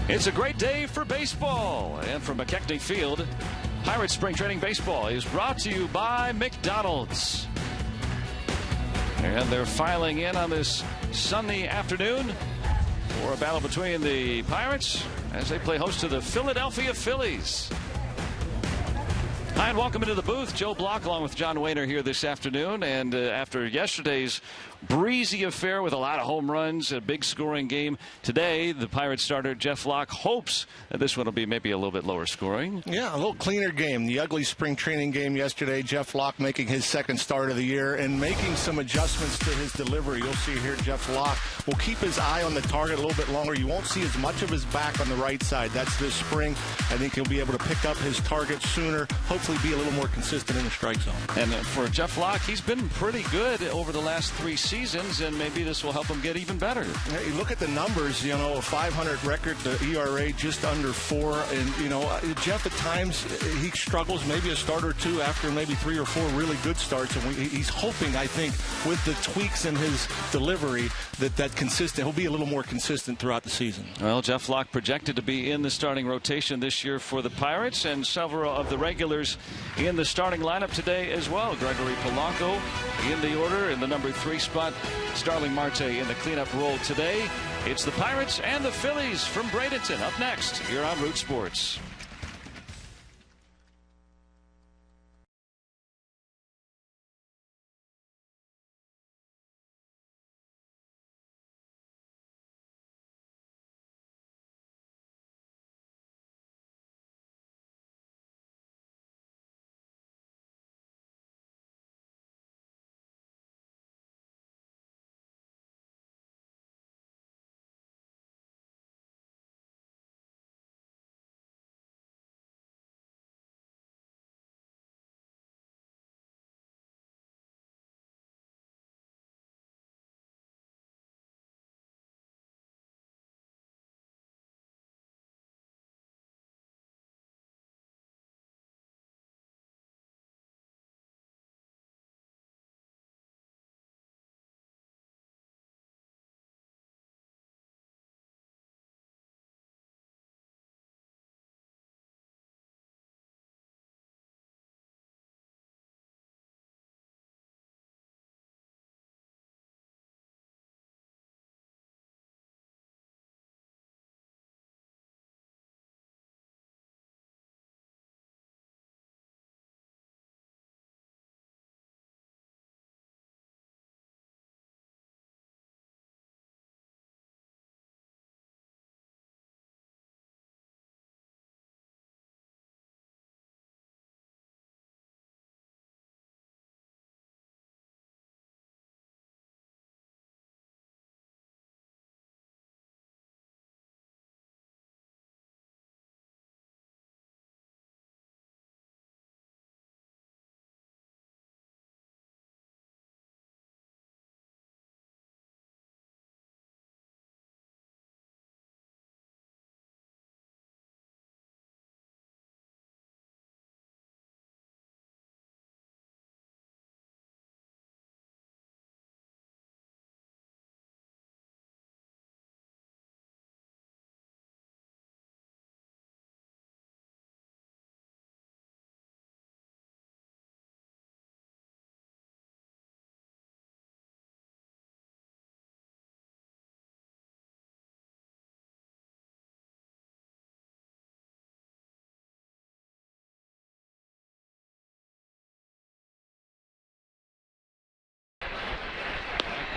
It's a great day for baseball, and from McKechnie Field, Pirates Spring Training Baseball is brought to you by McDonald's. And they're filing in on this Sunday afternoon for a battle between the Pirates as they play host to the Philadelphia Phillies. Hi, and welcome into the booth. Joe Block along with John Wayner here this afternoon. And after yesterday's breezy affair with a lot of home runs, a big scoring game, today the Pirates starter Jeff Locke hopes that this one will be maybe a little bit lower scoring. Yeah, a little cleaner game. The ugly spring training game yesterday, Jeff Locke making his second start of the year and making some adjustments to his delivery. You'll see here Jeff Locke will keep his eye on the target a little bit longer. You won't see as much of his back on the right side. That's this spring. I think he'll be able to pick up his target sooner, hopefully be a little more consistent in the strike zone. And for Jeff Locke, he's been pretty good over the last 3 seasons, and maybe this will help him get even better. Yeah, you look at the numbers, a 500 record, the ERA just under 4. And, Jeff at times, he struggles, maybe a start or two after maybe 3 or 4 really good starts. And he's hoping, I think, with the tweaks in his delivery, that consistent, he'll be a little more consistent throughout the season. Well, Jeff Locke projected to be in the starting rotation this year for the Pirates, and several of the regulars in the starting lineup today as well. Gregory Polanco in the order in the number 3 spot. Starling Marte in the cleanup role today. It's the Pirates and the Phillies from Bradenton up next here on Root Sports.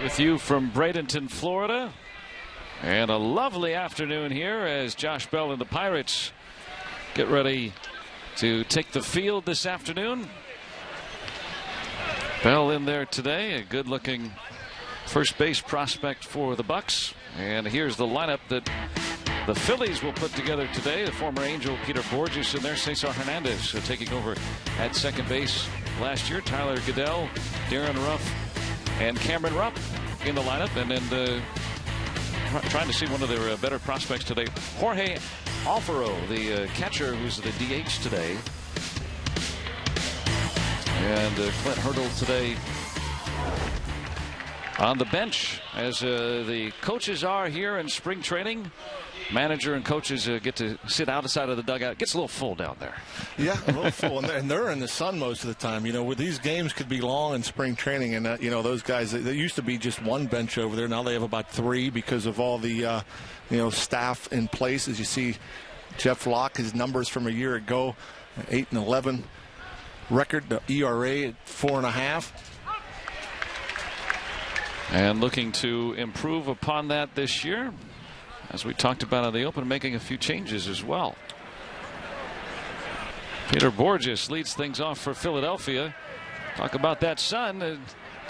With you from Bradenton, Florida, and a lovely afternoon here as Josh Bell and the Pirates get ready to take the field this afternoon. Bell in there today, a good-looking first base prospect for the Bucks. And here's the lineup that the Phillies will put together today. The former Angel Peter Borges in there, Cesar Hernandez taking over at second base last year. Tyler Goodell, Darren Ruff, and Cameron Rupp in the lineup. And then trying to see one of their better prospects today, Jorge Alfaro, the catcher who's the DH today. And Clint Hurdle today on the bench as the coaches are here in spring training. manager and coaches get to sit outside of the dugout. It gets a little full down there. Yeah, a little full, and they're in the sun most of the time. You know, where these games could be long in spring training, and you know, those guys, there used to be just one bench over there. Now they have about 3 because of all the staff in place. As you see, Jeff Locke, his numbers from a year ago, 8-11 record, the ERA at 4.5. And looking to improve upon that this year, as we talked about in the open, making a few changes as well. Peter Borges leads things off for Philadelphia. Talk about that sun.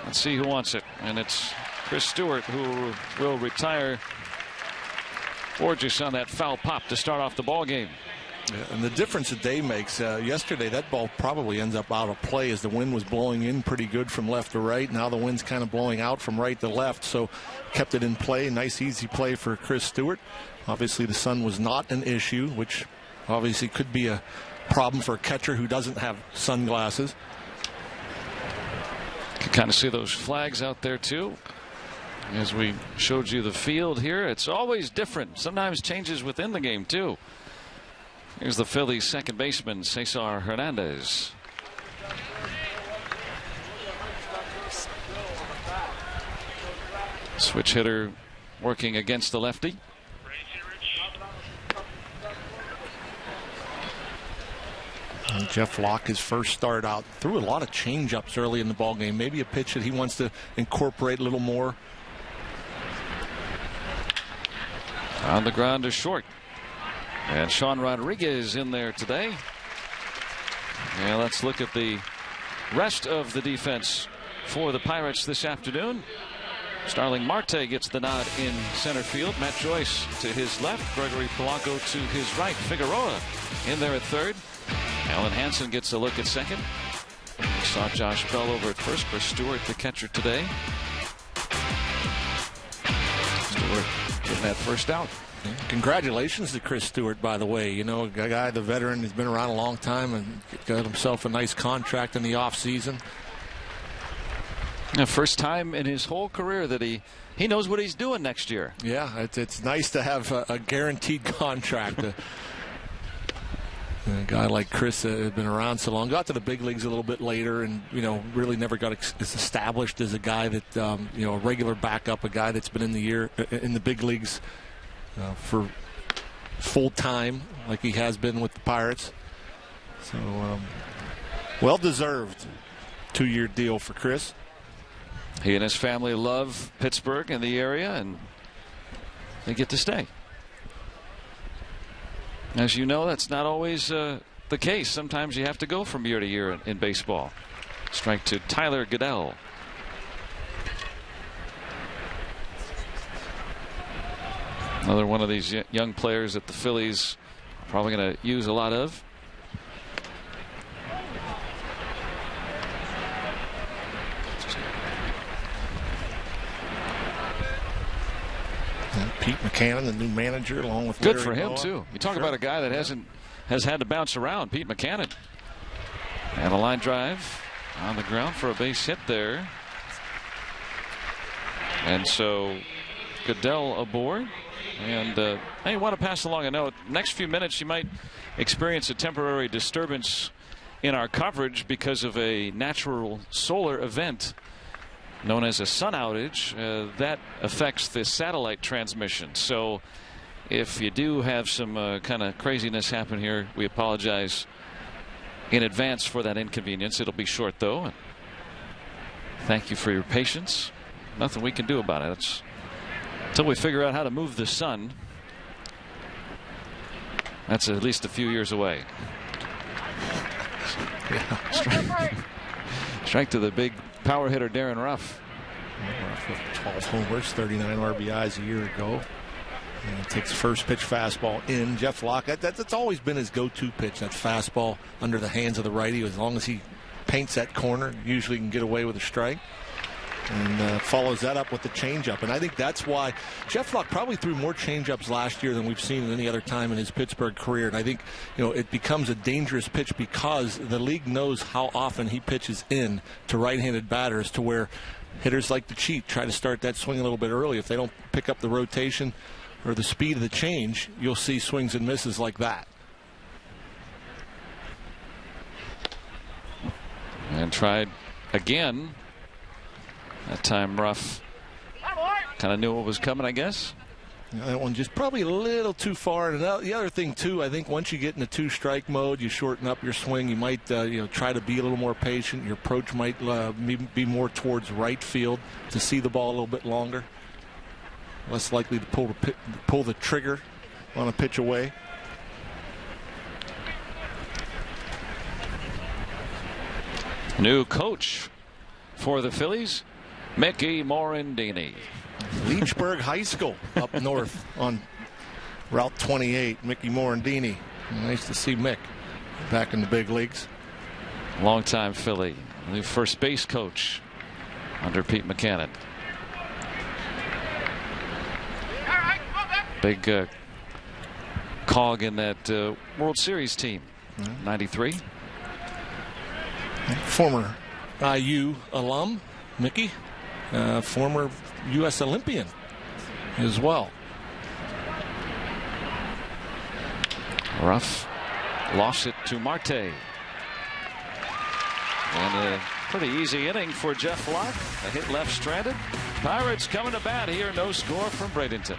Let's see who wants it. And it's Chris Stewart who will retire Borges on that foul pop to start off the ball game. Yeah, and the difference a day makes. Yesterday, that ball probably ends up out of play as the wind was blowing in pretty good from left to right. Now the wind's kind of blowing out from right to left, so kept it in play. Nice, easy play for Chris Stewart. Obviously, the sun was not an issue, which obviously could be a problem for a catcher who doesn't have sunglasses. You can kind of see those flags out there, too. As we showed you the field here, it's always different. Sometimes changes within the game, too. Here's the Phillies second baseman, Cesar Hernandez. Switch hitter working against the lefty. And Jeff Locke, his first start out, threw a lot of changeups early in the ball game. Maybe a pitch that he wants to incorporate a little more. On the ground is short. And Sean Rodriguez in there today. And let's look at the rest of the defense for the Pirates this afternoon. Starling Marte gets the nod in center field. Matt Joyce to his left. Gregory Polanco to his right. Figueroa in there at third. Alan Hansen gets a look at second. We saw Josh Bell over at first. Chris Stewart, the catcher today. Stewart getting that first out. Congratulations to Chris Stewart, by the way. You know, a guy, the veteran, has been around a long time and got himself a nice contract in the offseason. First time in his whole career that he knows what he's doing next year. Yeah, it's nice to have a guaranteed contract. A guy like Chris had been around so long, got to the big leagues a little bit later, and really never got established as a guy that a regular backup, a guy that's been in the big leagues for full time, like he has been with the Pirates. So well deserved 2-year deal for Chris. He and his family love Pittsburgh and the area, and they get to stay. As you know, that's not always the case. Sometimes you have to go from year to year in baseball. Strike to Tyler Goodell. Another one of these young players that the Phillies are probably going to use a lot of. Pete McCannon, the new manager, along with good Larry for him Boa. too. You talk about a guy that has had to bounce around. Pete McCannon, and a line drive on the ground for a base hit there. And so Goodell aboard. And I want to pass along a note. Next few minutes, you might experience a temporary disturbance in our coverage because of a natural solar event known as a sun outage that affects the satellite transmission. So if you do have some kind of craziness happen here, we apologize in advance for that inconvenience. It'll be short, though. Thank you for your patience. Nothing we can do about it. It's until we figure out how to move the sun. That's at least a few years away. Yeah. Strike to the big power hitter Darren Ruff. Ruff with 12 homers, 39 RBIs a year ago. And takes first pitch fastball in. Jeff Locke, that's always been his go-to pitch, that fastball under the hands of the righty. As long as he paints that corner, usually can get away with a strike. And follows that up with the changeup. And I think that's why Jeff Locke probably threw more changeups last year than we've seen at any other time in his Pittsburgh career. And I think it becomes a dangerous pitch because the league knows how often he pitches in to right-handed batters, to where hitters like to cheat, try to start that swing a little bit early. If they don't pick up the rotation or the speed of the change, you'll see swings and misses like that. And tried again. That time rough. Kind of knew what was coming, I guess. That one just probably a little too far. And the other thing, too, I think once you get into two-strike mode, you shorten up your swing. You might try to be a little more patient. Your approach might be more towards right field to see the ball a little bit longer. Less likely to pull the trigger on a pitch away. New coach for the Phillies, Mickey Morandini. Leechburg High School up north on Route 28. Mickey Morandini. Nice to see Mick back in the big leagues. Longtime Philly. New first base coach under Pete Mackanin. Big cog in that World Series team. 93. Former IU alum, Mickey. Former U.S. Olympian as well. Ruff lost it to Marte. And a pretty easy inning for Jeff Locke. A hit left stranded. Pirates coming to bat here. No score from Bradenton.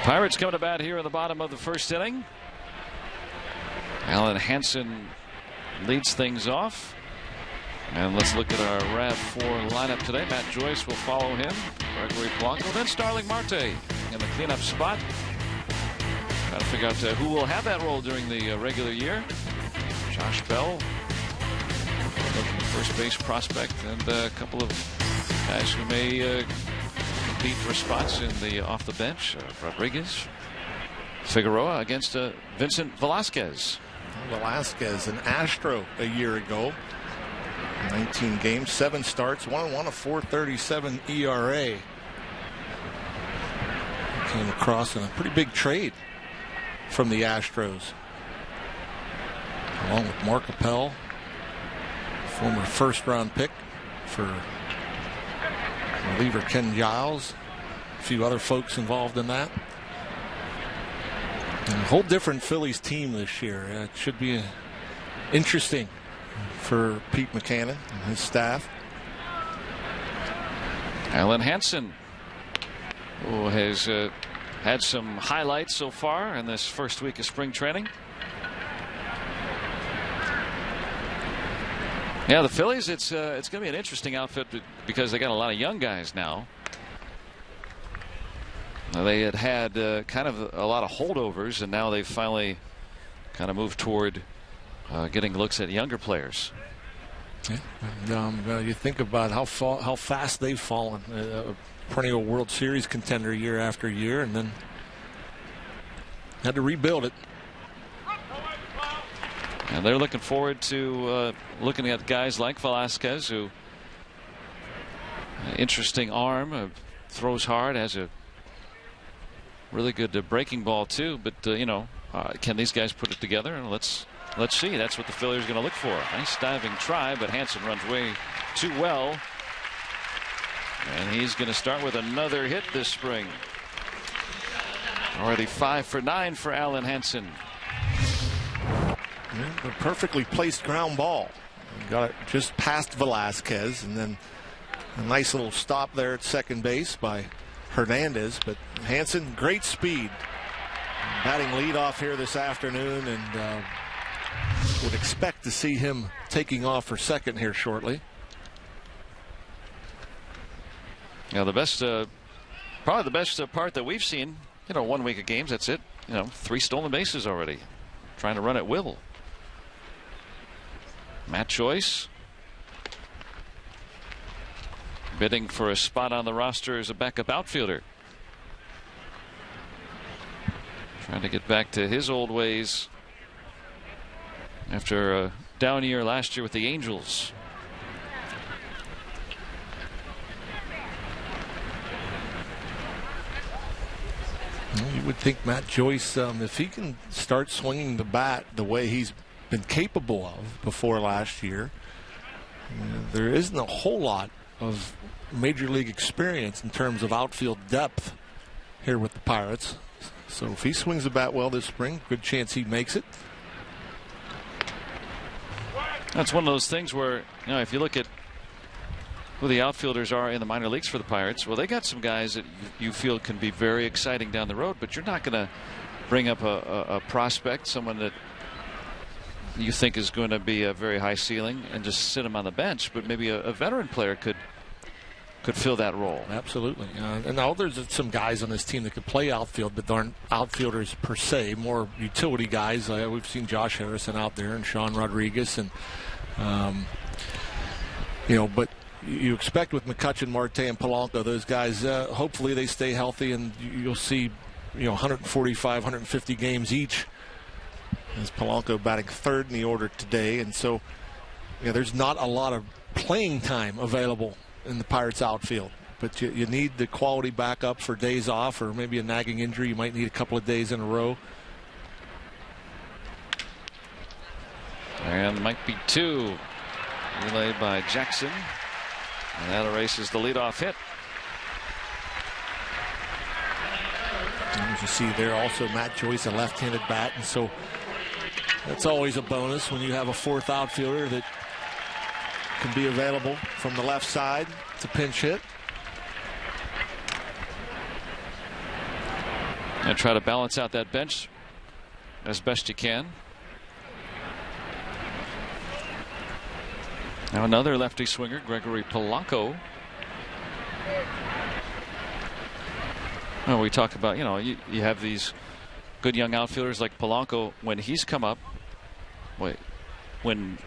Pirates coming to bat here in the bottom of the first inning. Alan Hansen leads things off. And let's look at our RAV4 lineup today. Matt Joyce will follow him. Gregory Polanco, then Starling Marte in the cleanup spot. Trying to figure out who will have that role during the regular year. Josh Bell, first base prospect, and a couple of guys who may compete for spots in the off the bench. Rodriguez, Figueroa against Vincent Velasquez. Velasquez, an Astro a year ago. 19 games, 7 starts, 1-1, a 4.37 ERA. Came across in a pretty big trade from the Astros, along with Mark Appel, former first-round pick for reliever Ken Giles, a few other folks involved in that. And a whole different Phillies team this year. It should be interesting for Pete Mackanin and his staff. Alan Hansen, who has had some highlights so far in this first week of spring training. Yeah, the Phillies, it's going to be an interesting outfit because they got a lot of young guys now. They had kind of a lot of holdovers, and now they've finally kind of moved toward getting looks at younger players. Yeah. You think about how fast they've fallen. A perennial World Series contender year after year, and then had to rebuild it. And they're looking forward to looking at guys like Velasquez, who Interesting arm, throws hard, has a really good breaking ball too. But you know, can these guys put it together? And let's see. That's what the Phillies are going to look for. Nice diving try, but Hansen runs way too well, and he's going to start with another hit this spring. Already 5 for 9 for Alan Hansen. A perfectly placed ground ball. Got it just past Velasquez, and then a nice little stop there at second base by Hernandez. But Hansen, great speed. Batting leadoff here this afternoon, and would expect to see him taking off for second here shortly. Yeah, the best, probably the best part that we've seen. You know, 1 week of games, that's it. You know, 3 stolen bases already. Trying to run at will. Matt Joyce bidding for a spot on the roster as a backup outfielder. Trying to get back to his old ways after a down year last year with the Angels. You would think Matt Joyce, if he can start swinging the bat the way he's been capable of before last year, there isn't a whole lot of major league experience in terms of outfield depth here with the Pirates. So if he swings the bat well this spring, good chance he makes it. That's one of those things where, you know, if you look at who the outfielders are in the minor leagues for the Pirates, well, they got some guys that you feel can be very exciting down the road, but you're not going to bring up a prospect, someone that you think is going to be a very high ceiling, and just sit him on the bench. But maybe a veteran player could fill that role. Absolutely. And now there's some guys on this team that could play outfield, but aren't outfielders per se, more utility guys. We've seen Josh Harrison out there and Sean Rodriguez, and you know, but you expect with McCutchen, Marte, and Polanco, those guys, hopefully they stay healthy, and you'll see, you know, 145, 150 games each. As Polanco batting third in the order today, and so there's not a lot of playing time available in the Pirates outfield. But you need the quality backup for days off, or maybe a nagging injury. You might need a couple of days in a row. And might be 2. Relayed by Jackson. And that erases the leadoff hit. And as you see there, also Matt Joyce, a left-handed bat, and so that's always a bonus when you have a fourth outfielder that can be available from the left side to pinch hit. And try to balance out that bench as best you can. Now another lefty swinger, Gregory Polanco. Well, we talk about, you know, you have these good young outfielders like Polanco. When he's come up, when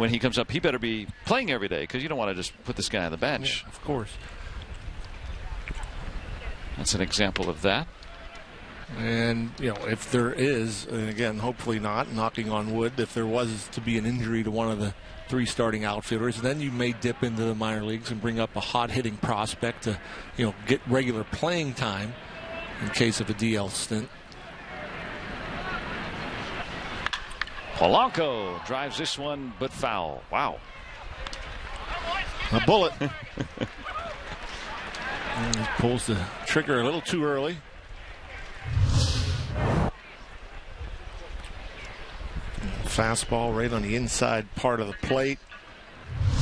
he comes up, he better be playing every day, because you don't want to just put this guy on the bench. Yeah, of course. That's an example of that. And, you know, if there is, and again, hopefully not, knocking on wood, if there was to be an injury to one of the 3 starting outfielders, then you may dip into the minor leagues and bring up a hot-hitting prospect to, you know, get regular playing time in case of a DL stint. Polanco drives this one, but foul. Wow. A bullet. And he pulls the trigger a little too early. Fastball right on the inside part of the plate,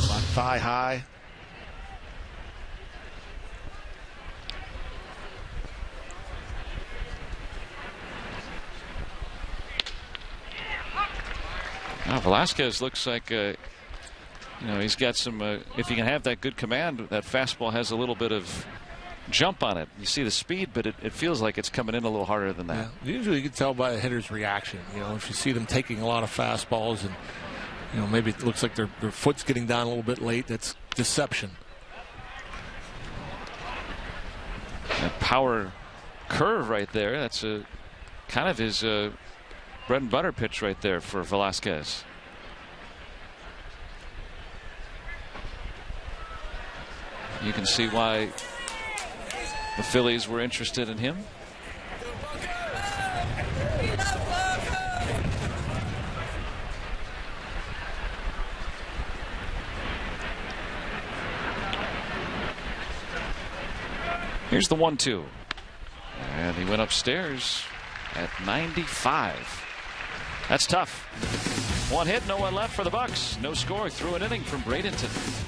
about thigh high. Now Velasquez looks like, you know, he's got some. If he can have that good command, that fastball has a little bit of jump on it. You see the speed, but it feels like it's coming in a little harder than that. Yeah. Usually you can tell by a hitter's reaction. You know, if you see them taking a lot of fastballs and, you know, maybe it looks like their foot's getting down a little bit late, that's deception. That power curve right there, that's a kind of his bread and butter pitch right there for Velasquez. You can see why the Phillies were interested in him. Here's the 1-2. And he went upstairs at 95. That's tough. One hit, no one left for the Bucks. No score through an inning from Bradenton.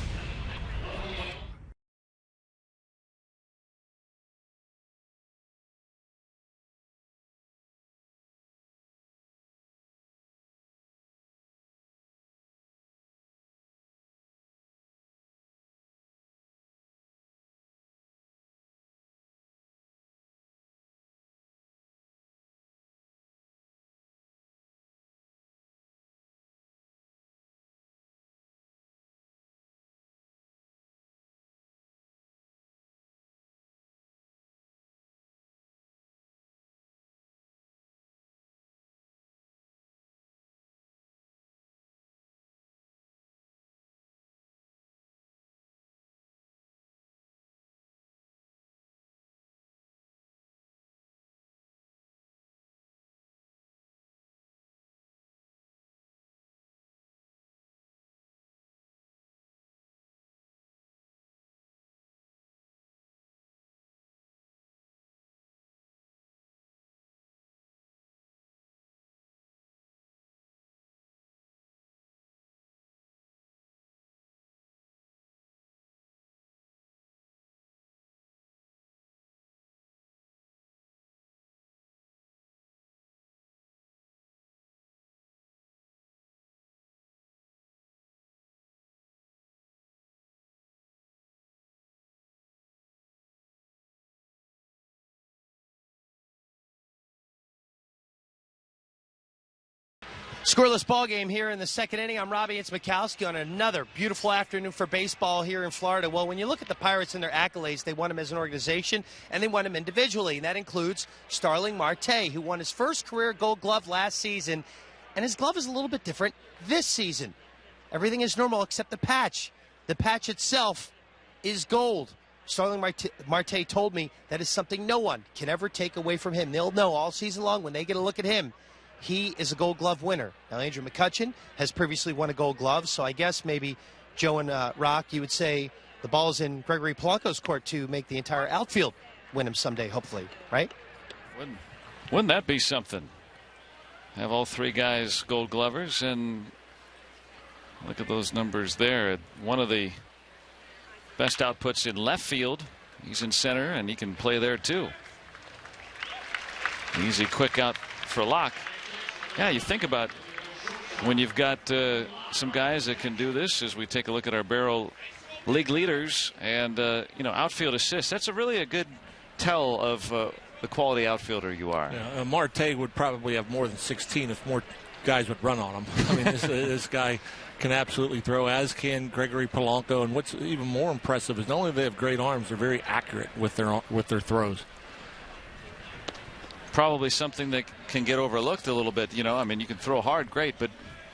Scoreless ball game here in the second inning. I'm Robbie. It's Mikowski on another beautiful afternoon for baseball here in Florida. Well, when you look at the Pirates and their accolades, they won them as an organization and they won them individually. And that includes Starling Marte, who won his first career Gold Glove last season. And his glove is a little bit different this season. Everything is normal except the patch. The patch itself is gold. Starling Marte told me that is something no one can ever take away from him. They'll know all season long when they get a look at him. He is a Gold Glove winner. Now, Andrew McCutchen has previously won a Gold Glove, so I guess maybe Joe and Rock, you would say the ball's in Gregory Polanco's court to make the entire outfield win him someday, hopefully, right? Wouldn't that be something? Have all three guys Gold Glovers, and look at those numbers there. One of the best outputs in left field. He's in center, and he can play there too. Easy, quick out for Locke. Yeah, you think about when you've got some guys that can do this, as we take a look at our barrel league leaders and outfield assists. That's really a good tell of the quality outfielder you are. Yeah, Marte would probably have more than 16 if more guys would run on him. I mean, this guy can absolutely throw, as can Gregory Polanco. And what's even more impressive is not only do they have great arms, they're very accurate with their throws. Probably something that can get overlooked a little bit. I mean, you can throw hard, great, but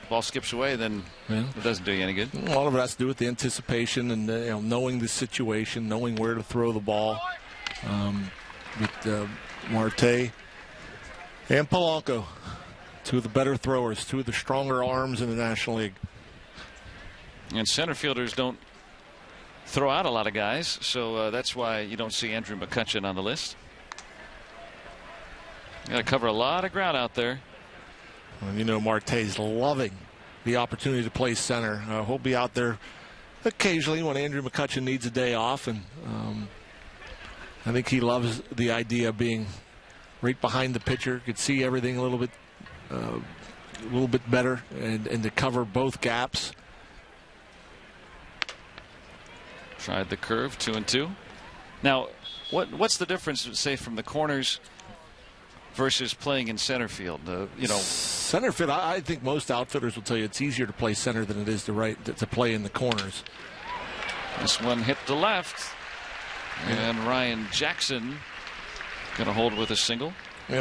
ball skips away, then it doesn't do you any good. All of it has to do with the anticipation and knowing the situation, knowing where to throw the ball. With Marte and Polanco, two of the better throwers, two of the stronger arms in the National League. And center fielders don't throw out a lot of guys, so that's why you don't see Andrew McCutchen on the list. Got to cover a lot of ground out there. Well, Marte's loving the opportunity to play center. He'll be out there occasionally when Andrew McCutchen needs a day off, and I think he loves the idea of being right behind the pitcher, could see everything a little bit better, and to cover both gaps. Tried the curve, 2-2. Now, what's the difference, say, from the corners versus playing in center field? Center field, I think most outfielders will tell you it's easier to play center than it is to play in the corners. This one hit the left, and Ryan Jackson going to hold with a single.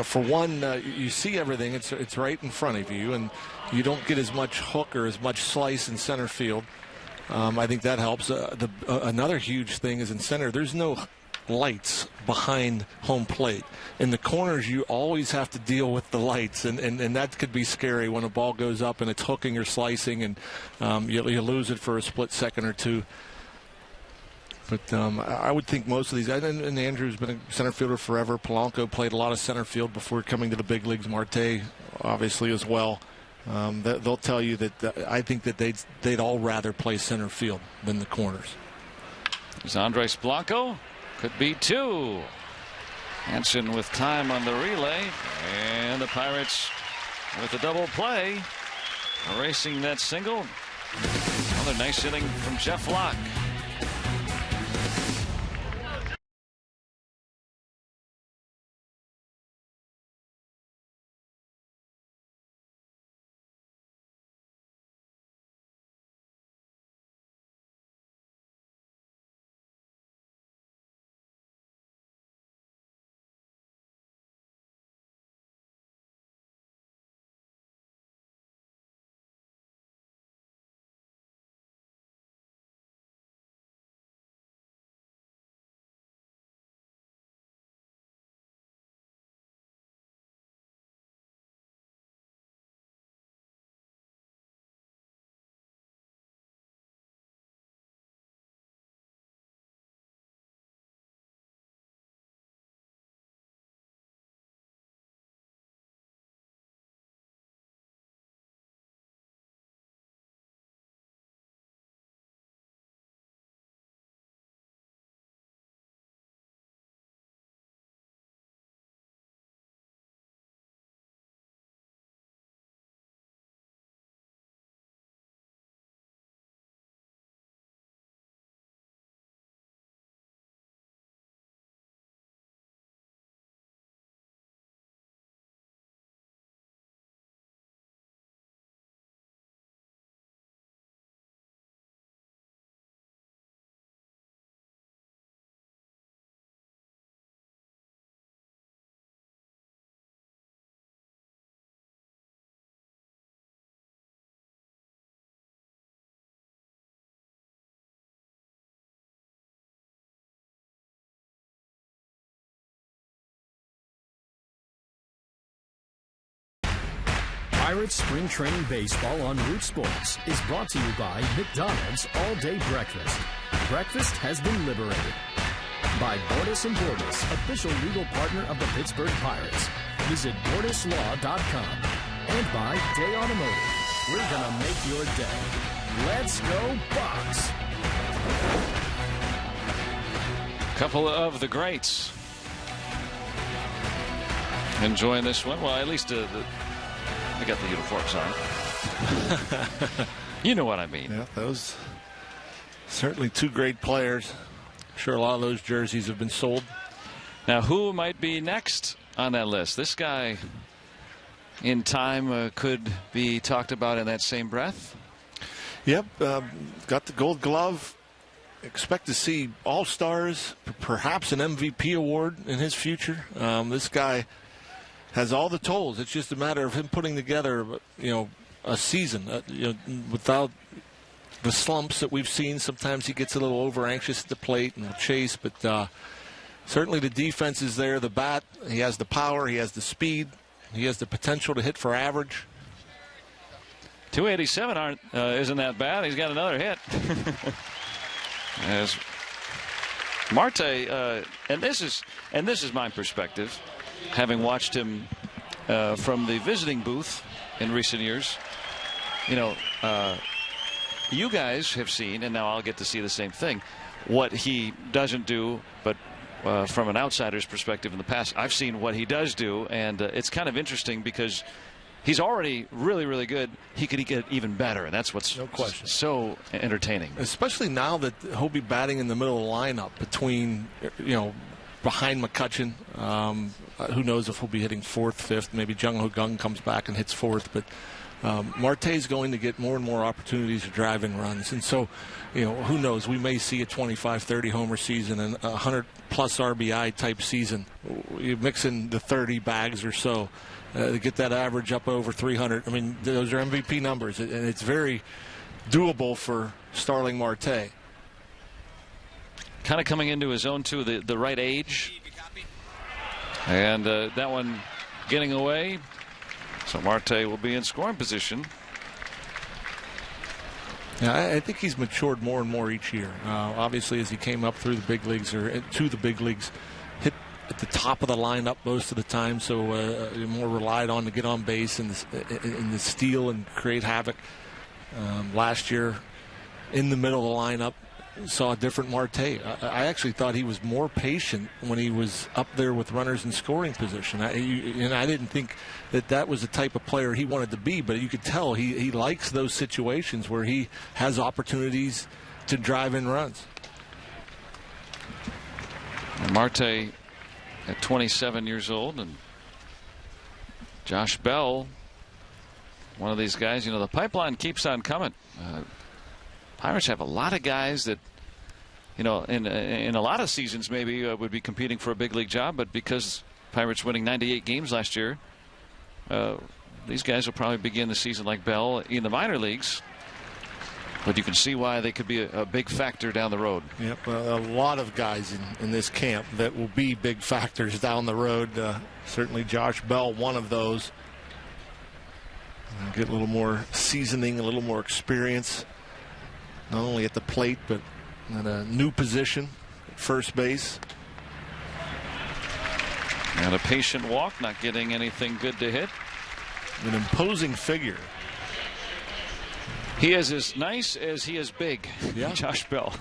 For one, you see everything. It's right in front of you, and you don't get as much hook or as much slice in center field. I think that helps. Another huge thing is in center, there's no lights behind home plate. In the corners, you always have to deal with the lights, and that could be scary when a ball goes up and it's hooking or slicing, and you lose it for a split second or two. But I would think most of these, and Andrew's been a center fielder forever. Polanco played a lot of center field before coming to the big leagues. Marte, obviously, as well. They'll tell you that I think that they'd all rather play center field than the corners. There's Andres Polanco. Could be two. Hansen with time on the relay, and the Pirates with a double play, erasing that single. Another nice inning from Jeff Locke. Pirates Spring Training Baseball on Root Sports is brought to you by McDonald's All Day Breakfast. Breakfast has been liberated. By Bordas & Bordas, official legal partner of the Pittsburgh Pirates. Visit BordasLaw.com. And by Day Automotive. We're going to make your day. Let's go Bucks! Couple of the greats enjoying this one. Well, at least they got the uniforms on. You know what I mean. Yeah, those certainly two great players. I'm sure a lot of those jerseys have been sold. Now, who might be next on that list? This guy in time could be talked about in that same breath. Yep, got the Gold Glove. Expect to see All-Stars, perhaps an MVP award in his future. This guy has all the tools. It's just a matter of him putting together, a season, without the slumps that we've seen. Sometimes he gets a little over anxious at the plate and will chase, but certainly the defense is there. The bat, he has the power, he has the speed, he has the potential to hit for average. 287 isn't that bad. He's got another hit. As Marte, and this is my perspective, having watched him from the visiting booth in recent years. You guys have seen, and now I'll get to see the same thing, what he doesn't do, but from an outsider's perspective in the past, I've seen what he does do, and it's kind of interesting because he's already really, really good. He could get even better, and that's what's so entertaining. Especially now that he'll be batting in the middle of the lineup between, behind McCutchen. Who knows if he'll be hitting fourth, fifth. Maybe Jung Ho Gung comes back and hits fourth. But Marte's going to get more and more opportunities to drive in runs. And so, who knows? We may see a 25, 30 homer season and a 100-plus RBI type season. You mix in the 30 bags or so. To get that average up over 300. I mean, those are MVP numbers, and it's very, doable for Starling Marte. Kind of coming into his own too, the right age. And that one getting away. So Marte will be in scoring position. Yeah, I think he's matured more and more each year. Obviously, as he came up through the big leagues or to the big leagues, hit at the top of the lineup most of the time, so more relied on to get on base and the steal and create havoc. Last year, in the middle of the lineup, saw a different Marte. I actually thought he was more patient when he was up there with runners in scoring position. And I didn't think that was the type of player he wanted to be, but you could tell he likes those situations where he has opportunities to drive in runs. And Marte at 27 years old, and Josh Bell, one of these guys, the pipeline keeps on coming. Pirates have a lot of guys that, in a lot of seasons maybe would be competing for a big league job, but because Pirates winning 98 games last year, these guys will probably begin the season like Bell in the minor leagues. But you can see why they could be a big factor down the road. Yep, a lot of guys in this camp that will be big factors down the road. Certainly Josh Bell, one of those. Get a little more seasoning, a little more experience, not only at the plate, but at a new position at first base. And a patient walk, not getting anything good to hit. An imposing figure. He is as nice as he is big. Yeah. Josh Bell.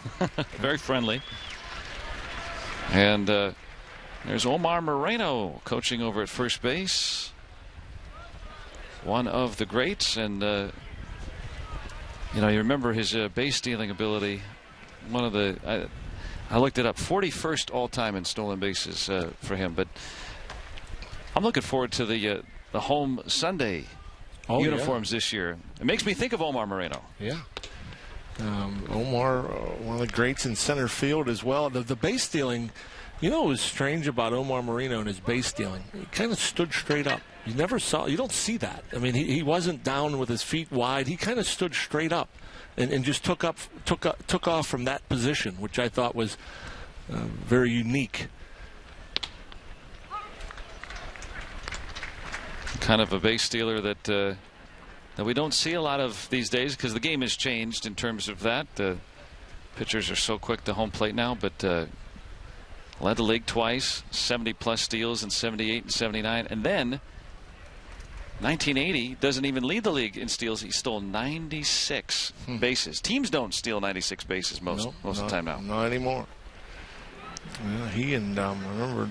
Very friendly. And there's Omar Moreno coaching over at first base. One of the greats. And, you remember his base stealing ability. One of the, I looked it up, 41st all time in stolen bases for him. But I'm looking forward to the home Sunday uniforms this year. It makes me think of Omar Moreno. Yeah. Omar, one of the greats in center field as well. The base stealing, what was strange about Omar Moreno and his base stealing? He kind of stood straight up. You don't see that. I mean, he wasn't down with his feet wide. He kind of stood straight up and just took off from that position, which I thought was very unique. Kind of a base stealer that we don't see a lot of these days because the game has changed in terms of that. Pitchers are so quick to home plate now, but led the league twice, 70+ steals in 78 and 79, and then 1980 doesn't even lead the league in steals. He stole 96 bases. Teams don't steal 96 bases most of the time now. Not anymore. Yeah, he and I remember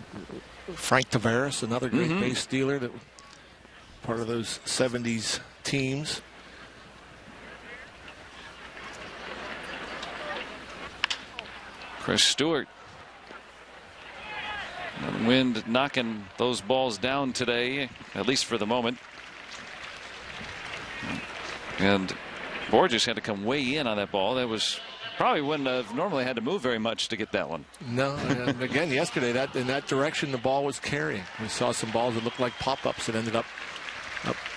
Frank Tavares, another great base stealer that was part of those 70s teams. Chris Stewart. Wind knocking those balls down today, at least for the moment. And Borges had to come way in on that ball. That was probably wouldn't have normally had to move very much to get that one. No, and again, yesterday in that direction the ball was carrying. We saw some balls that looked like pop-ups that ended up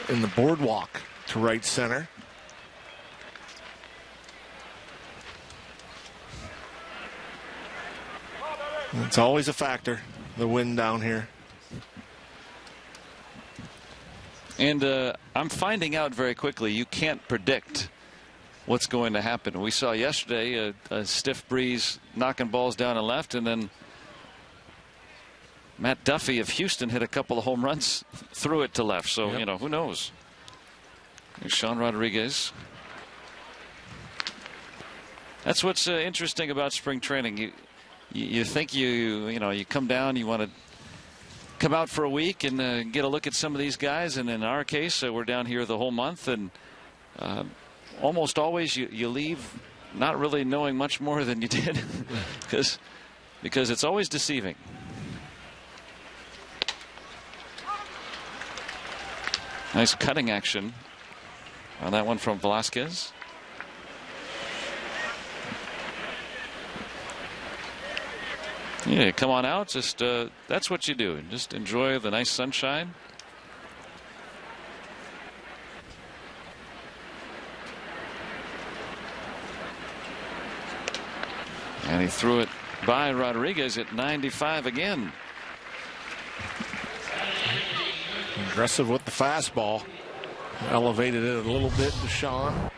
in the boardwalk to right center. It's always a factor, the wind down here. And I'm finding out very quickly you can't predict what's going to happen. We saw yesterday a stiff breeze knocking balls down and left, and then Matt Duffy of Houston hit a couple of home runs, threw it to left. So, who knows? Here's Sean Rodriguez. That's what's interesting about spring training. You think you come down, you want to come out for a week and get a look at some of these guys, and in our case we're down here the whole month, and almost always you leave not really knowing much more than you did because it's always deceiving. Nice cutting action on that one from Velasquez. Yeah, come on out. Just that's what you do. Just enjoy the nice sunshine. And he threw it by Rodriguez at 95 again. Aggressive with the fastball. Elevated it a little bit to Sean.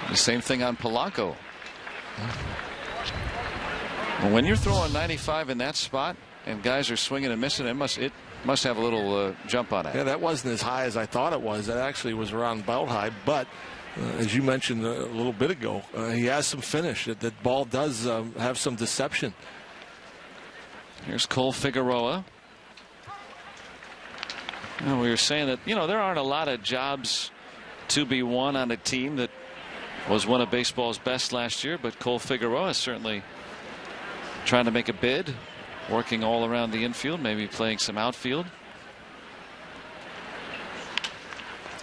The same thing on Polanco. When you're throwing 95 in that spot and guys are swinging and missing, it must have a little jump on it. Yeah, that wasn't as high as I thought it was. That actually was around belt high. But as you mentioned a little bit ago, he has some finish. That ball does have some deception. Here's Cole Figueroa. We were saying that, there aren't a lot of jobs to be won on a team that was one of baseball's best last year, but Cole Figueroa is certainly trying to make a bid, working all around the infield, maybe playing some outfield.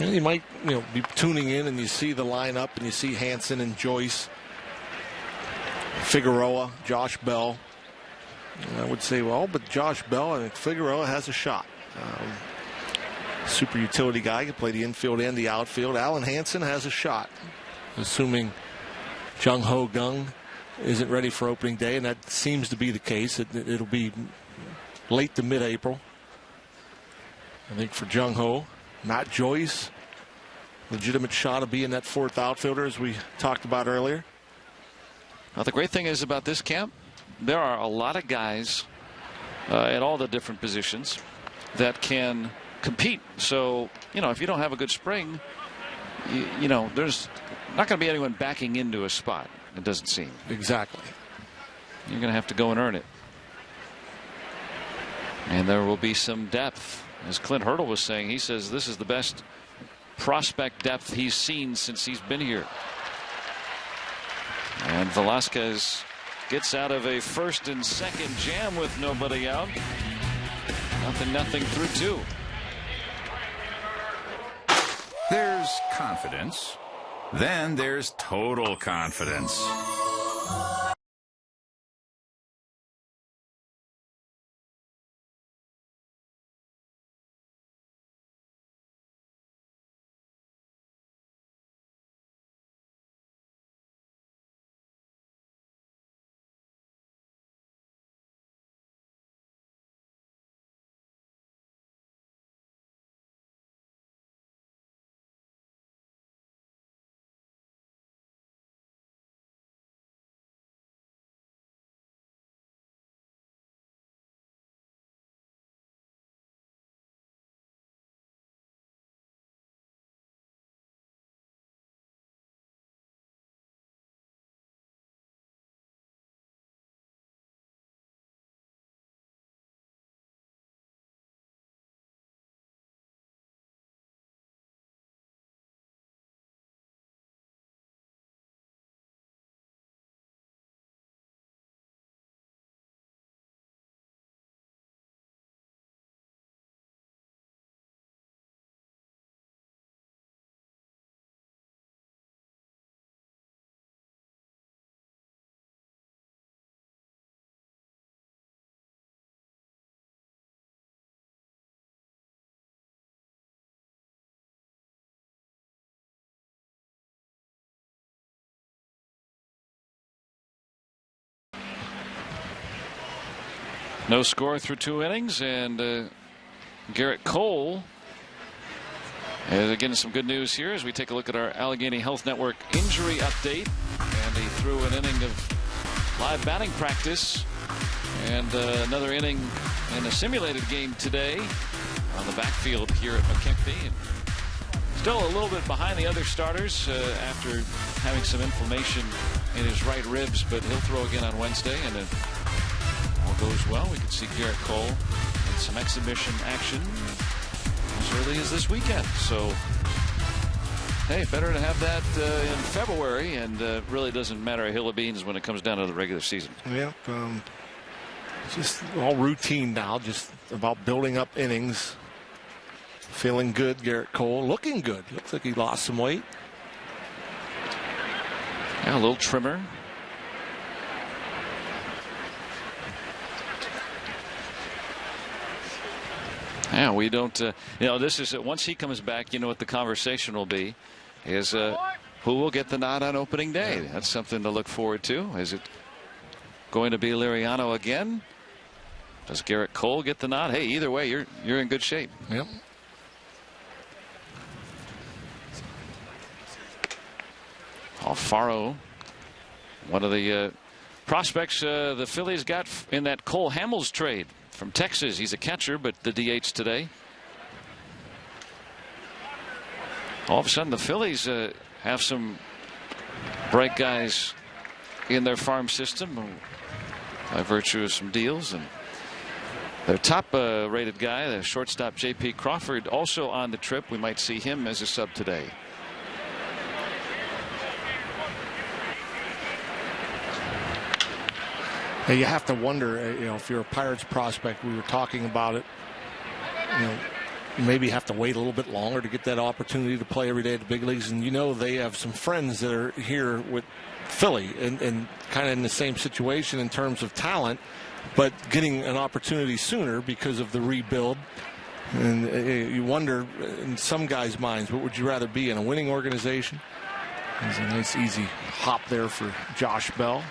And you might, be tuning in and you see the lineup and you see Hansen and Joyce, Figueroa, Josh Bell. And I would say, well, but Josh Bell and Figueroa has a shot. Super utility guy, can play the infield and the outfield. Alan Hansen has a shot, assuming Jung Ho Kang isn't ready for opening day, and that seems to be the case. It'll be late to mid-April. I think for Jung Ho, Matt Joyce, legitimate shot of being that fourth outfielder, as we talked about earlier. Well, the great thing is about this camp, there are a lot of guys at all the different positions that can compete. So, if you don't have a good spring, there's not going to be anyone backing into a spot, it doesn't seem. Exactly. You're going to have to go and earn it. And there will be some depth. As Clint Hurdle was saying, he says this is the best prospect depth he's seen since he's been here. And Velasquez gets out of a first and second jam with nobody out. 0-0 through 2. There's confidence. Then there's total confidence. No score through 2 innings, and Garrett Cole is getting some good news here as we take a look at our Allegheny Health Network injury update. And he threw an inning of live batting practice and another inning in a simulated game today on the backfield here at McKechnie. Still a little bit behind the other starters after having some inflammation in his right ribs, but he'll throw again on Wednesday, and then all goes well, we could see Garrett Cole in some exhibition action as early as this weekend. So, hey, better to have that in February, and really doesn't matter a hill of beans when it comes down to the regular season. Yep. Just all routine now, just about building up innings. Feeling good, Garrett Cole. Looking good. Looks like he lost some weight. Yeah, a little trimmer. Yeah, we don't, this is, once he comes back, what the conversation will be is who will get the nod on opening day. That's something to look forward to. Is it going to be Liriano again? Does Garrett Cole get the nod? Hey, either way, you're in good shape. Yep. Alfaro, one of the prospects the Phillies got in that Cole Hamels trade from Texas. He's a catcher, but the DH today. All of a sudden, the Phillies have some bright guys in their farm system by virtue of some deals. And their top rated guy, the shortstop J.P. Crawford, also on the trip. We might see him as a sub today. You have to wonder, if you're a Pirates prospect, we were talking about it, you maybe have to wait a little bit longer to get that opportunity to play every day at the big leagues. And they have some friends that are here with Philly and kind of in the same situation in terms of talent, but getting an opportunity sooner because of the rebuild. And you wonder in some guys' minds, what would you rather be in, a winning organization? There's a nice easy hop there for Josh Bell.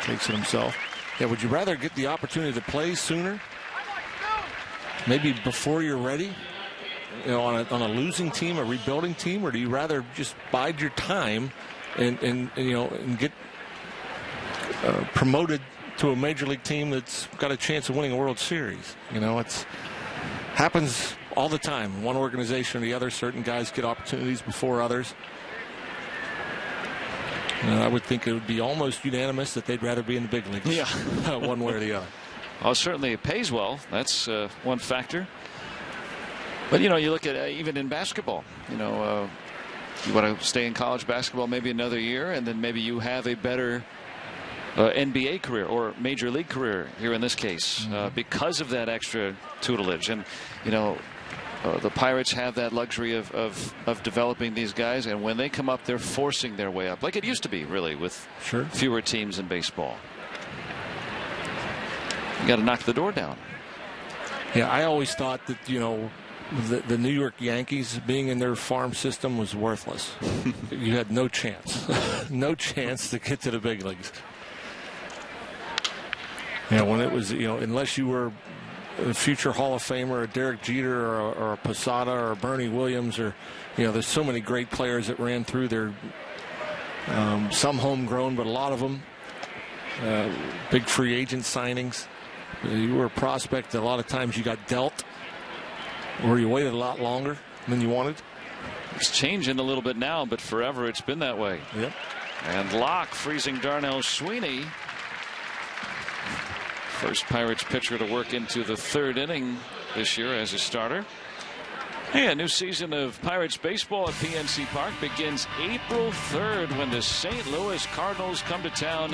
Takes it himself. Yeah, would you rather get the opportunity to play sooner? Maybe before you're ready? On a losing team, a rebuilding team, or do you rather just bide your time and get promoted to a major league team that's got a chance of winning a World Series? It's happens all the time. One organization or the other, certain guys get opportunities before others. I would think it would be almost unanimous that they'd rather be in the big leagues. Yeah. One way or the other. Well, certainly it pays well. That's one factor. But, you look at even in basketball, you want to stay in college basketball maybe another year, and then maybe you have a better NBA career or major league career here in this case because of that extra tutelage. And, the Pirates have that luxury of developing these guys, and when they come up, they're forcing their way up, like it used to be, really, with fewer teams in baseball. You got to knock the door down. Yeah, I always thought that the New York Yankees being in their farm system was worthless. You had no chance, no chance to get to the big leagues. When it was unless you were a future Hall of Famer, a Derek Jeter or a Posada or a Bernie Williams, or there's so many great players that ran through there. Some homegrown, but a lot of them big free agent signings. You were a prospect that a lot of times you got dealt, or you waited a lot longer than you wanted. It's changing a little bit now, but forever it's been that way. Yep. And Locke freezing Darnell Sweeney. First Pirates pitcher to work into the third inning this year as a starter. Hey, a new season of Pirates baseball at PNC Park begins April 3rd when the St. Louis Cardinals come to town.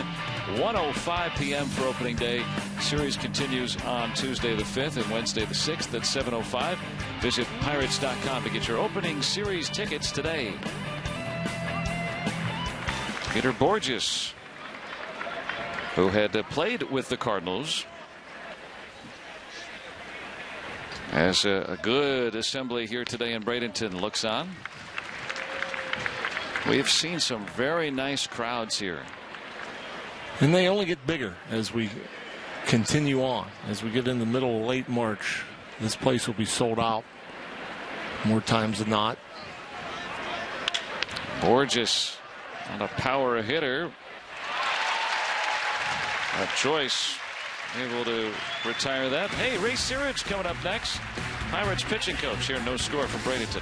1:05 p.m. for opening day. Series continues on Tuesday the 5th and Wednesday the 6th at 7:05. Visit Pirates.com to get your opening series tickets today. Peter Borges, who had played with the Cardinals, has a good assembly here today in Bradenton, looks on. We've seen some very nice crowds here. And they only get bigger as we continue on. As we get in the middle of late March, this place will be sold out more times than not. Borges on a power hitter. Joyce able to retire that. Hey, Ray Searage coming up next. Pirates pitching coach here. No Score from Bradenton.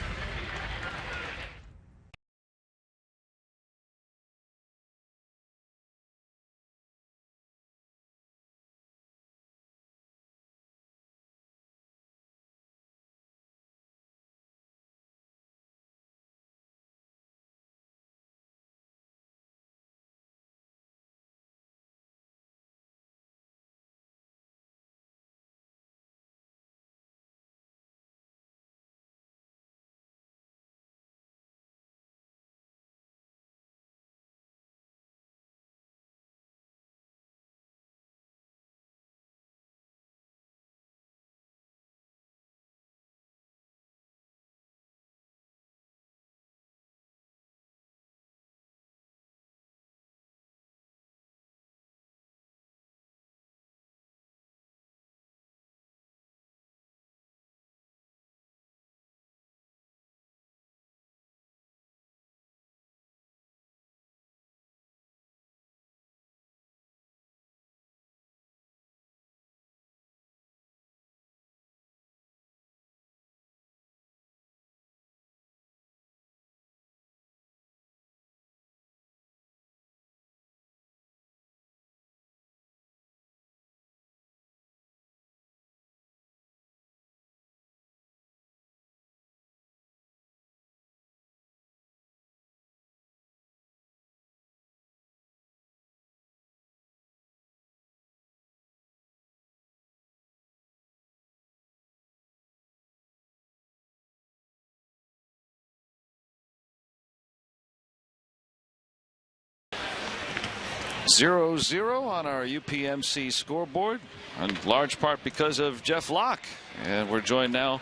0-0 on our UPMC scoreboard, in large part because of Jeff Locke. And we're joined now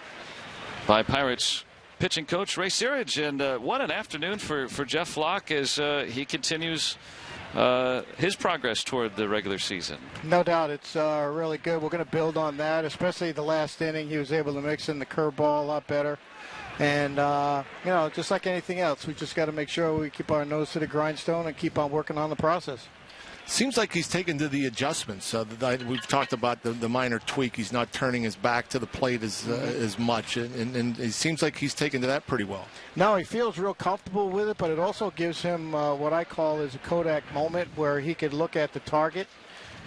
by Pirates pitching coach Ray Searage. And what an afternoon for Jeff Locke as he continues his progress toward the regular season. No doubt, it's really good. We're going to build on that, especially the last inning. He was able to mix in the curveball a lot better. And, just like anything else, we just got to make sure we keep our nose to the grindstone and keep on working on the process. Seems like he's taken to the adjustments. We've talked about the minor tweak. He's not turning his back to the plate as much, and it seems like he's taken to that pretty well. No, he feels real comfortable with it, but it also gives him what I call is a Kodak moment where he could look at the target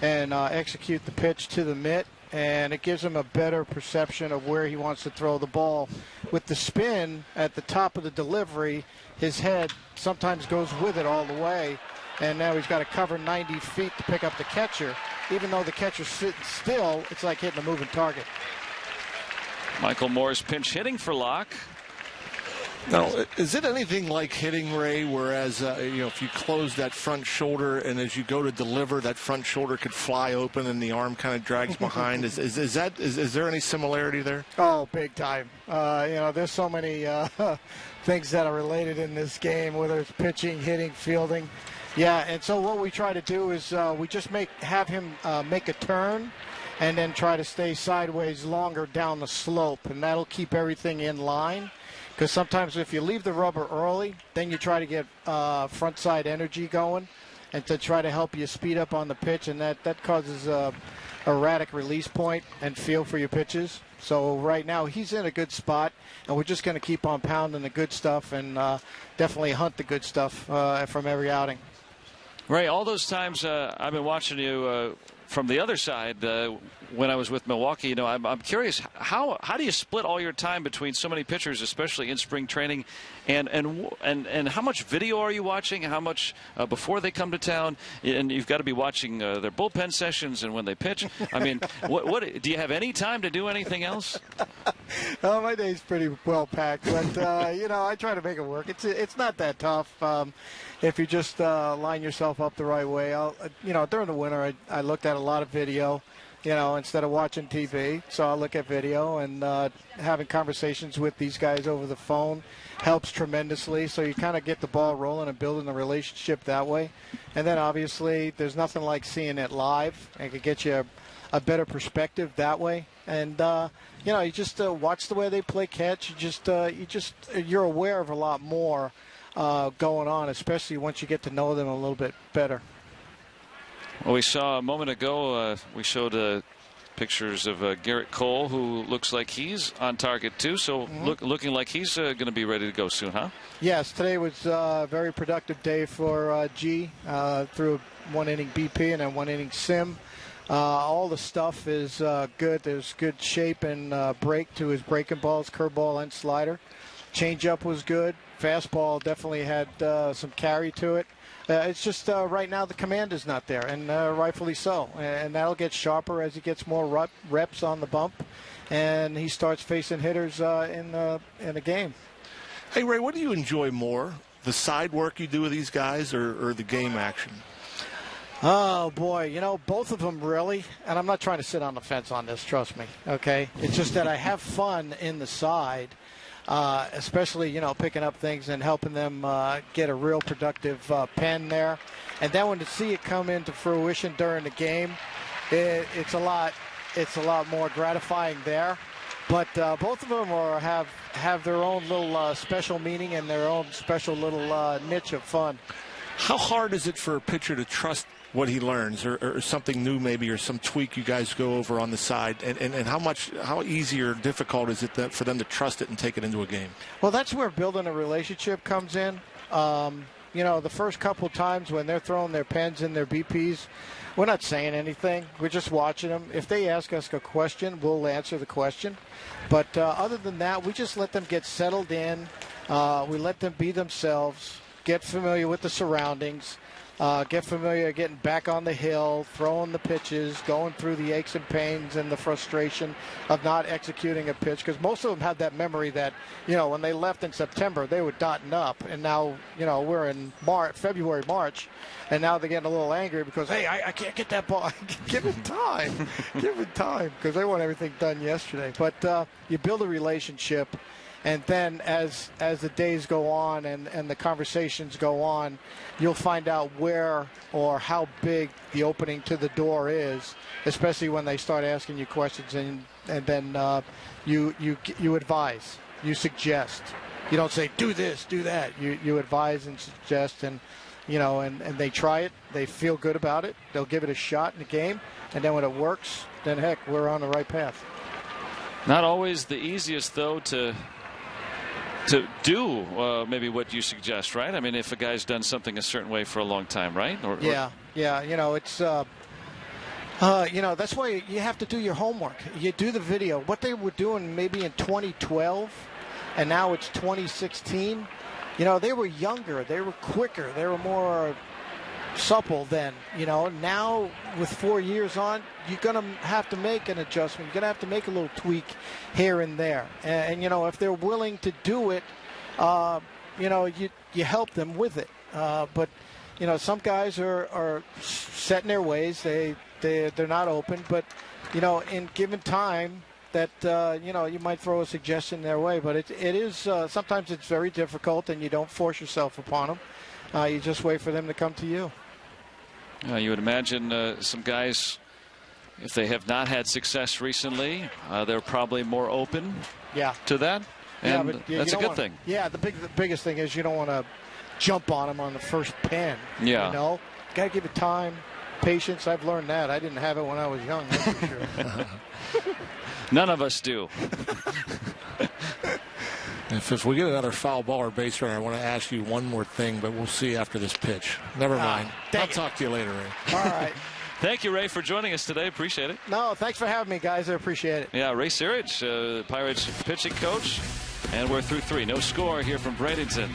and execute the pitch to the mitt, and it gives him a better perception of where he wants to throw the ball. With the spin at the top of the delivery, his head sometimes goes with it all the way. And now he's got to cover 90 feet to pick up the catcher. Even though the catcher's sitting still, it's like hitting a moving target. Michael Moore's pinch hitting for Locke. Now, is it anything like hitting, Ray, whereas, if you close that front shoulder and as you go to deliver, that front shoulder could fly open and the arm kind of drags behind? Is there any similarity there? Oh, big time. There's so many things that are related in this game, whether it's pitching, hitting, fielding. Yeah, and so what we try to do is we just have him make a turn and then try to stay sideways longer down the slope, and that'll keep everything in line. Because sometimes if you leave the rubber early, then you try to get front side energy going and to try to help you speed up on the pitch, and that causes a erratic release point and feel for your pitches. So right now he's in a good spot, and we're just going to keep on pounding the good stuff and definitely hunt the good stuff from every outing. Ray, all those times I've been watching you from the other side when I was with Milwaukee, I'm curious, how do you split all your time between so many pitchers, especially in spring training, and how much video are you watching? How much before they come to town? And you've got to be watching their bullpen sessions and when they pitch. I mean, what do you have any time to do anything else? Oh, my day's pretty well packed, but I try to make it work. It's not that tough. If you just line yourself up the right way. During the winter, I looked at a lot of video, instead of watching TV. So I'll look at video, and having conversations with these guys over the phone helps tremendously. So you kind of get the ball rolling and building the relationship that way. And then obviously there's nothing like seeing it live. It could get you a better perspective that way. And, you just watch the way they play catch. You're aware of a lot more going on, especially once you get to know them a little bit better. Well, we saw a moment ago, we showed pictures of Garrett Cole, who looks like he's on target too. So looking like he's going to be ready to go soon, huh? Yes, today was a very productive day for G through a 1-inning BP and a 1-inning sim. All the stuff is good. There's good shape and break to his breaking balls, curveball and slider. Changeup was good. Fastball definitely had some carry to it. It's just right now the command is not there, and rightfully so. And that'll get sharper as he gets more reps on the bump, and he starts facing hitters in the game. Hey, Ray, what do you enjoy more, the side work you do with these guys or the game action? Oh, boy, both of them really. And I'm not trying to sit on the fence on this, trust me, okay? It's just that I have fun in the side. Especially, picking up things and helping them get a real productive pen there. And then when to see it come into fruition during the game, it's a lot more gratifying there. But both of them have their own little special meaning and their own special little niche of fun. How hard is it for a pitcher to trust what he learns or something new maybe or some tweak you guys go over on the side? And how easy or difficult is it for them to trust it and take it into a game? Well, that's where building a relationship comes in. The first couple times when they're throwing their pens in their BPs, we're not saying anything. We're just watching them. If they ask us a question, we'll answer the question. But other than that, we just let them get settled in. We let them be themselves, get familiar with the surroundings. get familiar, getting back on the hill, throwing the pitches, going through the aches and pains and the frustration of not executing a pitch. Because most of them have that memory that, when they left in September, they were dotting up. And now, we're in February, March, and now they're getting a little angry because, hey, I can't get that ball. Give it time. Give it time, because they want everything done yesterday. But you build a relationship. And then as the days go on and the conversations go on, you'll find out where or how big the opening to the door is, especially when they start asking you questions. And then you advise, you suggest. You don't say, do this, do that. You advise and suggest, and they try it. They feel good about it. They'll give it a shot in the game. And then when it works, then heck, we're on the right path. Not always the easiest, though, to do maybe what you suggest, right? I mean, if a guy's done something a certain way for a long time, right? Yeah. It's that's why you have to do your homework. You do the video. What they were doing maybe in 2012, and now it's 2016. They were younger, they were quicker, they were more supple then. Now with 4 years on, you're going to have to make an adjustment. You're going to have to make a little tweak here and there. And if they're willing to do it, you help them with it. But some guys are set in their ways. They're not open. But in given time, that you might throw a suggestion their way. But it is sometimes it's very difficult, and you don't force yourself upon them. You just wait for them to come to you. You would imagine some guys, if they have not had success recently, they're probably more open to that. And but that's a good thing. Yeah, the biggest thing is you don't want to jump on them on the first pen. Yeah. Got to give it time, patience. I've learned that. I didn't have it when I was young, that's for sure. None of us do. If we get another foul ball or base runner, I want to ask you one more thing, but we'll see after this pitch. Never mind. I'll talk to you later, Ray. All right. Thank you, Ray, for joining us today. Appreciate it. No, thanks for having me, guys. I appreciate it. Yeah, Ray Sirich, the Pirates pitching coach. And we're through 3. No score here from Bradenton.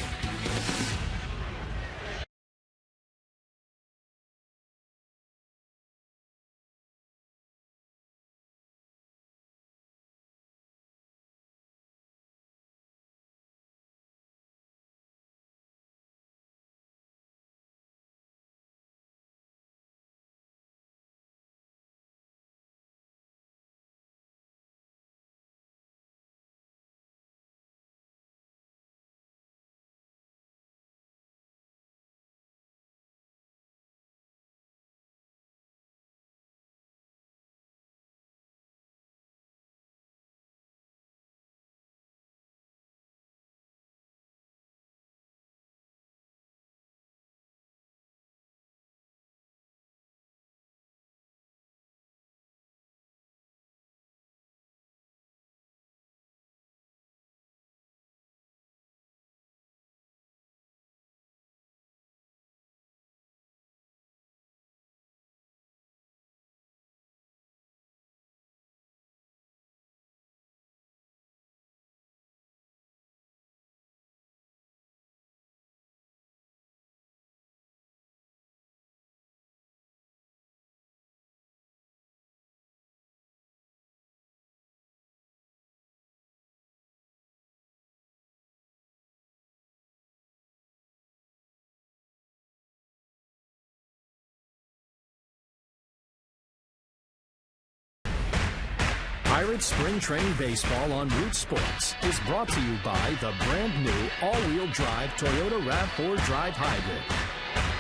Pirates Spring Training Baseball on Root Sports is brought to you by the brand new all-wheel drive Toyota RAV4 Drive Hybrid.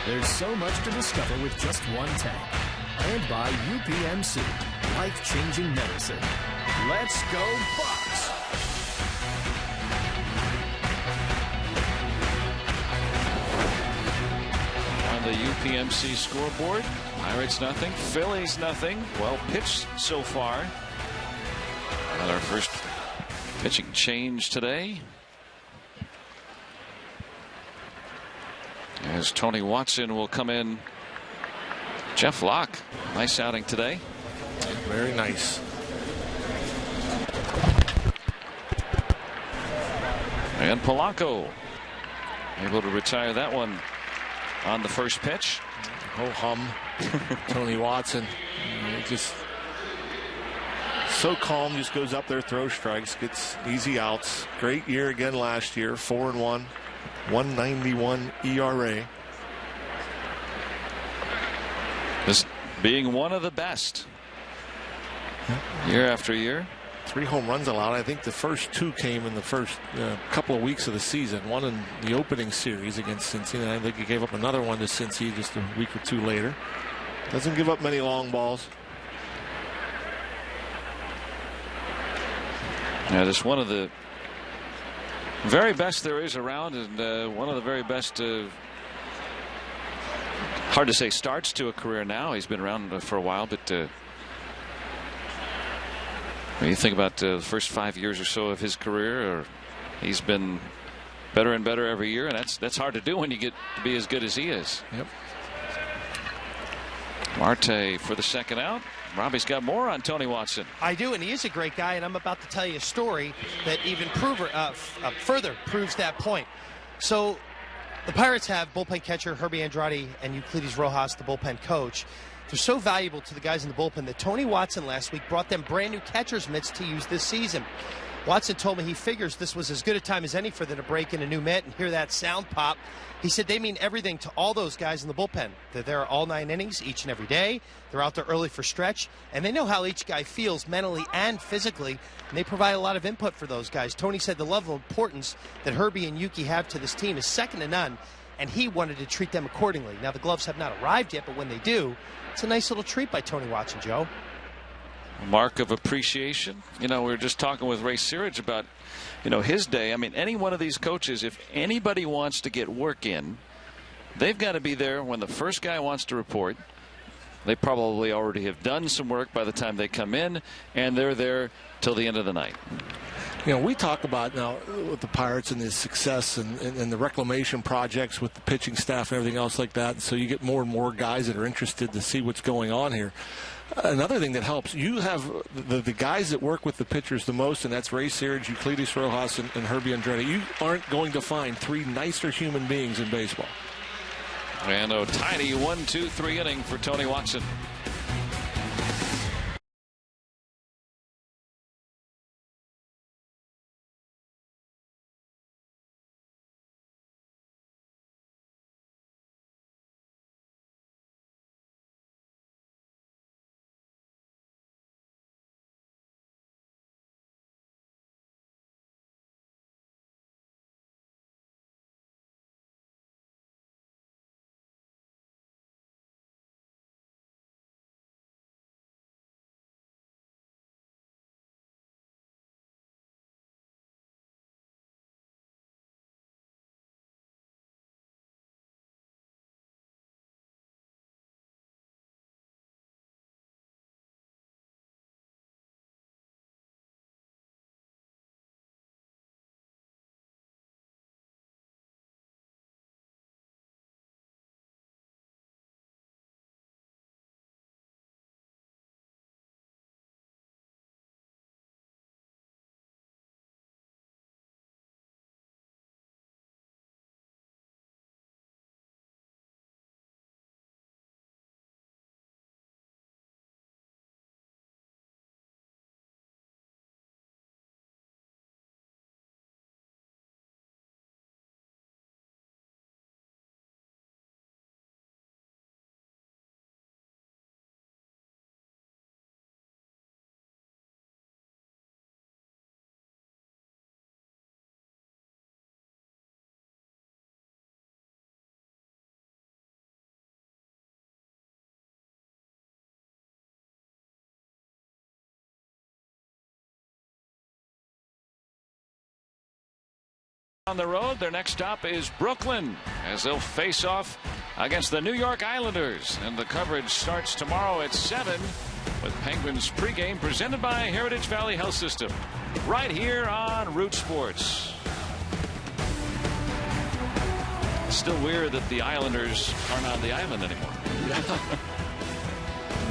There's so much to discover with just one tank. And by UPMC, life-changing medicine. Let's go Bucks! On the UPMC scoreboard, Pirates nothing, Phillies nothing. Well pitched so far. Our first pitching change today, as Tony Watson will come in. Jeff Locke, nice outing today. Very nice. And Polanco able to retire that one on the first pitch. Ho hum. Tony Watson. Just so calm. Just goes up there, throws strikes, gets easy outs. Great year again last year. 4-1. 191 ERA. Just being one of the best year after year. 3 home runs allowed. I think the first 2 came in the first couple of weeks of the season. One in the opening series against Cincinnati. I think he gave up another one to Cincy just a week or 2 later. Doesn't give up many long balls. Yeah, just one of the very best there is around, and one of the very best. Hard to say starts to a career now. He's been around for a while, but when you think about the first 5 years or so of his career, he's been better and better every year, and that's hard to do when you get to be as good as he is. Yep. Marte for the second out. Robbie's got more on Tony Watson. I do, and he is a great guy, and I'm about to tell you a story that even further proves that point. So the Pirates have bullpen catcher Herbie Andrade and Euclides Rojas, the bullpen coach. They're so valuable to the guys in the bullpen that Tony Watson last week brought them brand new catcher's mitts to use this season. Watson told me he figures this was as good a time as any for them to break in a new mitt and hear that sound pop. He said they mean everything to all those guys in the bullpen. They're there all 9 innings each and every day. They're out there early for stretch, and they know how each guy feels mentally and physically, and they provide a lot of input for those guys. Tony said the level of importance that Herbie and Yuki have to this team is second to none, and he wanted to treat them accordingly. Now, the gloves have not arrived yet, but when they do, it's a nice little treat by Tony Watson, Joe. A mark of appreciation. You know, we were just talking with Ray Searage about, his day. I mean, any one of these coaches, if anybody wants to get work in, they've got to be there when the first guy wants to report. They probably already have done some work by the time they come in, and they're there till the end of the night. We talk about now with the Pirates and the success and the reclamation projects with the pitching staff and everything else like that. So you get more and more guys that are interested to see what's going on here. Another thing that helps, you have the guys that work with the pitchers the most, and that's Ray Searage, Euclides Rojas, and Herbie Andrade. You aren't going to find 3 nicer human beings in baseball. And a tiny 1-2-3 inning for Tony Watson. On the road, their next stop is Brooklyn as they'll face off against the New York Islanders. And the coverage starts tomorrow at 7 with Penguins pregame presented by Heritage Valley Health System right here on Root Sports. It's still weird that the Islanders aren't on the island anymore.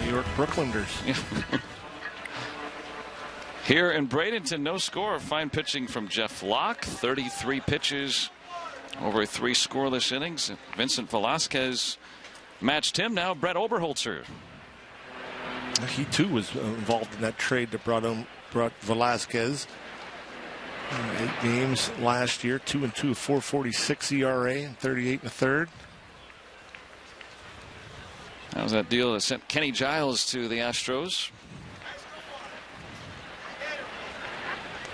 New York Brooklyners. Here in Bradenton, no score. Fine pitching from Jeff Locke. 33 pitches over 3 scoreless innings. Vincent Velasquez matched him. Now Brett Oberholzer. He too was involved in that trade that brought Velasquez. 8 games last year, 2-2, 4.46 ERA, and 38 1/3. That was that deal that sent Kenny Giles to the Astros.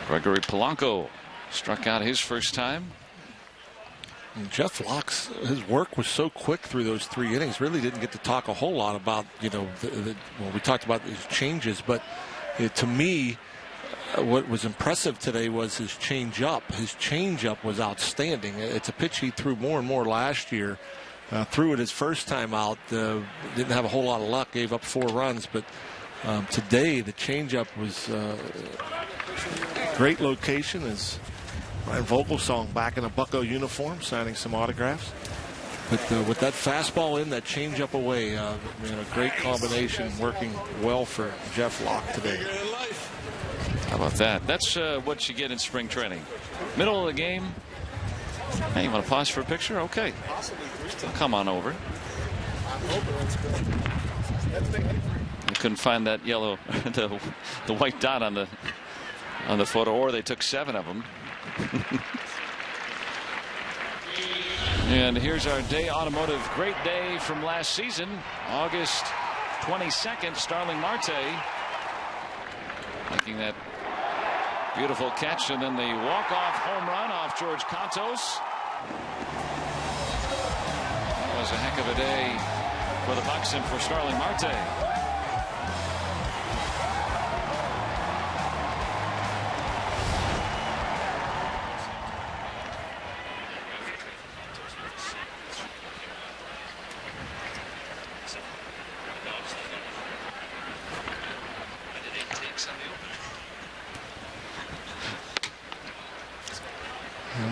Gregory Polanco struck out his first time. And Jeff Locke's his work was so quick through those 3 innings. Really didn't get to talk a whole lot about well, we talked about his changes, but to me, what was impressive today was his changeup. His changeup was outstanding. It's a pitch he threw more and more last year. Threw it his first time out. Didn't have a whole lot of luck. Gave up 4 runs, but today the changeup was great location. As Ryan Vogelsong back in a Bucco uniform, signing some autographs. But with that fastball in, that changeup away, a great combination, working well for Jeff Locke today. How about that? That's what you get in spring training. Middle of the game. Hey, you want to pause for a picture? Okay. Come on over. I couldn't find that yellow, the white dot on the photo, or they took 7 of them. And here's our day automotive great day from last season, August 22nd. Starling Marte making that beautiful catch, and then the walk-off home run off George Contos. That was a heck of a day for the Bucks and for Starling Marte.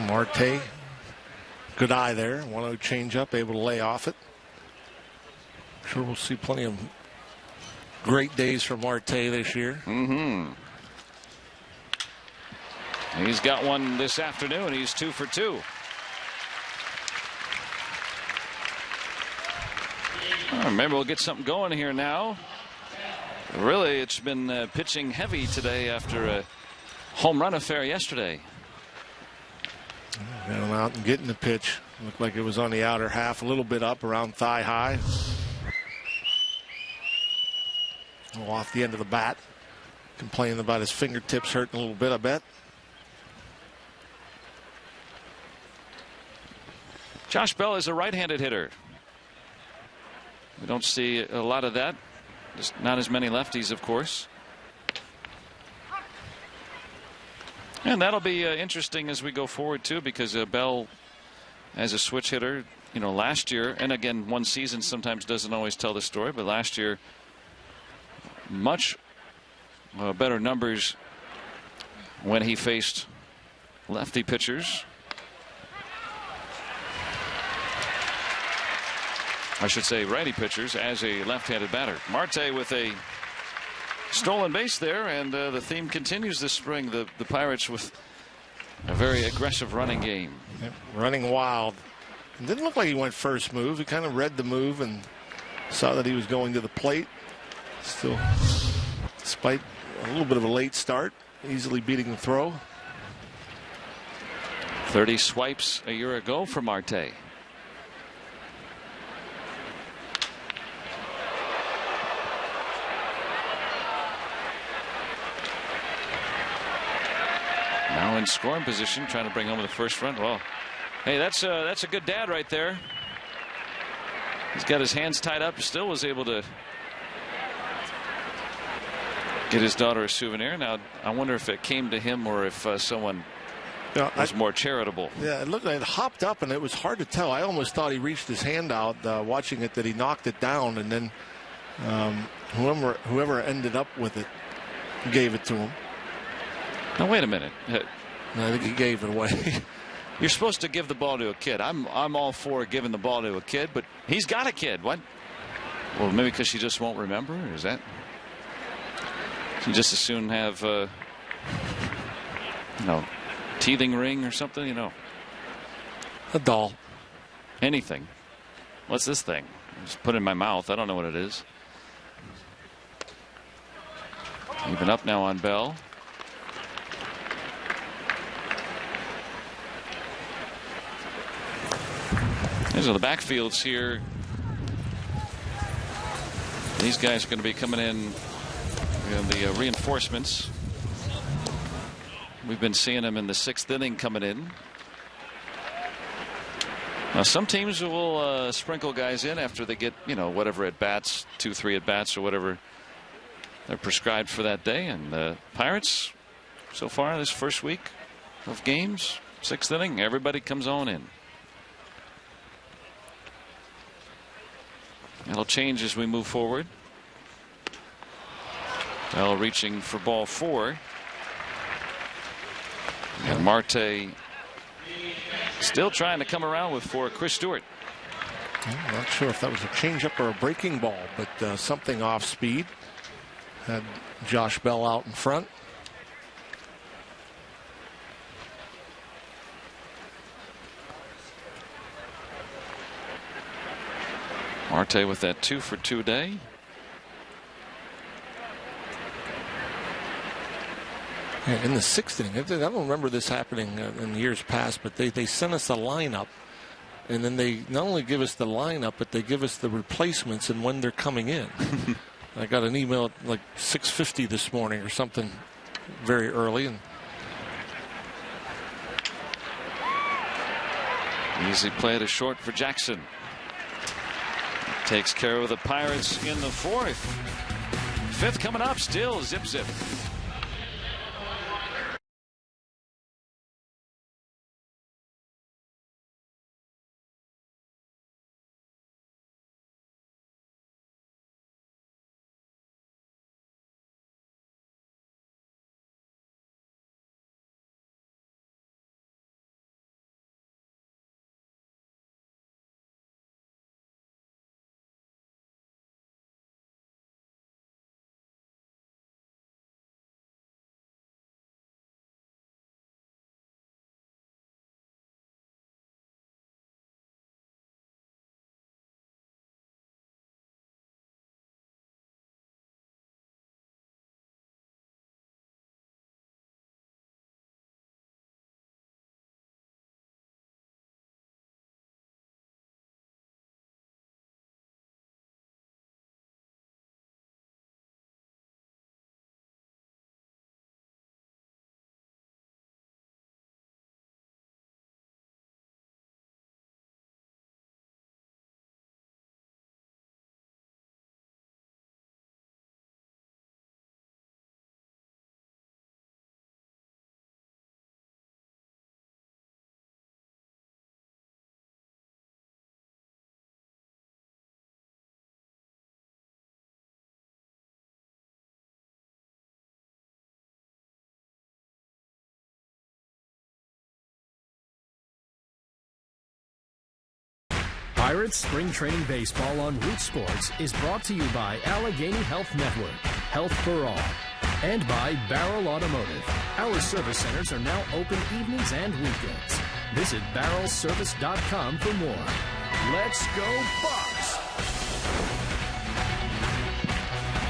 Marte, good eye there. 1-0 changeup, able to lay off it. Sure, we'll see plenty of great days for Marte this year. He's got one this afternoon. He's 2 for 2. Maybe we'll get something going here now. Really, it's been pitching heavy today after a home run affair yesterday. Going out and getting the pitch. Looked like it was on the outer half, a little bit up around thigh high. Off the end of the bat. Complaining about his fingertips hurting a little bit, I bet. Josh Bell is a right-handed hitter. We don't see a lot of that. Just not as many lefties, of course. And that'll be interesting as we go forward too, because Bell, as a switch hitter, last year, and again, one season sometimes doesn't always tell the story, but last year, much better numbers when he faced lefty pitchers. I should say righty pitchers as a left-handed batter. Marte with a stolen base there, and the theme continues this spring. The Pirates with a very aggressive running game. Yep, running wild. It didn't look like he went first move. He kind of read the move and saw that he was going to the plate. Still, despite a little bit of a late start, easily beating the throw. 30 swipes a year ago for Marte. Now in scoring position, trying to bring home the first run. Well, hey, that's a good dad right there. He's got his hands tied up. Still was able to get his daughter a souvenir. Now I wonder if it came to him or if someone was more charitable. Yeah, it looked like it hopped up, and it was hard to tell. I almost thought he reached his hand out watching it, that he knocked it down, and then whoever ended up with it gave it to him. Now wait a minute. I think he gave it away. You're supposed to give the ball to a kid. I'm all for giving the ball to a kid, but he's got a kid. What? Well, maybe because she just won't remember. Or is that? She just as soon have teething ring or something. A doll. Anything. What's this thing? Just put it in my mouth. I don't know what it is. Even up now on Bell. These are the backfields here. These guys are going to be coming in the reinforcements. We've been seeing them in the 6th inning coming in. Now some teams will sprinkle guys in after they get, whatever at bats, 2-3 at bats or whatever they're prescribed for that day. And the Pirates, so far this first week of games, 6th inning, everybody comes on in. It'll change as we move forward. Bell reaching for ball 4. And Marte still trying to come around with for Chris Stewart. I'm not sure if that was a changeup or a breaking ball, but something off speed. Had Josh Bell out in front. Marte with that 2-for-2 day. In the 6th inning, I don't remember this happening in years past, but they sent us a lineup, and then they not only give us the lineup, but they give us the replacements and when they're coming in. I got an email at like 6:50 this morning or something, very early, and easy play to short for Jackson. Takes care of the Pirates in the 4th. 5th coming up, still zip. Pirates Spring Training Baseball on Root Sports is brought to you by Allegheny Health Network, Health for All, and by Barrel Automotive. Our service centers are now open evenings and weekends. Visit barrelservice.com for more. Let's go Bucks!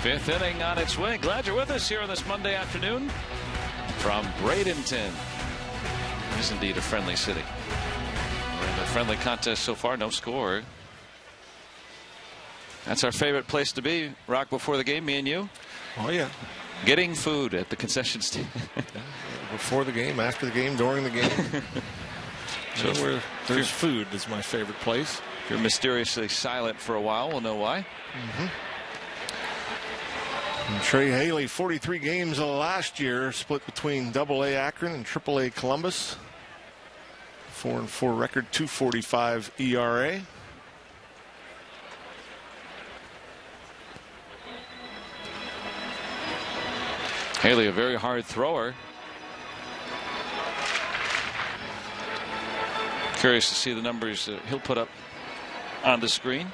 5th inning on its way. Glad you're with us here on this Monday afternoon from Bradenton. It is indeed a friendly city. A friendly contest so far, no score. That's our favorite place to be, Rock, before the game, me and you. Oh, yeah. Getting food at the concession stand. Before the game, after the game, during the game. So where there's food is my favorite place. If you're mysteriously silent for a while, we'll know why. And Trey Haley, 43 games last year, split between AA Akron and AAA Columbus. 4-4 record, 2.45 ERA. Haley, a very hard thrower. Curious to see the numbers that he'll put up on the screen.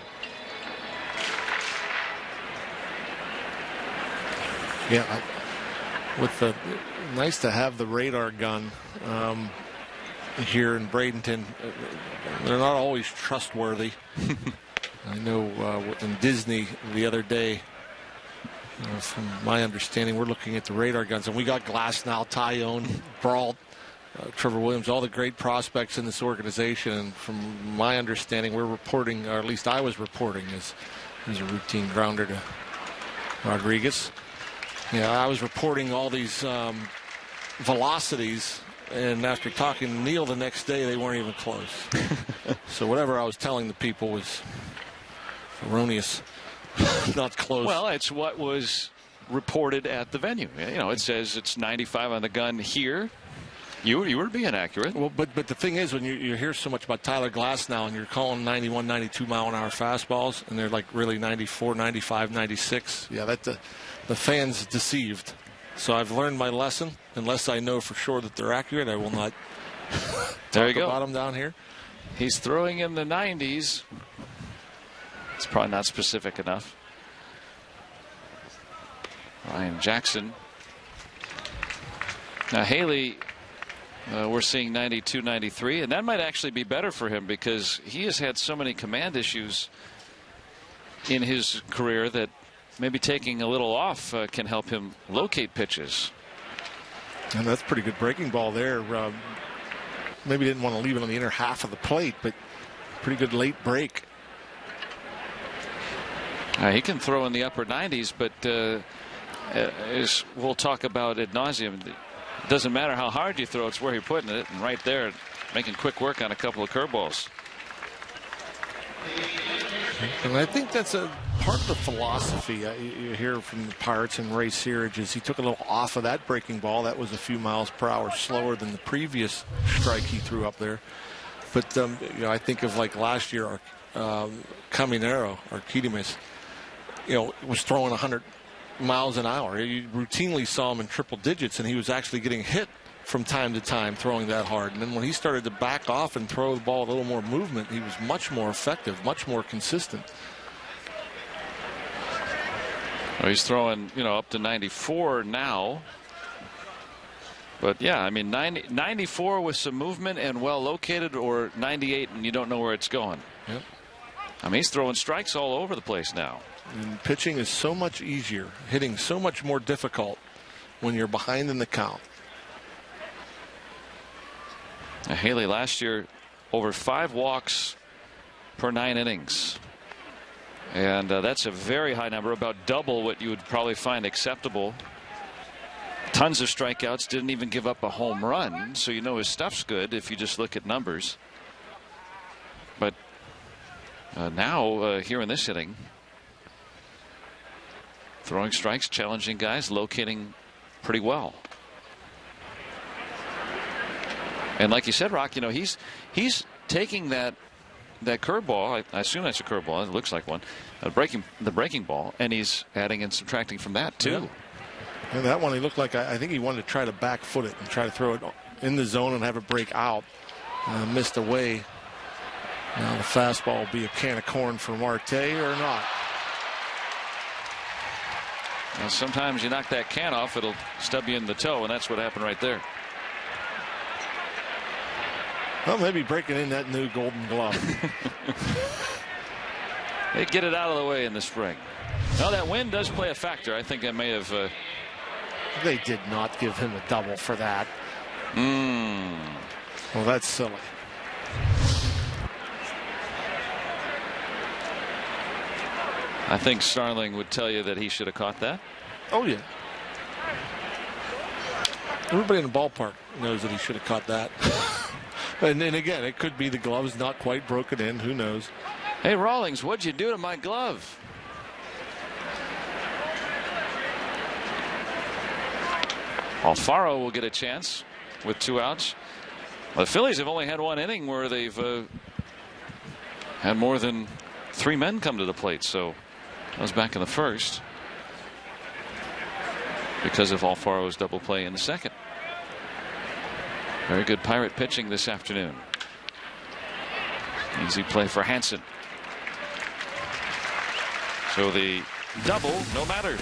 Yeah, with the nice to have the radar gun. here in Bradenton, they're not always trustworthy. I know in Disney the other day, from my understanding, we're looking at the radar guns, and we got Glasnow, Tyone, Brault, Trevor Williams, all the great prospects in this organization. And from my understanding, we're reporting, or at least I was reporting, as a routine grounder to Rodriguez. Yeah, I was reporting all these velocities, and after talking to Neil the next day, they weren't even close. So whatever I was telling the people was erroneous. Not close. Well, it's what was reported at the venue. You know, it says it's 95 on the gun here. You were being accurate. Well, but the thing is, when you hear so much about Tyler Glasnow and you're calling 91, 92 mile-an-hour fastballs, and they're like really 94, 95, 96, yeah, that the fans deceived. So I've learned my lesson. Unless I know for sure that they're accurate, I will not there you talk go. about them down here. He's throwing in the 90s. It's probably not specific enough. Ryan Jackson. Now Haley, we're seeing 92, 93, and that might actually be better for him because he has had so many command issues in his career that maybe taking a little off can help him locate pitches. And that's pretty good breaking ball there. Maybe didn't want to leave it on the inner half of the plate, but pretty good late break. He can throw in the upper 90s, but as we'll talk about ad nauseum, it doesn't matter how hard you throw, it's where you're putting it, and right there making quick work on a couple of curveballs. And I think that's a part of the philosophy you hear from the Pirates and Ray Searage is he took a little off of that breaking ball. That was a few miles per hour slower than the previous strike he threw up there. But you know, I think of like last year, Caminero or Kidimis, you know, was throwing 100 miles an hour. You routinely saw him in triple digits, and he was actually getting hit from time to time throwing that hard. And then when he started to back off and throw the ball a little more movement, he was much more effective, much more consistent. Well, he's throwing, you know, up to 94 now. But yeah, I mean, 94 with some movement and well located, or 98 and you don't know where it's going. Yep. I mean, he's throwing strikes all over the place now. And pitching is so much easier, hitting so much more difficult when you're behind in the count. Now, Haley last year over 5 walks per 9 innings. And that's a very high number, about double what you would probably find acceptable. Tons of strikeouts, didn't even give up a home run, so you know his stuff's good if you just look at numbers. But now here in this inning, throwing strikes, challenging guys, locating pretty well. And like you said, Rock, you know, he's taking that curveball. I assume that's a curveball. It looks like one. The breaking ball, and he's adding and subtracting from that too. Yeah. And that one, he looked like I think he wanted to try to back foot it and try to throw it in the zone and have it break out. Missed away. Now the fastball will be a can of corn for Marte or not. Well, sometimes you knock that can off, it'll stub you in the toe, and that's what happened right there. Well, maybe breaking in that new Golden Glove. They get it out of the way in the spring. Now that wind does play a factor. I think that may have. They did not give him a double for that. Well, that's silly. I think Starling would tell you that he should have caught that. Oh, yeah. Everybody in the ballpark knows that he should have caught that. And then again, it could be the glove's not quite broken in. Who knows? Hey, Rawlings, what'd you do to my glove? Alfaro will get a chance with 2 outs. Well, the Phillies have only had 1 inning where they've had more than 3 men come to the plate. So that was back in the first because of Alfaro's double play in the second. Very good Pirate pitching this afternoon. Easy play for Hansen. So the double, no matter.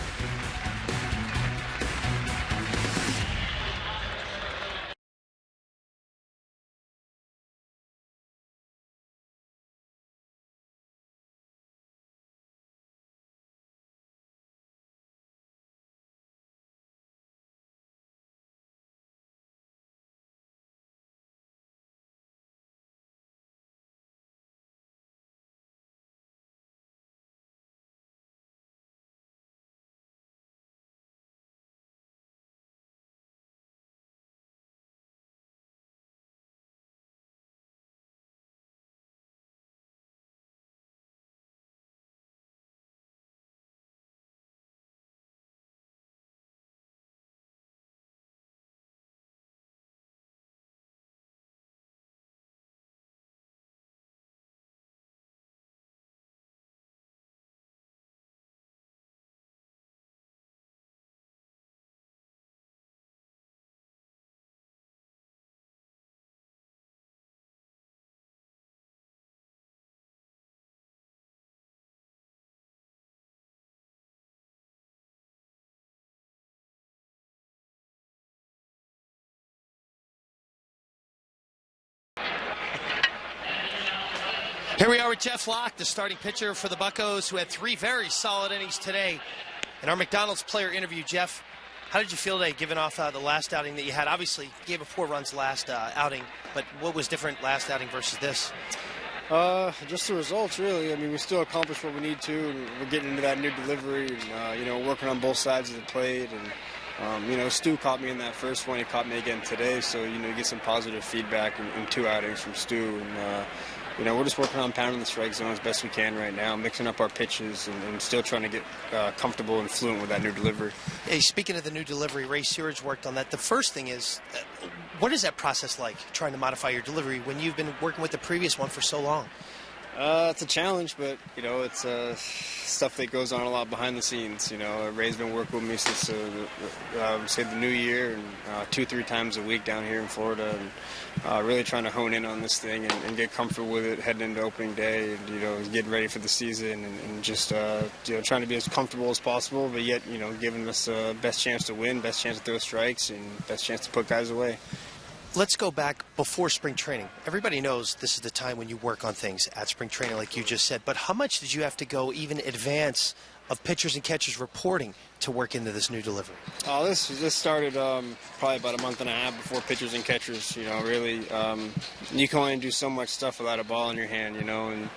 Here we are with Jeff Locke, the starting pitcher for the Buccos, who had 3 very solid innings today. In our McDonald's player interview, Jeff, how did you feel today, given off the last outing that you had? Obviously, you gave up 4 runs last outing, but what was different last outing versus this? Just the results, really. I mean, we still accomplished what we need to, and we're getting into that new delivery, and working on both sides of the plate. And Stu caught me in that first one. He caught me again today, so you get some positive feedback in 2 outings from Stu. And we're just working on pounding the strike zone as best we can right now, mixing up our pitches, and still trying to get comfortable and fluent with that new delivery. Hey, speaking of the new delivery, Ray Searage worked on that. The first thing is, what is that process like, trying to modify your delivery when you've been working with the previous one for so long? It's a challenge, but it's stuff that goes on a lot behind the scenes. Ray's been working with me since say the new year, and 2-3 times a week down here in Florida, and really trying to hone in on this thing and get comfortable with it heading into opening day, and getting ready for the season, and just trying to be as comfortable as possible, but yet giving us the best chance to win, best chance to throw strikes, and best chance to put guys away. Let's go back before spring training. Everybody knows this is the time when you work on things at spring training, like you just said. But how much did you have to go even in advance of pitchers and catchers reporting to work into this new delivery? Oh, this started probably about a month and a half before pitchers and catchers. Really, you can only do so much stuff without a ball in your hand. And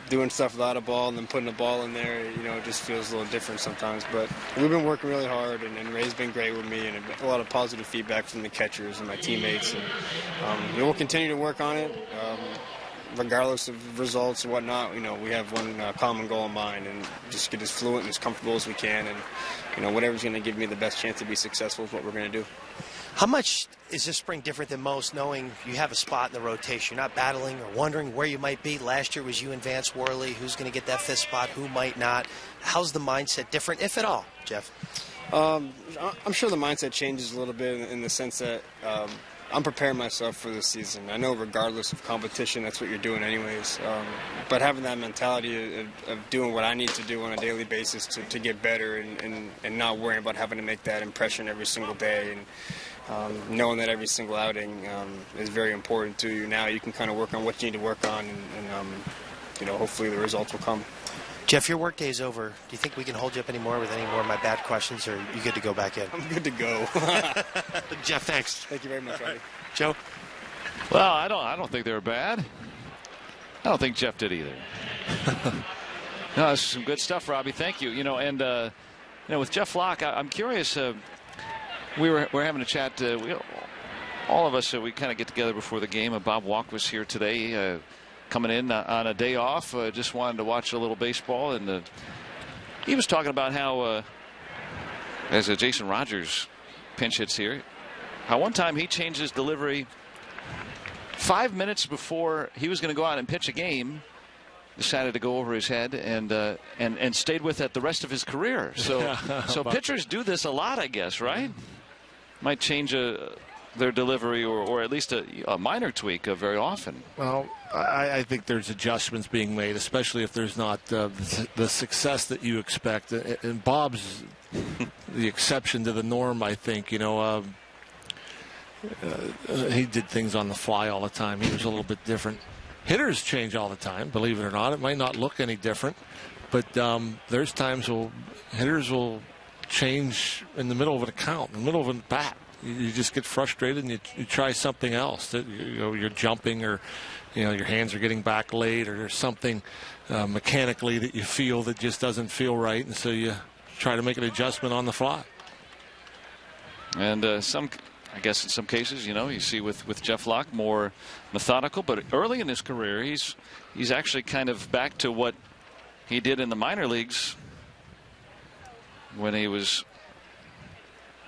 doing stuff without a ball and then putting a ball in there, it just feels a little different sometimes. But we've been working really hard, and Ray's been great with me, and a lot of positive feedback from the catchers and my teammates. And we'll continue to work on it. Regardless of results and whatnot, we have one common goal in mind, and just get as fluent and as comfortable as we can, and whatever's going to give me the best chance to be successful is what we're going to do. How much is this spring different than most, knowing you have a spot in the rotation? You're not battling or wondering where you might be. Last year was you and Vance Worley. Who's going to get that 5th spot? Who might not? How's the mindset different, if at all, Jeff? I'm sure the mindset changes a little bit in the sense that I'm preparing myself for this season. I know regardless of competition, that's what you're doing anyways. But having that mentality of doing what I need to do on a daily basis to get better, and not worrying about having to make that impression every single day, and knowing that every single outing is very important to you. Now you can kind of work on what you need to work on, and hopefully the results will come. Jeff, your work day is over. Do you think we can hold you up anymore with any more of my bad questions, or are you good to go back in? I'm good to go. Jeff, thanks. Thank you very much, Robbie. Joe? Well, I don't think they were bad. I don't think Jeff did either. No, this is some good stuff, Robbie. Thank you. And with Jeff Locke, I'm curious. We're having a chat. All of us, we kind of get together before the game. Bob Walk was here today. Coming in on a day off, just wanted to watch a little baseball, and he was talking about how, as Jason Rogers pinch hits here, how one time he changed his delivery 5 minutes before he was going to go out and pitch a game, decided to go over his head, and stayed with it the rest of his career. So so pitchers do this a lot, I guess, right? Might change their delivery, or at least a minor tweak very often. Well, I think there's adjustments being made, especially if there's not the success that you expect. And Bob's the exception to the norm, I think. He did things on the fly all the time. He was a little bit different. Hitters change all the time, believe it or not. It might not look any different, but there's times hitters will change in the middle of an account, in the middle of a bat. You just get frustrated and you try something else. You're jumping, or your hands are getting back late, or there's something mechanically that you feel that just doesn't feel right, and so you try to make an adjustment on the fly. And I guess in some cases, you see with Jeff Locke more methodical, but early in his career, he's actually kind of back to what he did in the minor leagues when he was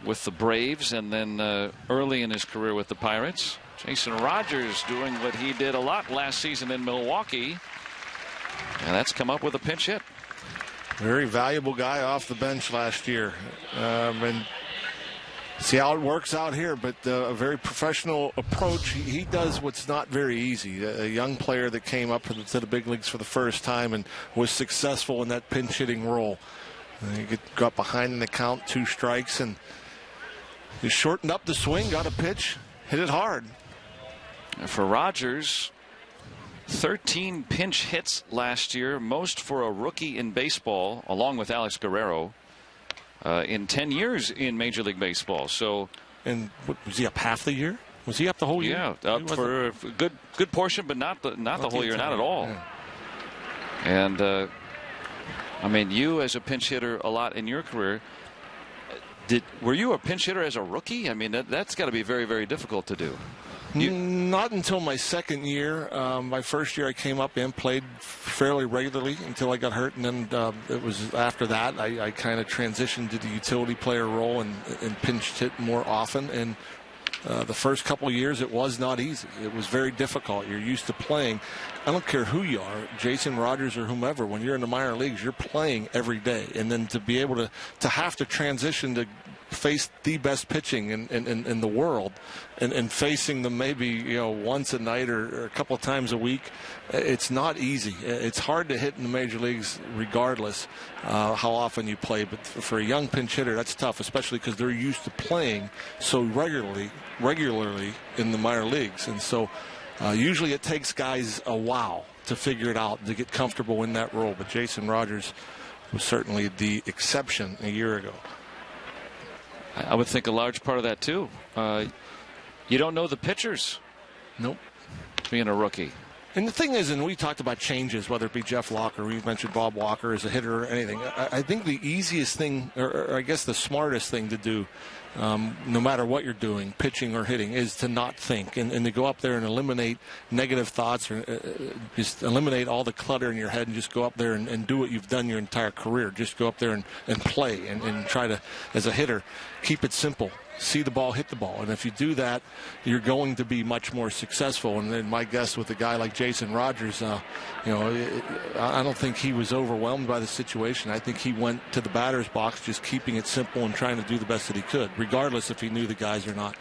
with the Braves, and then early in his career with the Pirates. Jason Rogers doing what he did a lot last season in Milwaukee, and that's come up with a pinch hit. Very valuable guy off the bench last year, and see how it works out here. But a very professional approach. He does what's not very easy. A young player that came up to the big leagues for the first time and was successful in that pinch hitting role. He got behind in the count, 2 strikes, and he shortened up the swing, got a pitch, hit it hard. For Rogers, 13 pinch hits last year, most for a rookie in baseball, along with Alex Guerrero, in 10 years in Major League Baseball. So, and was he up half the year? Was he up the whole year? Yeah, up for a good portion, but not the whole year, not at all. Yeah. And I mean, you as a pinch hitter a lot in your career. Were you a pinch hitter as a rookie? I mean, that's got to be very, very difficult to do. Not until my second year. My first year I came up and played fairly regularly until I got hurt, and then it was after that I kind of transitioned to the utility player role and pinched hit more often. And the first couple of years it was not easy. It was very difficult. You're used to playing. I don't care who you are, Jason Rogers or whomever. When you're in the minor leagues, you're playing every day, and then to be able to have to transition to face the best pitching in the world, and facing them maybe once a night or a couple of times a week, it's not easy. It's hard to hit in the major leagues regardless how often you play. But for a young pinch hitter, that's tough, especially because they're used to playing so regularly in the minor leagues, and so usually it takes guys a while to figure it out, to get comfortable in that role. But Jason Rogers was certainly the exception a year ago. I would think a large part of that too. You don't know the pitchers. Nope. Being a rookie. And the thing is, and we talked about changes, whether it be Jeff Locke or we've mentioned Bob Walker as a hitter or anything. I think the easiest thing, or I guess the smartest thing to do, no matter what you're doing, pitching or hitting, is to not think and to go up there and eliminate negative thoughts, or just eliminate all the clutter in your head and just go up there and do what you've done your entire career. Just go up there and play and try to, as a hitter, keep it simple. See the ball, hit the ball. And if you do that, you're going to be much more successful. And then my guess with a guy like Jason Rogers, I don't think he was overwhelmed by the situation. I think he went to the batter's box just keeping it simple and trying to do the best that he could, regardless if he knew the guys or not.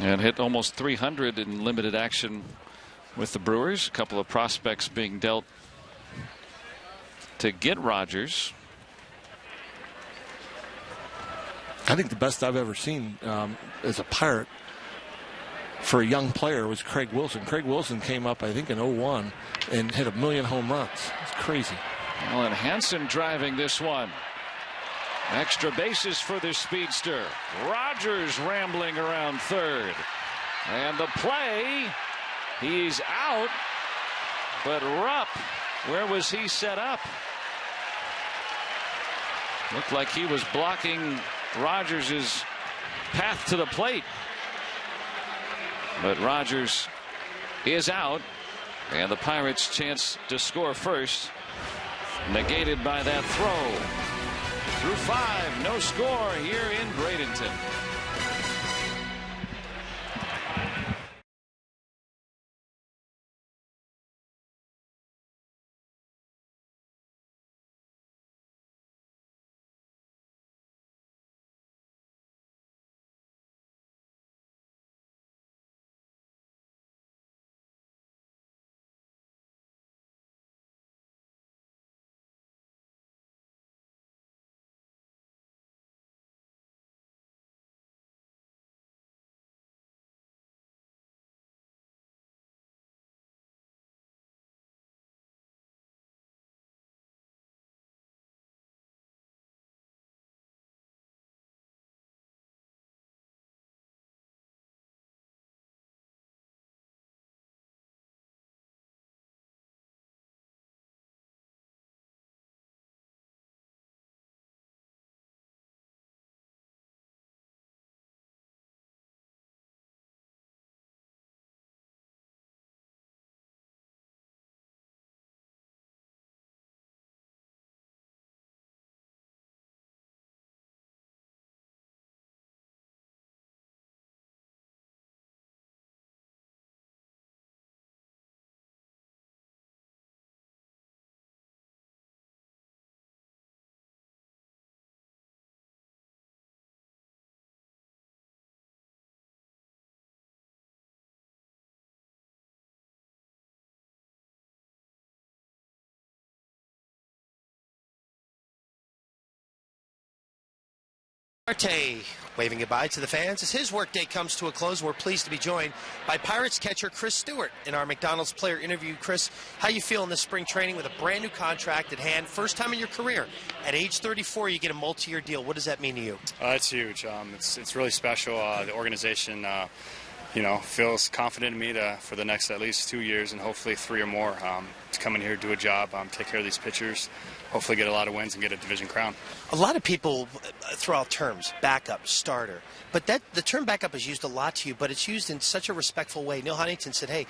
And hit almost 300 in limited action with the Brewers. A couple of prospects being dealt to get Rogers. I think the best I've ever seen as a Pirate for a young player was Craig Wilson. Craig Wilson came up, I think, in 01 and hit 1 million home runs. It's crazy. Alan Hansen driving this one. Extra bases for the speedster. Rogers rambling around third. And the play, he's out. But Rupp, where was he set up? Looked like he was blocking Rogers' path to the plate. But Rogers is out, and the Pirates' chance to score first negated by that throw. Through 5, no score here in Bradenton. Marte Waving goodbye to the fans as his workday comes to a close. We're pleased to be joined by Pirates catcher Chris Stewart in our McDonald's player interview. Chris, how you feel in this spring training with a brand new contract at hand? First time in your career. At age 34, you get a multi-year deal. What does that mean to you? It's huge. It's really special. The organization, feels confident in me for the next at least 2 years and hopefully 3 or more to come in here, do a job, take care of these pitchers, hopefully get a lot of wins and get a division crown. A lot of people throw out terms, backup, starter, but the term backup is used a lot to you, but it's used in such a respectful way. Neil Huntington said, hey,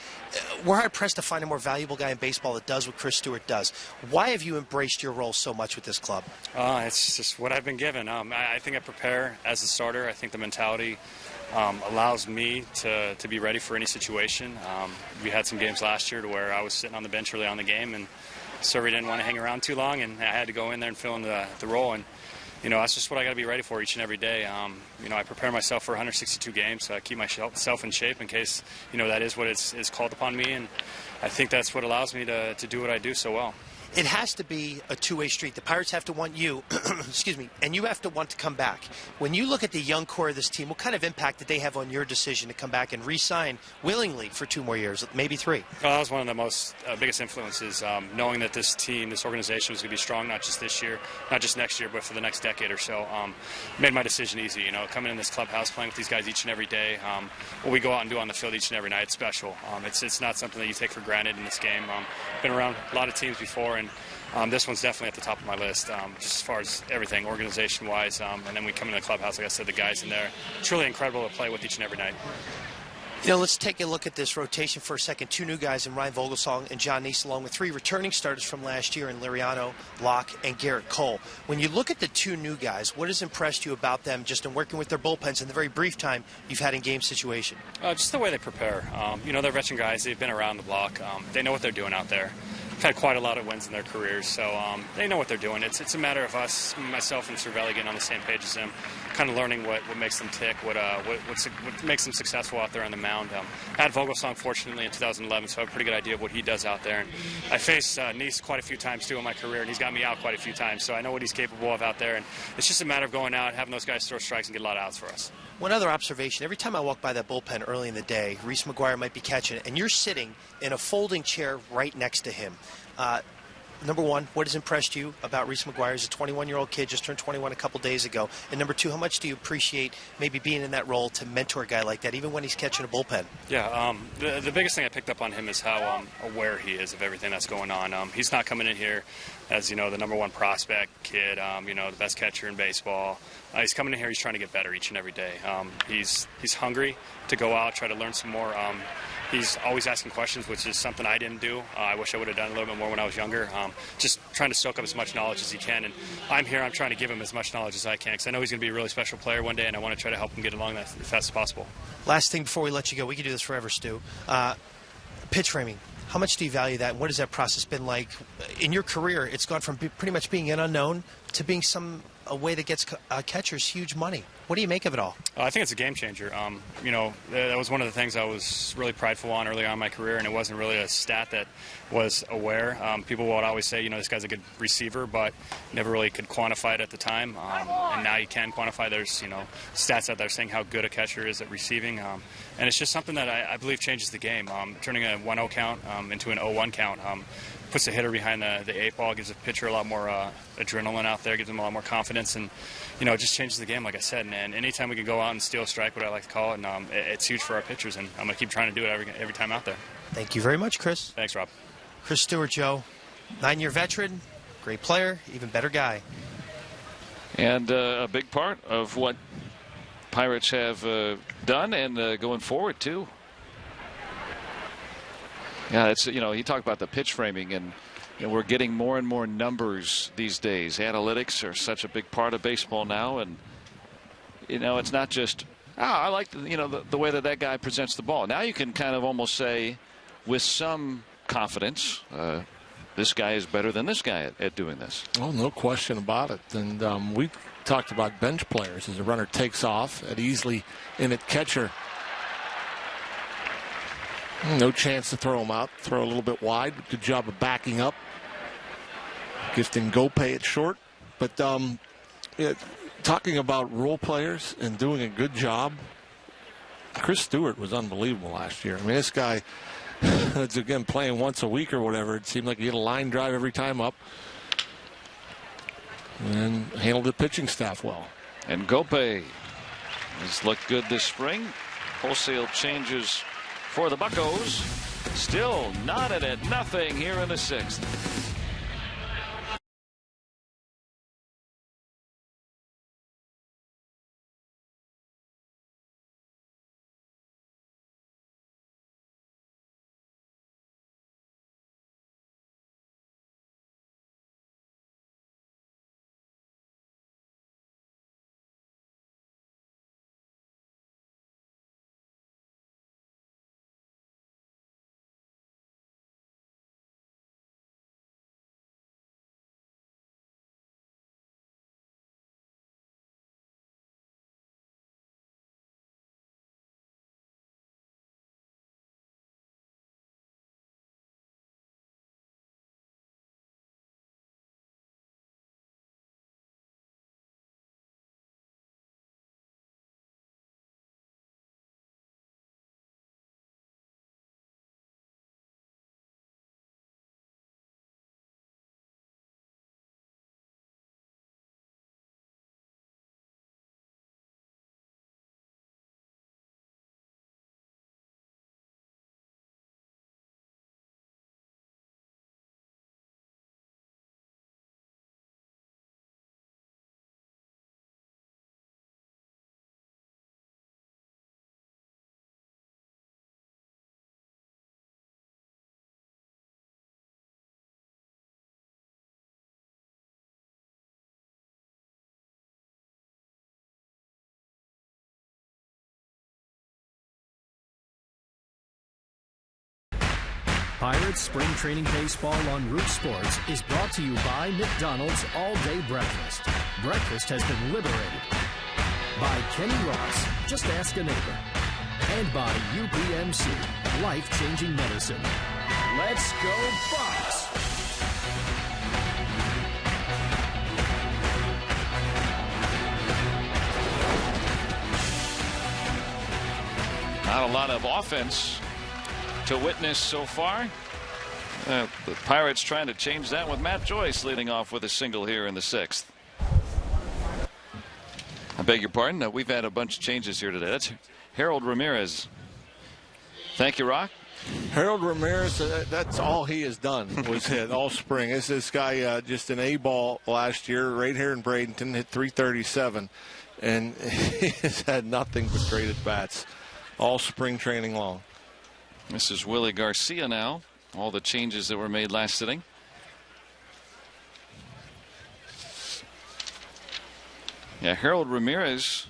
we're hard-pressed to find a more valuable guy in baseball that does what Chris Stewart does. Why have you embraced your role so much with this club? It's just what I've been given. I think I prepare as a starter. I think the mentality allows me to be ready for any situation. We had some games last year to where I was sitting on the bench early on the game, and Survey didn't want to hang around too long, and I had to go in there and fill in the role. And that's just what I got to be ready for each and every day. I prepare myself for 162 games, so I keep myself in shape in case that is what is called upon me, and I think that's what allows me to do what I do so well. It has to be a two-way street. The Pirates have to want you, excuse me, and you have to want to come back. When you look at the young core of this team, what kind of impact did they have on your decision to come back and re-sign willingly for 2 more years, maybe 3? Well, that was one of the most biggest influences, knowing that this team, this organization was going to be strong, not just this year, not just next year, but for the next decade or so. Made my decision easy. Coming in this clubhouse, playing with these guys each and every day, what we go out and do on the field each and every night, it's special. It's not something that you take for granted in this game. Been around a lot of teams before, and this one's definitely at the top of my list, just as far as everything, organization-wise. And then we come into the clubhouse, like I said, the guys in there, truly incredible to play with each and every night. Let's take a look at this rotation for a second. 2 new guys in Ryan Vogelsong and John Neese, along with 3 returning starters from last year in Liriano, Locke, and Garrett Cole. When you look at the 2 new guys, what has impressed you about them just in working with their bullpens in the very brief time you've had in game situation? Just the way they prepare. They're veteran guys. They've been around the block. They know what they're doing out there. Had quite a lot of wins in their careers, so they know what they're doing. It's a matter of us, myself and Cervelli, getting on the same page as them, kind of learning what makes them tick, what makes them successful out there on the mound. I had Vogelsong, fortunately, in 2011, so I have a pretty good idea of what he does out there. And I faced Neese quite a few times, too, in my career, and he's got me out quite a few times, so I know what he's capable of out there. And it's just a matter of going out, having those guys throw strikes and get a lot of outs for us. One other observation, every time I walk by that bullpen early in the day, Reese McGuire might be catching it, and you're sitting in a folding chair right next to him. Number one, what has impressed you about Reese McGuire? He's a 21-year-old kid, just turned 21 a couple days ago. And number 2, how much do you appreciate maybe being in that role to mentor a guy like that, even when he's catching a bullpen? Yeah, the biggest thing I picked up on him is how aware he is of everything that's going on. He's not coming in here as, the number 1 prospect kid, the best catcher in baseball. He's coming in here, he's trying to get better each and every day. He's hungry to go out, try to learn some more. He's always asking questions, which is something I didn't do. I wish I would have done a little bit more when I was younger. Just trying to soak up as much knowledge as he can. And I'm here, I'm trying to give him as much knowledge as I can, because I know he's going to be a really special player one day, and I want to try to help him get along that as fast as possible. Last thing before we let you go, we could do this forever, Stu. Pitch framing. How much do you value that, and what has that process been like? In your career, it's gone from pretty much being an unknown to being a way that gets catchers huge money. What do you make of it all? I think it's a game changer. That was one of the things I was really prideful on early on in my career, and it wasn't really a stat that was aware. People would always say, this guy's a good receiver, but never really could quantify it at the time. And now you can quantify. There's, stats out there saying how good a catcher is at receiving. And it's just something that I believe changes the game. Turning a 1-0 count into an 0-1 count. Puts the hitter behind the 8 ball, gives the pitcher a lot more adrenaline out there, gives them a lot more confidence, and it just changes the game, like I said. And anytime we can go out and steal a strike, what I like to call it, and it's huge for our pitchers, and I'm going to keep trying to do it every time out there. Thank you very much, Chris. Thanks, Rob. Chris Stewart, Joe, 9-year veteran, great player, even better guy. And a big part of what Pirates have done and going forward, too. Yeah, it's he talked about the pitch framing, and we're getting more and more numbers these days. Analytics are such a big part of baseball now, and it's not just I like the way that guy presents the ball. Now you can kind of almost say with some confidence, this guy is better than this guy at doing this. Oh, no question about it. And we talked about bench players as a runner takes off at easily in at catcher. No chance to throw him out. Throw a little bit wide. Good job of backing up. Gifting Gopay it short. But to talking about role players and doing a good job, Chris Stewart was unbelievable last year. I mean, this guy, it's again playing once a week or whatever. It seemed like he had a line drive every time up and handled the pitching staff well. And Gope has looked good this spring. Wholesale changes for the Buccos. Still knotted at nothing here in the 6th. Pirates Spring Training Baseball on Root Sports is brought to you by McDonald's All-Day Breakfast. Breakfast has been liberated. By Kenny Ross, just ask a neighbor. And by UPMC, life-changing medicine. Let's go Bucs! Not a lot of offense to witness so far. The Pirates trying to change that with Matt Joyce leading off with a single here in the 6th. I beg your pardon. We've had a bunch of changes here today. That's Harold Ramirez. Thank you, Rock. Harold Ramirez, that's all he has done was hit all spring. This guy just an A-ball last year right here in Bradenton, hit .337, and he has had nothing but great at-bats all spring training long. This is Willie Garcia now. All the changes that were made last inning. Yeah, Harold Ramirez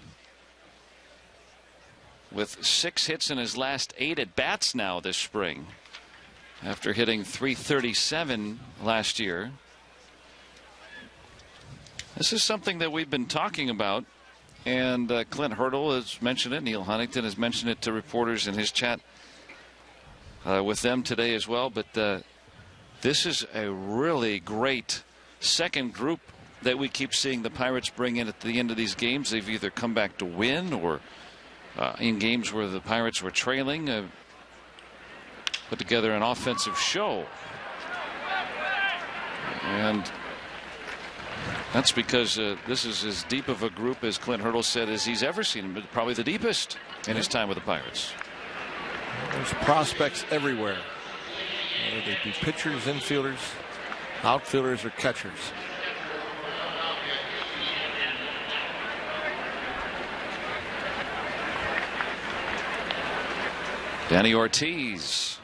with 6 hits in his last 8 at bats now this spring, after hitting .337 last year. This is something that we've been talking about, and Clint Hurdle has mentioned it. Neil Huntington has mentioned it to reporters in his chat with them today as well. But this is a really great second group that we keep seeing the Pirates bring in at the end of these games. They've either come back to win or in games where the Pirates were trailing, put together an offensive show. And that's because this is as deep of a group, as Clint Hurdle said, as he's ever seen, but probably the deepest in his time with the Pirates. There's prospects everywhere, whether they be pitchers, infielders, outfielders, or catchers. Danny Ortiz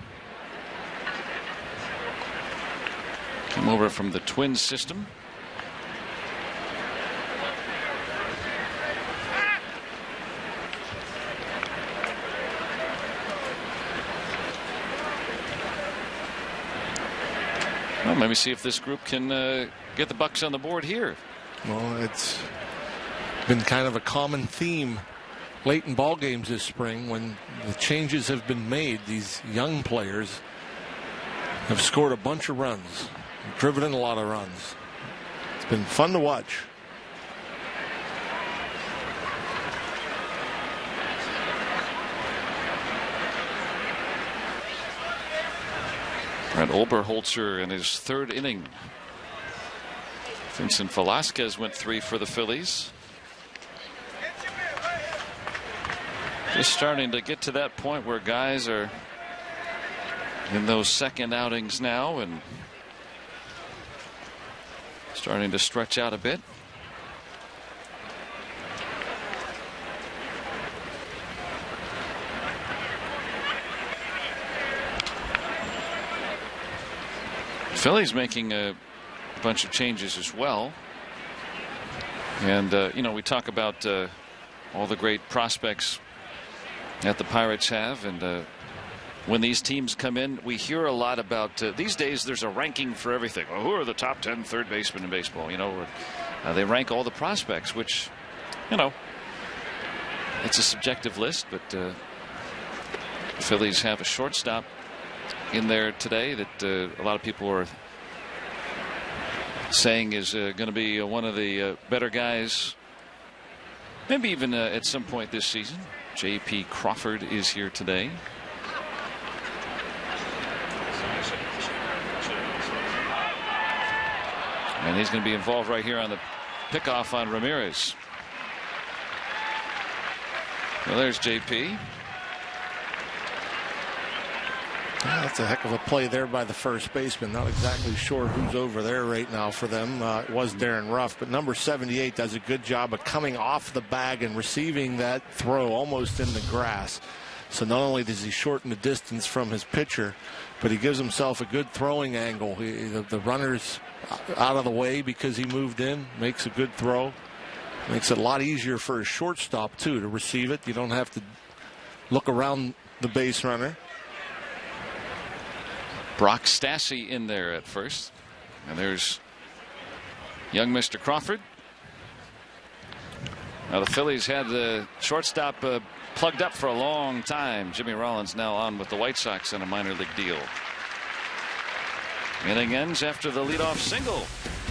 come over from the Twins system. Well, maybe see if this group can get the Bucs on the board here. Well, it's been kind of a common theme late in ball games this spring when the changes have been made. These young players have scored a bunch of runs, driven in a lot of runs. It's been fun to watch. Brent Oberholzer in his 3rd inning. Vincent Velasquez went 3 for the Phillies. Just starting to get to that point where guys are in those second outings now and starting to stretch out a bit. Phillies making a bunch of changes as well. And, you know, we talk about all the great prospects that the Pirates have. And when these teams come in, we hear a lot about these days there's a ranking for everything. Well, who are the top 10 third basemen in baseball? You know, they rank all the prospects, which, you know, it's a subjective list. But the Phillies have a shortstop in there today that a lot of people are saying is going to be one of the better guys, maybe even at some point this season. J.P. Crawford is here today. And he's going to be involved right here on the pickoff on Ramirez. Well, there's J.P. That's a heck of a play there by the first baseman. Not exactly sure who's over there right now for them. It was Darren Ruff, but number 78 does a good job of coming off the bag and receiving that throw almost in the grass. So not only does he shorten the distance from his pitcher, but he gives himself a good throwing angle. The runner's out of the way because he moved in, makes a good throw. Makes it a lot easier for his shortstop, too, to receive it. You don't have to look around the base runner. Brock Stassi in there at first. And there's young Mr. Crawford. Now the Phillies had the shortstop plugged up for a long time. Jimmy Rollins now on with the White Sox on a minor league deal. Inning ends after the leadoff single.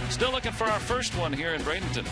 Still looking for our first one here in Bradenton.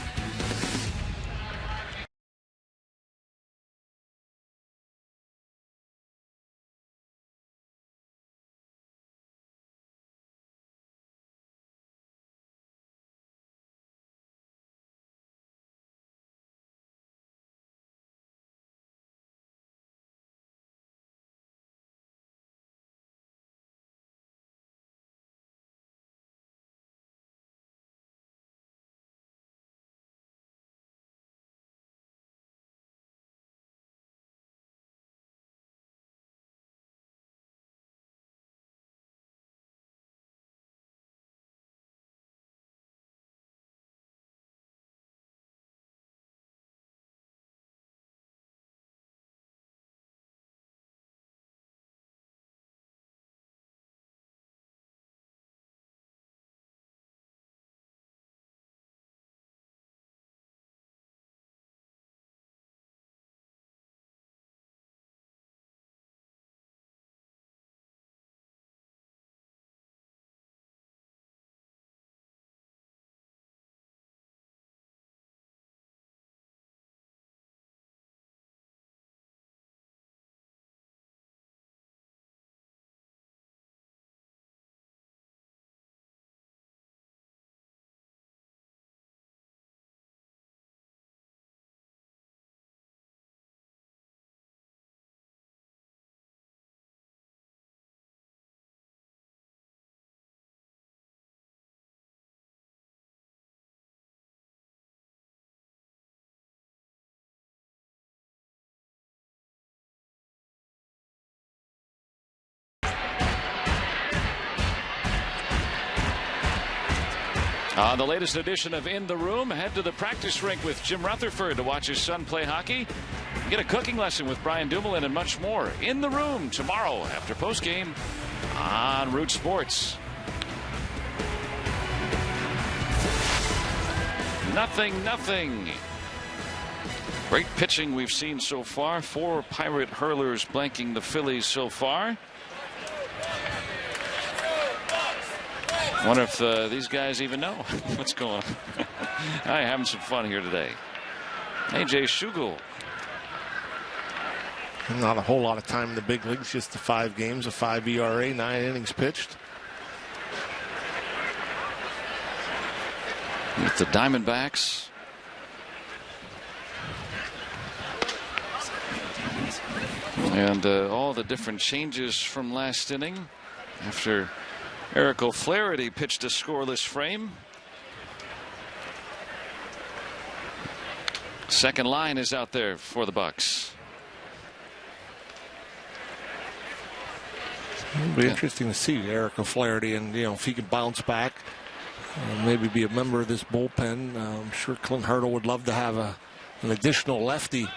On the latest edition of In the Room, head to the practice rink with Jim Rutherford to watch his son play hockey. Get a cooking lesson with Brian Dumoulin and much more. In the Room tomorrow after postgame on Root Sports. 0-0. Great pitching we've seen so far. 4 Pirate hurlers blanking the Phillies so far. Wonder if these guys even know what's going on. I'm having some fun here today. A.J. Schugel. Not a whole lot of time in the big leagues, just the 5 games, a 5 ERA, 9 innings pitched. with the Diamondbacks. And all the different changes from last inning after Eric O'Flaherty pitched a scoreless frame. Second line is out there for the Bucks. It'll be interesting to see Eric O'Flaherty, and if he can bounce back, maybe be a member of this bullpen. I'm sure Clint Hurdle would love to have an additional lefty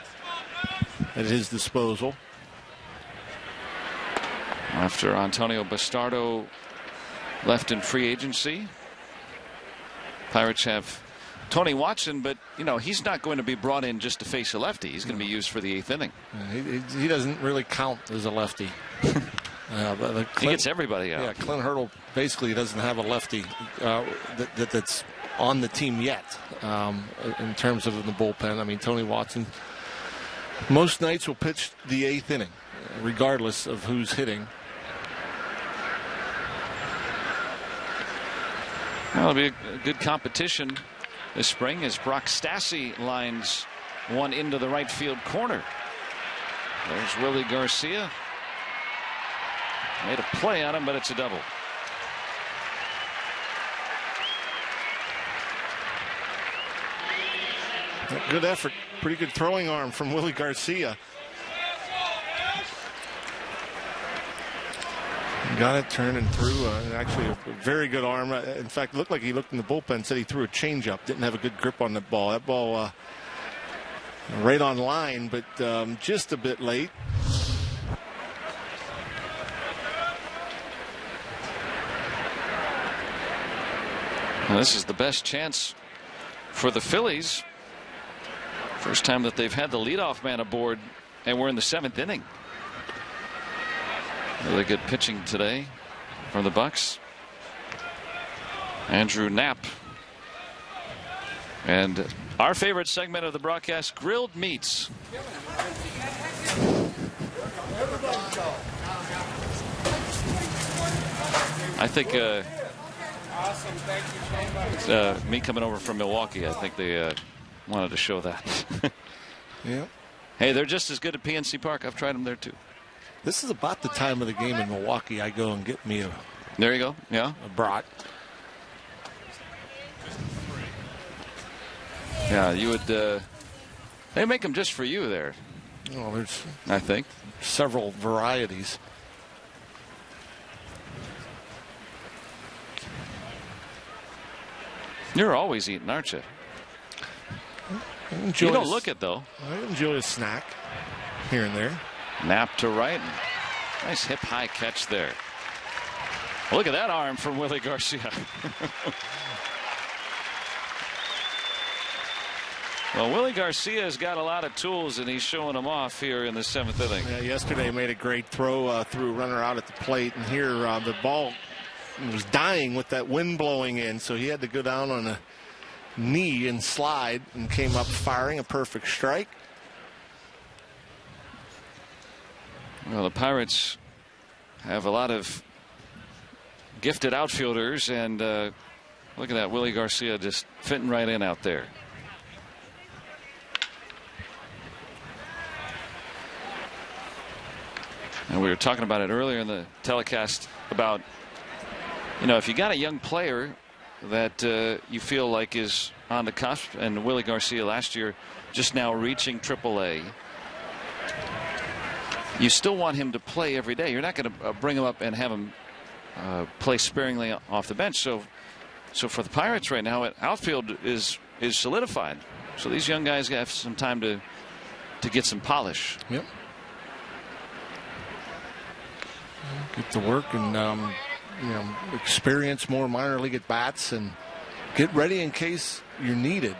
at his disposal. After Antonio Bastardo left in free agency, Pirates have Tony Watson, but he's not going to be brought in just to face a lefty. He's going to be used for the 8th inning. He doesn't really count as a lefty. He gets everybody out. Yeah, Clint Hurdle basically doesn't have a lefty that's on the team yet in terms of in the bullpen. I mean, Tony Watson most nights will pitch the 8th inning, regardless of who's hitting. Well, it'll be a good competition this spring as Brock Stassi lines one into the right field corner. There's Willie Garcia. Made a play on him, but it's a double. Good effort. Pretty good throwing arm from Willie Garcia. Got it turning through. Actually, a very good arm. In fact, it looked like he looked in the bullpen, said he threw a changeup. Didn't have a good grip on the ball. That ball right on line, but just a bit late. Well, this is the best chance for the Phillies. First time that they've had the leadoff man aboard, and we're in the 7th inning. Really good pitching today from the Bucks. Andrew Knapp. And our favorite segment of the broadcast, grilled meats. I think me coming over from Milwaukee, I think they wanted to show that. Yeah. Hey, they're just as good at PNC Park. I've tried them there too. This is about the time of the game in Milwaukee I go and get me a. There you go. Yeah. A brat. Yeah, you would. They make them just for you there. Oh, there's. I think several varieties. You're always eating, aren't you? You don't look it though. I enjoy a snack here and there. Knapp to right. Nice hip high catch there. Look at that arm from Willie Garcia. Well, Willie Garcia's got a lot of tools, and he's showing them off here in the 7th inning. Yeah, yesterday made a great throw through runner out at the plate, and here the ball was dying with that wind blowing in, so he had to go down on a knee and slide, and came up firing a perfect strike. Well, the Pirates have a lot of gifted outfielders, and look at that, Willie Garcia just fitting right in out there. And we were talking about it earlier in the telecast about, if you got a young player that you feel like is on the cusp, and Willie Garcia last year just now reaching AAA, you still want him to play every day. You're not going to bring him up and have him play sparingly off the bench. So for the Pirates right now, outfield is solidified. So these young guys have some time to get some polish. Yep. Get to work and experience more minor league at bats and get ready in case you're needed.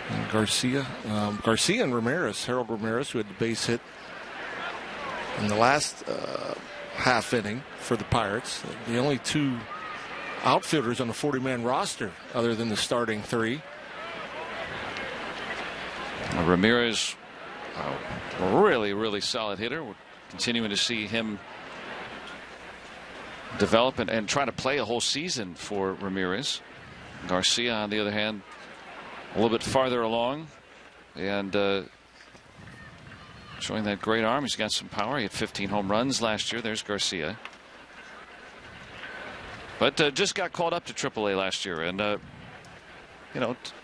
And Garcia and Ramirez, Harold Ramirez, who had the base hit in the last half inning for the Pirates. The only two outfielders on the 40-man roster other than the starting three. Ramirez, really, really solid hitter. We're continuing to see him develop and try to play a whole season for Ramirez. Garcia, on the other hand, a little bit farther along and showing that great arm. He's got some power. He had 15 home runs last year. There's Garcia. But just got called up to AAA last year and,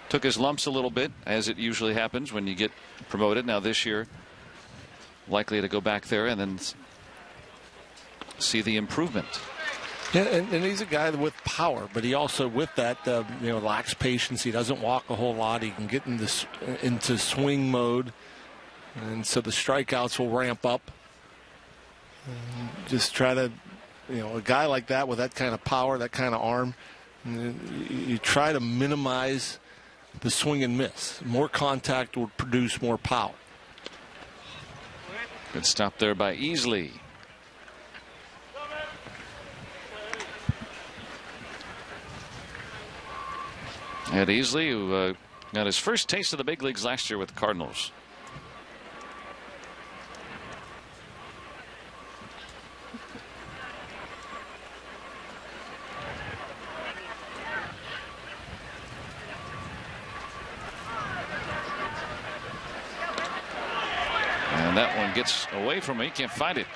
took his lumps a little bit, as it usually happens when you get promoted. Now this year, likely to go back there and then see the improvement. Yeah, and he's a guy with power, but he also, with that, lacks patience. He doesn't walk a whole lot. He can get into swing mode, and so the strikeouts will ramp up. And just try to, a guy like that with that kind of power, that kind of arm, you try to minimize the swing and miss. More contact would produce more power. Good stop there by Easley. Ed Easley, who got his first taste of the big leagues last year with the Cardinals. And that one gets away from me. He can't find it.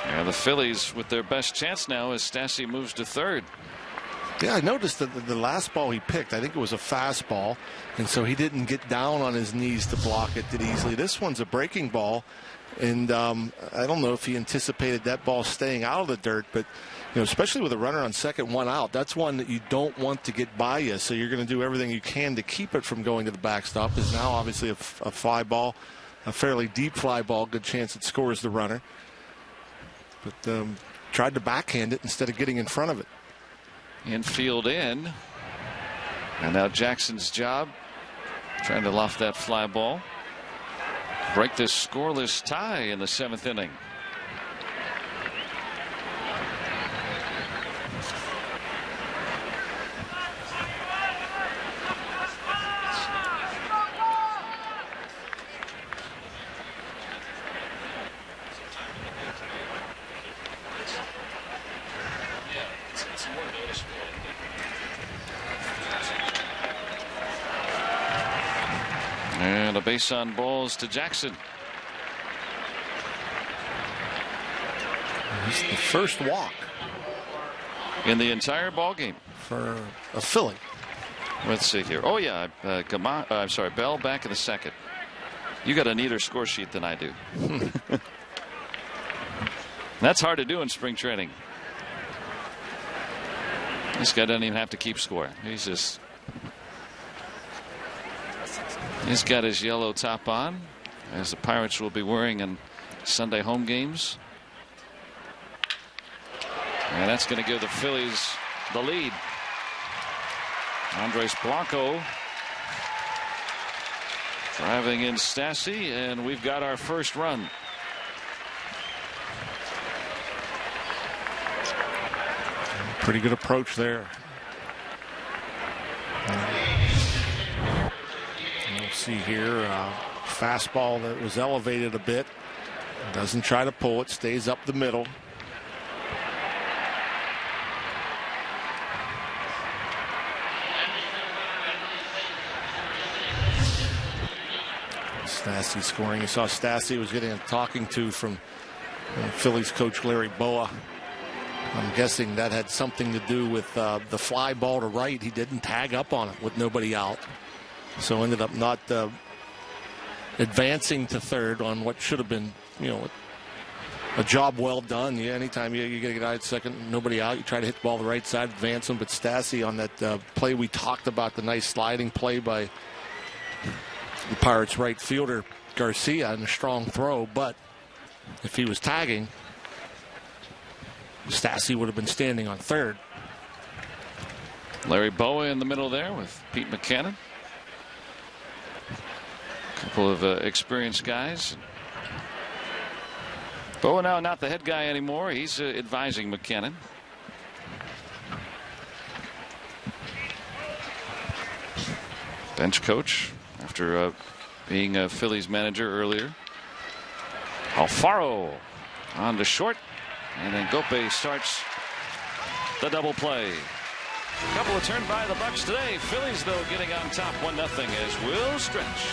Yeah, the Phillies with their best chance now as Stassi moves to third. Yeah, I noticed that the last ball he picked, I think it was a fastball, and so he didn't get down on his knees to block it that easily. This one's a breaking ball, and I don't know if he anticipated that ball staying out of the dirt, but especially with a runner on second, one out, that's one that you don't want to get by you, so you're going to do everything you can to keep it from going to the backstop. Is now obviously a fly ball, a fairly deep fly ball, good chance it scores the runner, but tried to backhand it instead of getting in front of it. Infield in. And now Jackson's job, trying to loft that fly ball. Break this scoreless tie in the 7th inning. And a base on balls to Jackson. It's the first walk in the entire ball game for a Philly. Let's see here. Oh yeah, I'm sorry, Bell back in the second. You got a neater score sheet than I do. That's hard to do in spring training. This guy doesn't even have to keep score. He's got his yellow top on, as the Pirates will be wearing in Sunday home games. And that's going to give the Phillies the lead. Andres Blanco driving in Stassi, and we've got our first run. Pretty good approach there. See here, fastball that was elevated a bit. Doesn't try to pull it, stays up the middle. Stassi scoring. You saw Stassi was getting a talking to from Phillies coach Larry Boa. I'm guessing that had something to do with the fly ball to right. He didn't tag up on it with nobody out. So ended up not advancing to third on what should have been, a job well done. Yeah, anytime you get a guy at second, nobody out, you try to hit the ball the right side, advance him. But Stassi on that play we talked about, the nice sliding play by the Pirates right fielder Garcia, and a strong throw. But if he was tagging, Stassi would have been standing on third. Larry Boa in the middle there with Pete McCannon. Couple of experienced guys. Boa now not the head guy anymore. He's advising McCannon. Bench coach after being a Phillies manager earlier. Alfaro on to short, and then Gope starts the double play. Couple of turned by the Bucks today. Phillies, though, getting on top 1-0 as Will Stretch.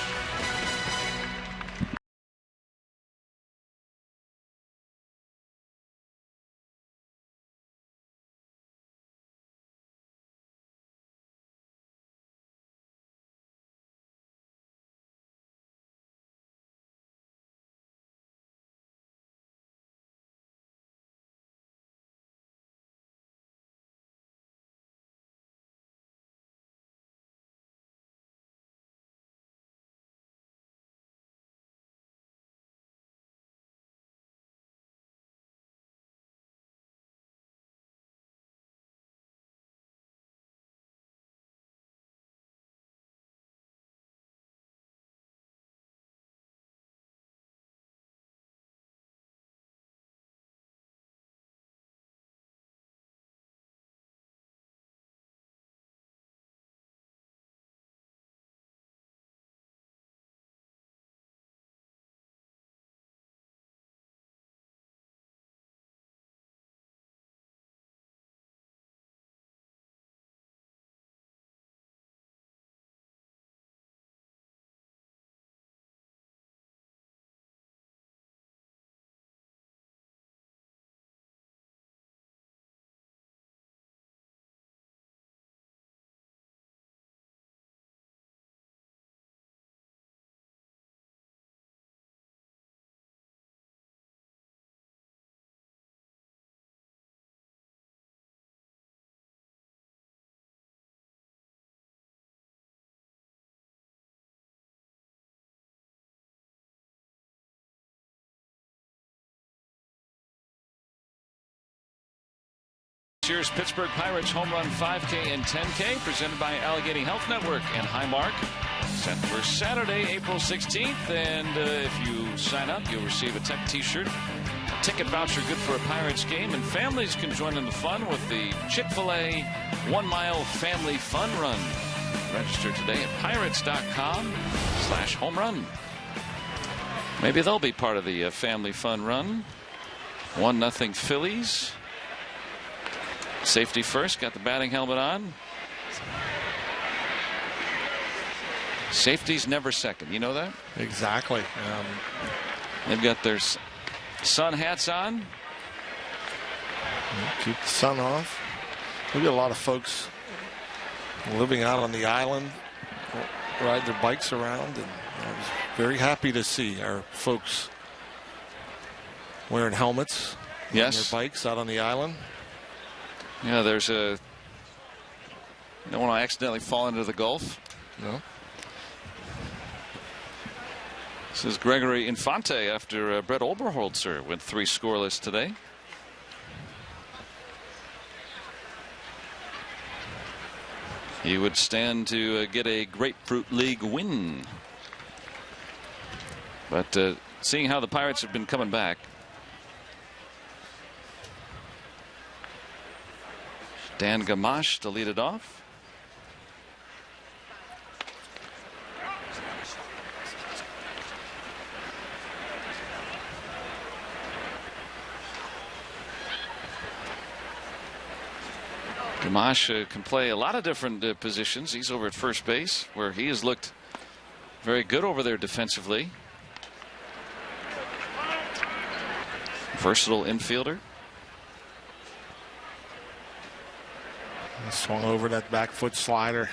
Here's Pittsburgh Pirates home run 5K and 10K presented by Allegheny Health Network and Highmark. Set for Saturday, April 16th. And if you sign up, you'll receive a Tech t-shirt, a ticket voucher good for a Pirates game. And families can join in the fun with the Chick-fil-A 1 Mile Family Fun Run. Register today at pirates.com/home run. Maybe they'll be part of the family fun run. 1-0 Phillies. Safety first, got the batting helmet on. Safety's never second. You know that? Exactly. They've got their sun hats on. Keep the sun off. We got a lot of folks living out on the island, ride their bikes around, and I was very happy to see our folks wearing helmets on their bikes out on the island. Yeah, there's a. Don't want to accidentally fall into the Gulf. No. This is Gregory Infante after Brett Oberholzer went 3 scoreless today. He would stand to get a Grapefruit League win. But seeing how the Pirates have been coming back. Dan Gamache to lead it off. Gamache can play a lot of different positions. He's over at first base, where he has looked very good over there defensively. Versatile infielder. Swung over that back foot slider.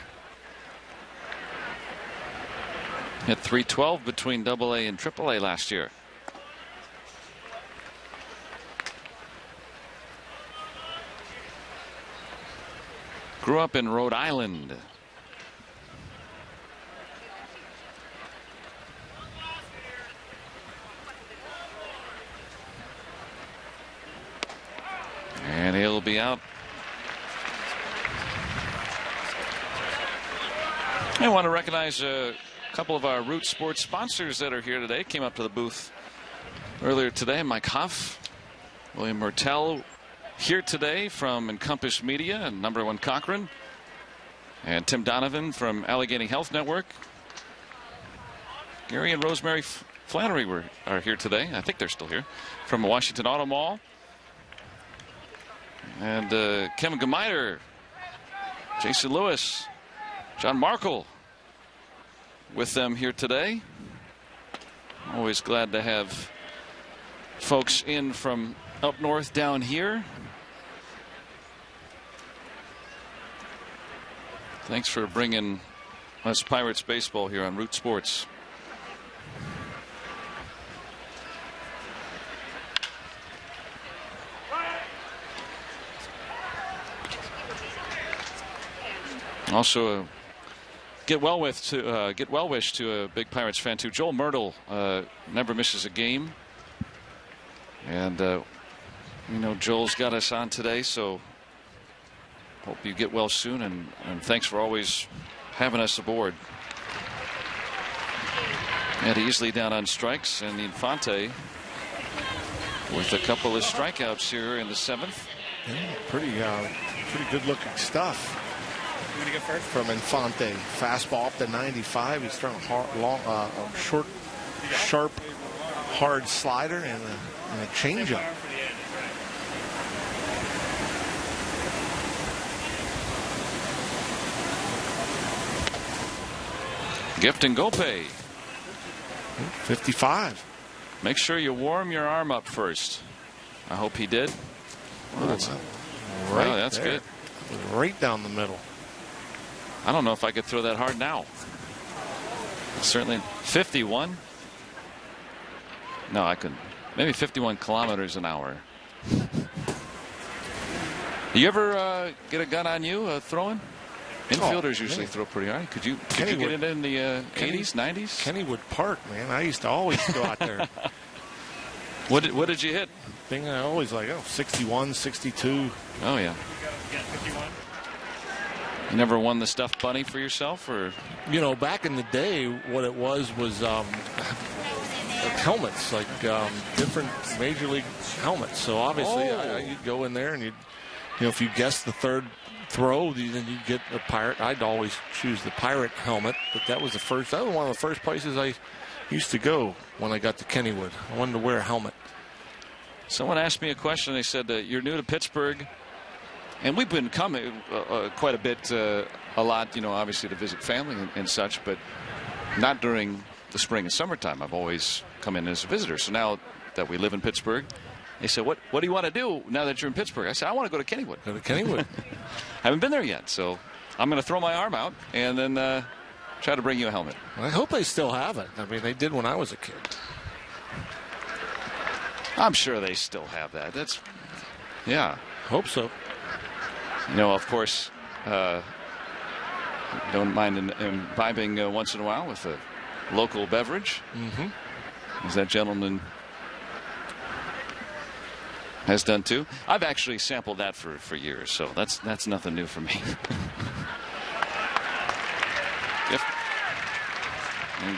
Hit .312 between AA and AAA last year. Grew up in Rhode Island. And he'll be out. I want to recognize a couple of our Root Sports sponsors that are here today. Came up to the booth earlier today. Mike Huff, William Mertel here today from Encompass Media and #1 Cochrane, and Tim Donovan from Allegheny Health Network. Gary and Rosemary Flannery are here today. I think they're still here from Washington Auto Mall. And Kevin Gmeiter Jason Lewis, John Markle with them here today. Always glad to have folks in from up north down here. Thanks for bringing us Pirates baseball here on Root Sports. Also, get well wished to a big Pirates fan too. Joel Myrtle never misses a game, and Joel's got us on today, so hope you get well soon, and thanks for always having us aboard. Eddie Easley down on strikes, and Infante with a couple of strikeouts here in the 7th. Yeah, pretty good looking stuff. You want to go first? From Infante. Fastball up to 95. He's throwing a short, sharp, hard slider and a changeup. Gift and Gope. 55. Make sure you warm your arm up first. I hope he did. Well, that's there. good. Right down the middle. I don't know if I could throw that hard now. Certainly 51. No, I couldn't. Maybe 51 kilometers an hour. You ever get a gun on you throwing? Infielders usually throw pretty hard. Could you get it in the 80s, 90s? Kennywood Park, man. I used to always go out there. What did you hit? Thing I always 61, 62. Oh yeah. You never won the stuffed bunny for yourself, or? Back in the day, what it was helmets, different major league helmets. So obviously, you'd go in there and if you guessed the third throw, then you'd get a Pirate. I'd always choose the Pirate helmet, but that was one of the first places I used to go when I got to Kennywood. I wanted to wear a helmet. Someone asked me a question. They said, you're new to Pittsburgh, and we've been coming quite a bit, a lot, obviously to visit family and such, but not during the spring and summertime. I've always come in as a visitor. So now that we live in Pittsburgh, they said, what do you want to do now that you're in Pittsburgh? I said, I want to go to Kennywood. Go to Kennywood. Haven't been there yet, so I'm going to throw my arm out and then try to bring you a helmet. I hope they still have it. I mean, they did when I was a kid. I'm sure they still have that. That's, yeah. Hope so. Of course, don't mind imbibing once in a while with a local beverage. Mm-hmm. As that gentleman has done too. I've actually sampled that for years, so that's nothing new for me.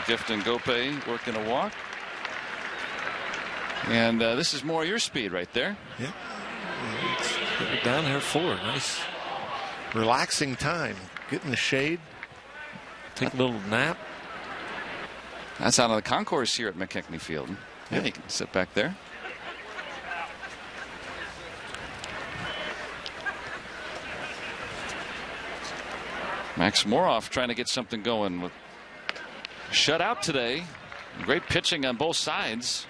Gift and Gope working a walk. And this is more your speed right there. Yeah. Get it down here forward. Nice relaxing time. Get in the shade. Take a little nap. That's out on the concourse here at McKechnie Field. Yeah, you can sit back there. Max Moroff trying to get something going with shutout today. Great pitching on both sides.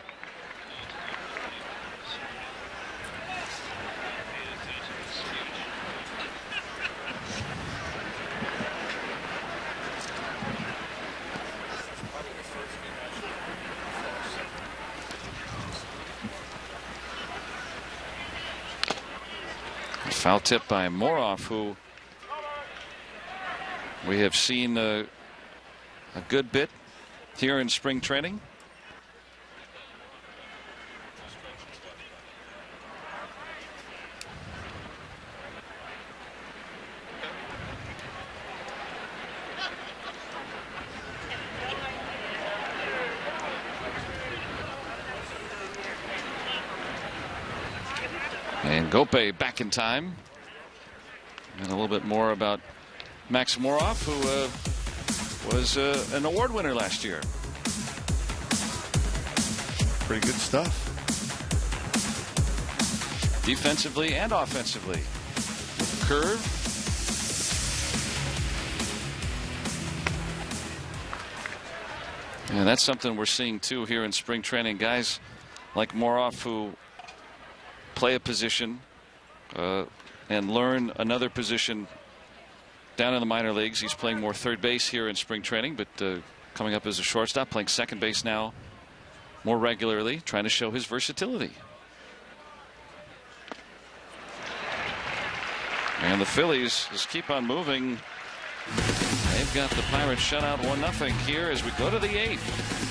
Foul tip by Moroff, who we have seen a good bit here in spring training. And Gope back in time. And a little bit more about Max Moroff, who was an award winner last year. Pretty good stuff. Defensively and offensively. With the curve. And that's something we're seeing too here in spring training. Guys like Moroff who play a position and learn another position down in the minor leagues. He's playing more third base here in spring training, but coming up as a shortstop, playing second base now more regularly, trying to show his versatility. And the Phillies just keep on moving. They've got the Pirates shut out 1-0 here as we go to the 8th.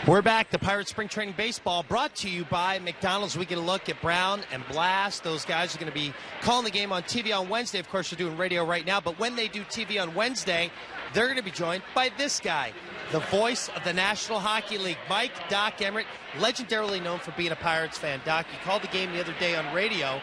We're back. The Pirates Spring Training Baseball brought to you by McDonald's. We get a look at Brown and Blast. Those guys are going to be calling the game on TV on Wednesday. Of course, they're doing radio right now. But when they do TV on Wednesday, they're going to be joined by this guy, the voice of the National Hockey League, Mike Doc Emrick, legendarily known for being a Pirates fan. Doc, you called the game the other day on radio.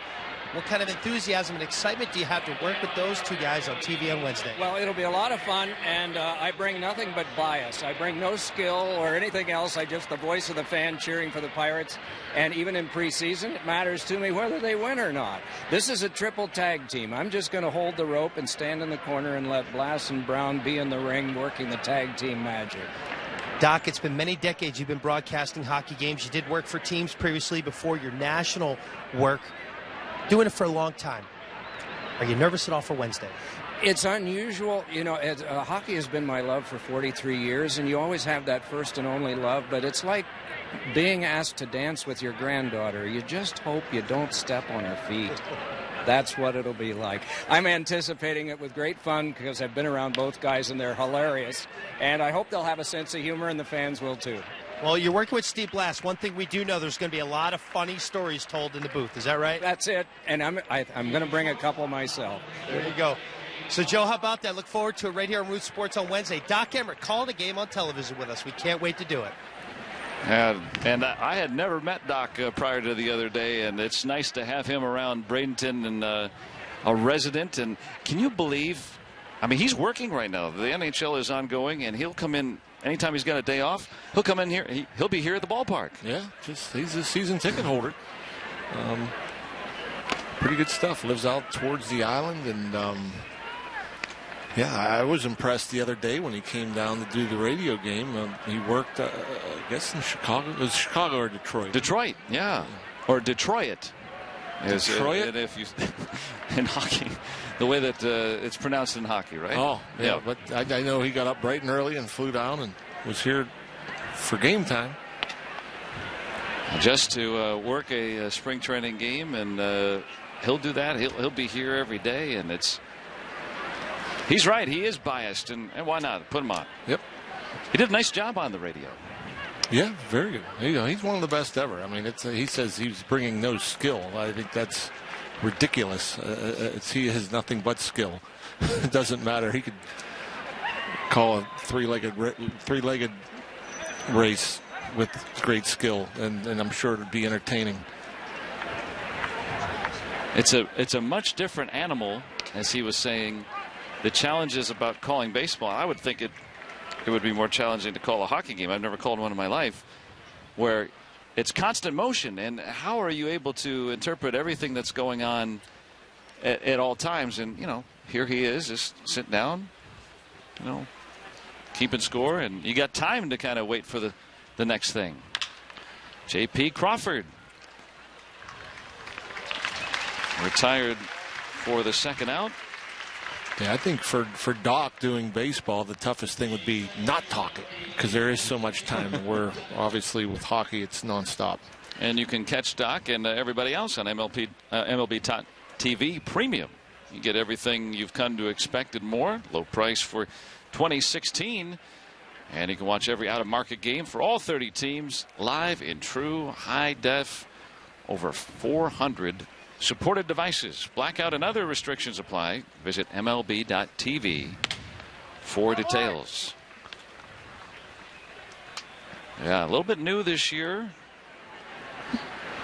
What kind of enthusiasm and excitement do you have to work with those two guys on TV on Wednesday? Well, it'll be a lot of fun, and I bring nothing but bias. I bring no skill or anything else. I just the voice of the fan cheering for the Pirates, and even in preseason, it matters to me whether they win or not. This is a triple tag team. I'm just going to hold the rope and stand in the corner and let Blass and Brown be in the ring working the tag team magic. Doc, it's been many decades you've been broadcasting hockey games. You did work for teams previously before your national work. Doing it for a long time. Are you nervous at all for Wednesday? It's unusual. You know, hockey has been my love for 43 years, and you always have that first and only love, but it's like being asked to dance with your granddaughter. You just hope you don't step on her feet. That's what it'll be like. I'm anticipating it with great fun because I've been around both guys, and they're hilarious, and I hope they'll have a sense of humor, and the fans will too. Well, you're working with Steve Blass. One thing we do know, there's going to be a lot of funny stories told in the booth. Is that right? That's it. And I'm going to bring a couple myself. There you go. So, Joe, how about that? Look forward to it right here on Root Sports on Wednesday. Doc Emrick calling the game on television with us. We can't wait to do it. And I had never met Doc prior to the other day, and it's nice to have him around Bradenton and a resident. And can you believe, I mean, he's working right now. The NHL is ongoing, and he'll come in. Anytime he's got a day off, he'll come in here. He'll be here at the ballpark. Yeah, he's a season ticket holder. Pretty good stuff. Lives out towards the island, and yeah, I was impressed the other day when he came down to do the radio game. He worked, I guess, in Chicago. It was Chicago or Detroit. Detroit, yeah, or Detroit. Detroit? If you in hockey, the way that it's pronounced in hockey, right? Oh, yeah. But I know he got up bright and early and flew down and was here for game time. Just to work a spring training game, and he'll do that. He'll be here every day, and he's right. He is biased, and why not? Put him on. Yep. He did a nice job on the radio. Yeah, very good. He's one of the best ever. I mean, he says he's bringing no skill. I think that's ridiculous. He has nothing but skill. It doesn't matter. He could call a three-legged race with great skill, and I'm sure it would be entertaining. It's a much different animal as he was saying, the challenges about calling baseball. I would think it would be more challenging to call a hockey game. I've never called one in my life, where it's constant motion. And how are you able to interpret everything that's going on at all times? And, you know, here he is just sitting down, you know, keeping score. And you got time to kind of wait for the next thing. J.P. Crawford retired for the second out. Yeah, I think for Doc doing baseball, the toughest thing would be not talking, because there is so much time. Where obviously with hockey, it's nonstop. And you can catch Doc and everybody else on MLB TV Premium. You get everything you've come to expect and more. Low price for 2016. And you can watch every out-of-market game for all 30 teams live in true high def. Over 400 supported devices. Blackout and other restrictions apply. Visit MLB.tv for details. Yeah, a little bit new this year.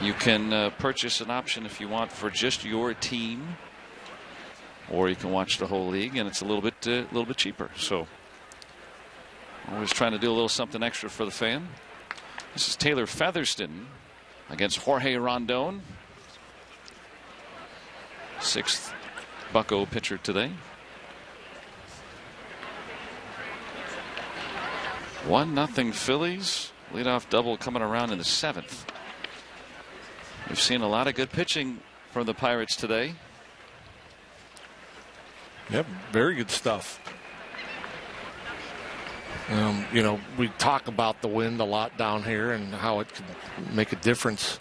You can purchase an option if you want for just your team, or you can watch the whole league, and it's a little bit cheaper. So always trying to do a little something extra for the fan. This is Taylor Featherston against Jorge Rondon. 6th Bucco pitcher today. 1-0 Phillies. Leadoff double coming around in the 7th. We've seen a lot of good pitching from the Pirates today. Yep, very good stuff. You know, we talk about the wind a lot down here and how it can make a difference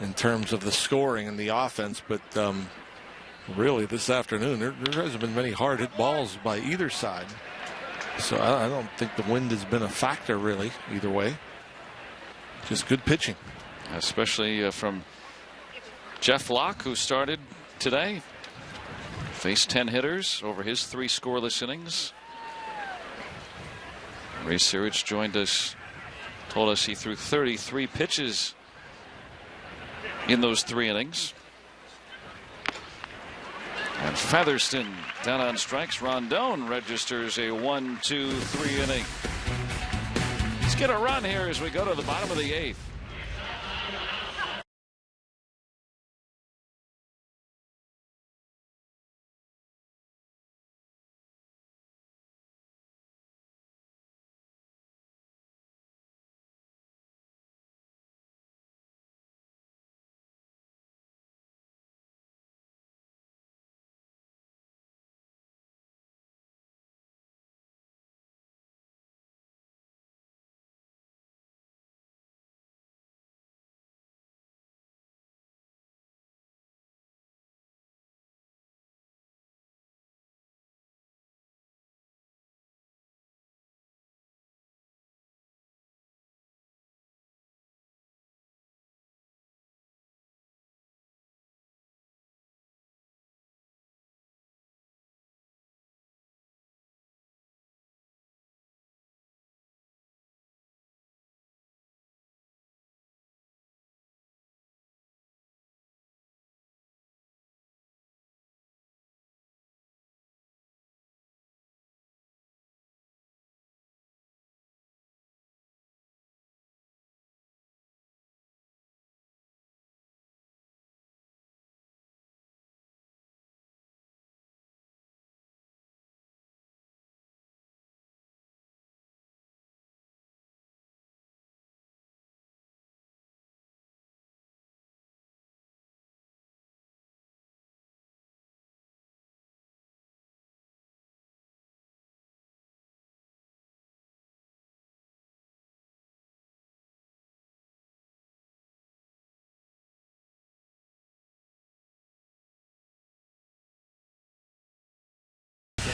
in terms of the scoring and the offense, but really this afternoon there hasn't been many hard hit balls by either side, so I don't think the wind has been a factor really either way. Just good pitching, especially from Jeff Locke, who started today. Faced 10 hitters over his 3 scoreless innings. Ray Searage joined us, told us he threw 33 pitches in those 3 innings. And Featherston down on strikes. Rondon registers a 1-2-3 inning. Let's get a run here as we go to the bottom of the 8th.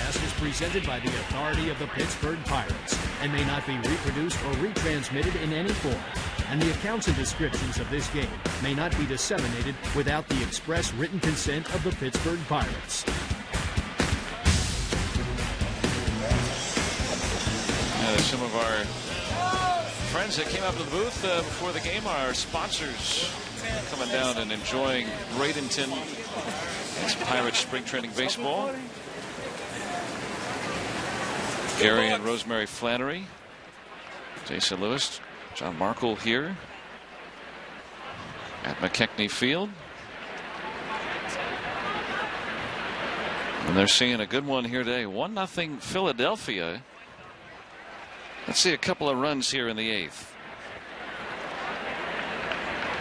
Is presented by the authority of the Pittsburgh Pirates and may not be reproduced or retransmitted in any form. And the accounts and descriptions of this game may not be disseminated without the express written consent of the Pittsburgh Pirates. Some of our friends that came up to the booth before the game, our sponsors coming down and enjoying Bradenton. It's Pirates spring training baseball. Gary and Rosemary Flannery, Jason Lewis, John Markle here at McKechnie Field. And they're seeing a good one here today. 1-0 Philadelphia. Let's see a couple of runs here in the 8th.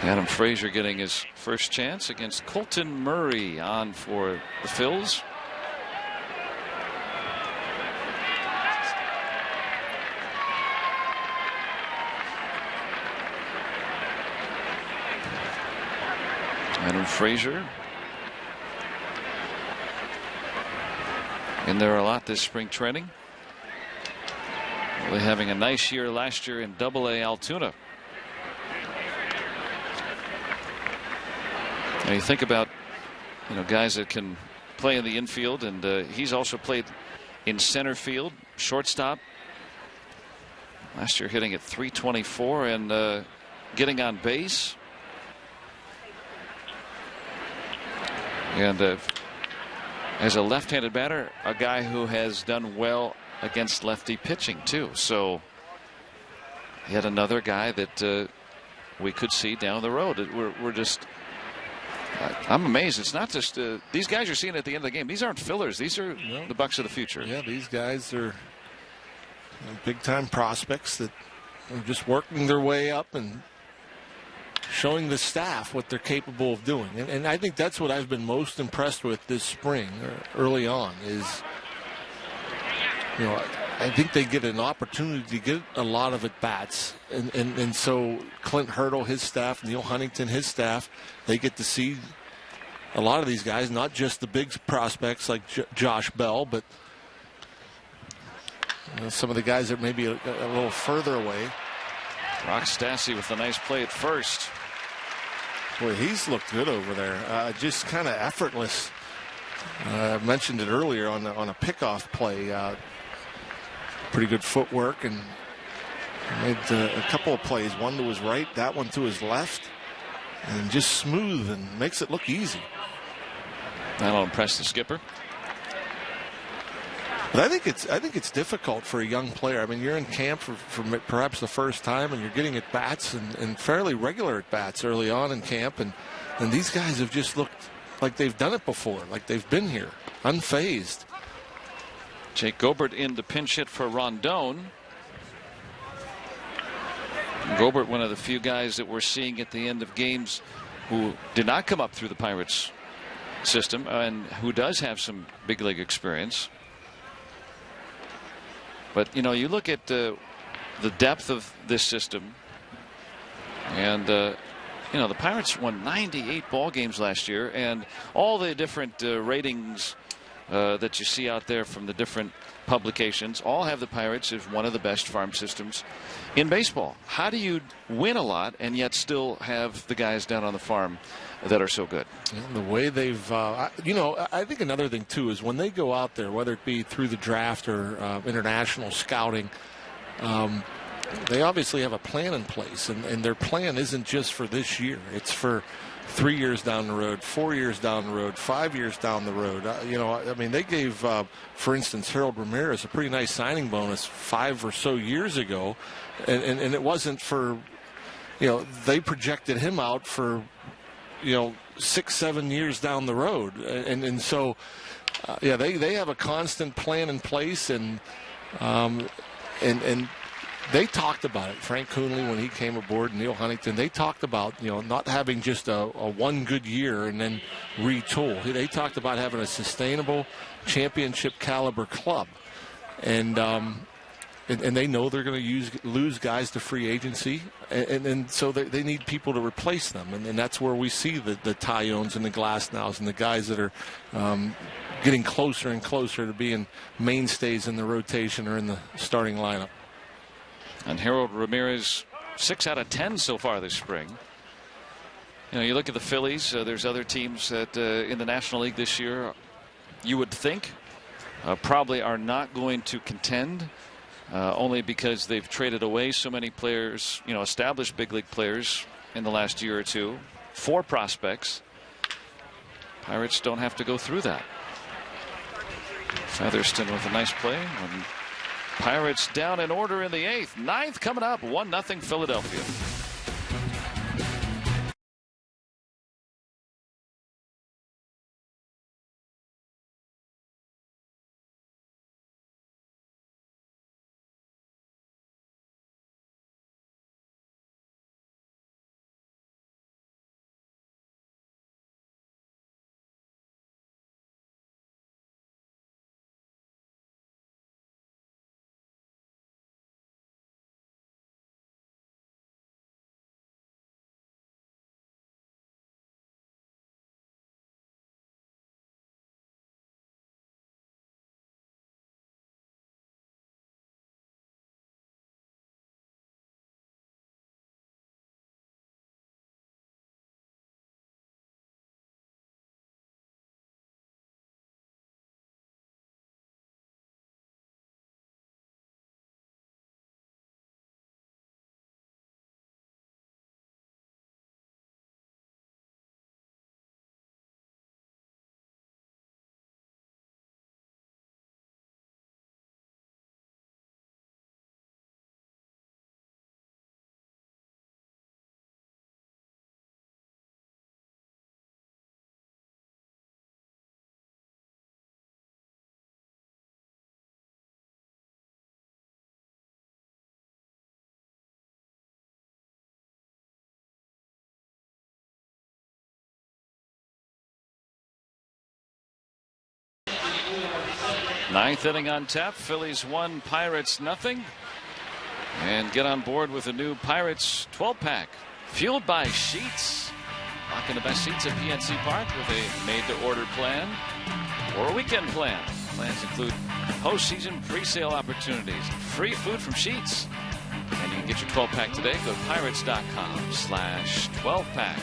Adam Frazier getting his first chance against Colton Murray on for the Phils. Adam Frazier in there a lot this spring training. Really having a nice year last year in Double-A Altoona. Now you think about, guys that can play in the infield, and he's also played in center field, shortstop. Last year hitting at .324 and getting on base. And as a left-handed batter, a guy who has done well against lefty pitching too. So yet another guy that we could see down the road. We're just, I'm amazed. It's not just these guys you're seeing at the end of the game. These aren't fillers. These are the Bucks of the future. Yeah, these guys are big-time prospects that are just working their way up and showing the staff what they're capable of doing. And I think that's what I've been most impressed with this spring, early on, is, I think they get an opportunity to get a lot of at-bats. And so Clint Hurdle, his staff, Neil Huntington, his staff, they get to see a lot of these guys, not just the big prospects like Josh Bell, but some of the guys that may be a little further away. Rock Stassi with a nice play at first. Boy, he's looked good over there. Just kind of effortless. I mentioned it earlier on a pickoff play. Pretty good footwork, and made a couple of plays. One to his right, that one to his left, and just smooth and makes it look easy. That'll impress the skipper. But I think it's difficult for a young player. I mean, you're in camp for perhaps the first time, and you're getting at bats and fairly regular at bats early on in camp, and these guys have just looked like they've done it before, like they've been here, unfazed. Jake Gobert in to pinch hit for Rondon. Gobert, one of the few guys that we're seeing at the end of games who did not come up through the Pirates system and who does have some big league experience. But you look at the depth of this system, and the Pirates won 98 ball games last year, and all the different ratings that you see out there from the different publications all have the Pirates as one of the best farm systems in baseball. How do you win a lot and yet still have the guys down on the farm that are so good? The way they've, I think another thing too is when they go out there, whether it be through the draft or international scouting, they obviously have a plan in place, and their plan isn't just for this year. It's for 3 years down the road, 4 years down the road, 5 years down the road. They gave, for instance, Harold Ramirez a pretty nice signing bonus 5 or so years ago, and it wasn't for, they projected him out for, 6-7 years down the road, and so, they have a constant plan in place, and they talked about it. Frank Coonley, when he came aboard, Neil Huntington, they talked about, not having just a one good year and then retool. They talked about having a sustainable championship caliber club. And they know they're going to lose guys to free agency. And so they need people to replace them. And that's where we see the Tyones and the Glasnows and the guys that are getting closer and closer to being mainstays in the rotation or in the starting lineup. And Harold Ramirez, 6 out of 10 so far this spring. You look at the Phillies. There's other teams that in the National League this year you would think probably are not going to contend only because they've traded away so many players, established big league players in the last year or two. 4 prospects. Pirates don't have to go through that. Featherston with a nice play. And Pirates down in order in the 8th. 9th coming up. 1-0 Philadelphia. Ninth inning on tap. Phillies 1, Pirates nothing. And get on board with a new Pirates 12-pack. Fueled by Sheets. Lock in the best seats at PNC Park with a made-to-order plan or a weekend plan. Plans include postseason pre-sale opportunities, free food from Sheets. And you can get your 12-pack today. Go to pirates.com/12-pack.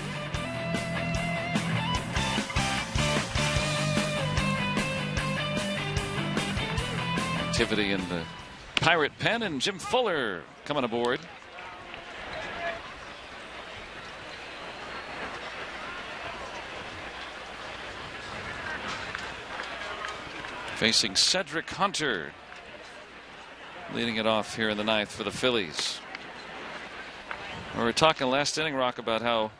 Activity in the Pirate pen, and Jim Fuller coming aboard. Facing Cedric Hunter, leading it off here in the 9th for the Phillies. We were talking last inning, Rock, about how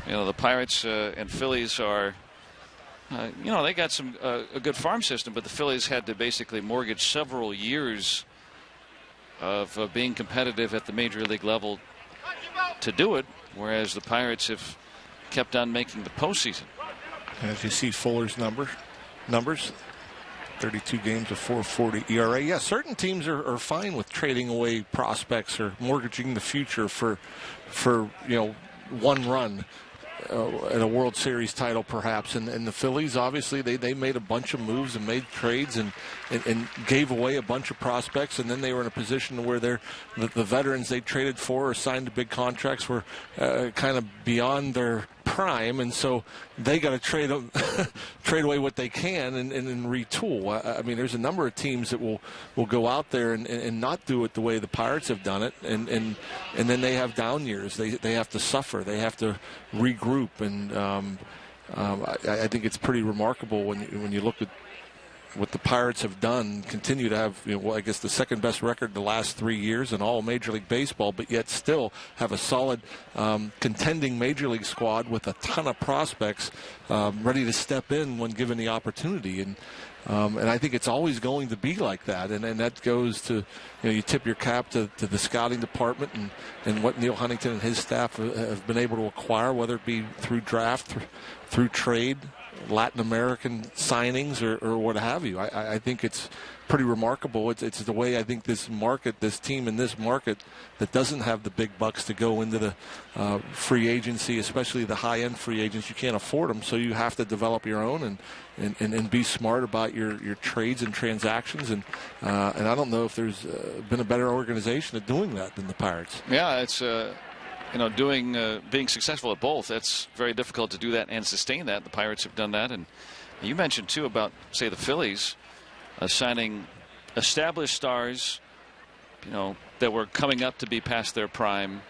the Pirates and Phillies are they got some a good farm system, but the Phillies had to basically mortgage several years of being competitive at the major league level to do it, whereas the Pirates have kept on making the postseason. As you see Fuller's numbers, 32 games, a 4.40 ERA. Yeah, certain teams are fine with trading away prospects or mortgaging the future for one run. At a World Series title, perhaps, and the Phillies, obviously, they made a bunch of moves and made trades and gave away a bunch of prospects, and then they were in a position where the veterans they traded for or signed to big contracts were kind of beyond their prime, and so they got to trade away what they can and retool. I mean, there's a number of teams that will go out there and not do it the way the Pirates have done it, and then they have down years. They have to suffer. They have to regroup, and I think it's pretty remarkable when you look at what the Pirates have done. Continue to have, I guess, the second best record the last 3 years in all Major League Baseball, but yet still have a solid contending Major League squad with a ton of prospects ready to step in when given the opportunity. And I think it's always going to be like that. And that goes to, you tip your cap to the scouting department and what Neil Huntington and his staff have been able to acquire, whether it be through draft, through trade, Latin American signings, or what have you. I think it's pretty remarkable. It's the way I think this team in this market that doesn't have the big bucks to go into the free agency, especially the high-end free agents. You can't afford them, so you have to develop your own and be smart about your trades and transactions. And I don't know if there's been a better organization at doing that than the Pirates. Yeah, it's being successful at both. That's very difficult to do that and sustain that. The Pirates have done that. And you mentioned too about, say, the Phillies signing established stars, that were coming up to be past their prime,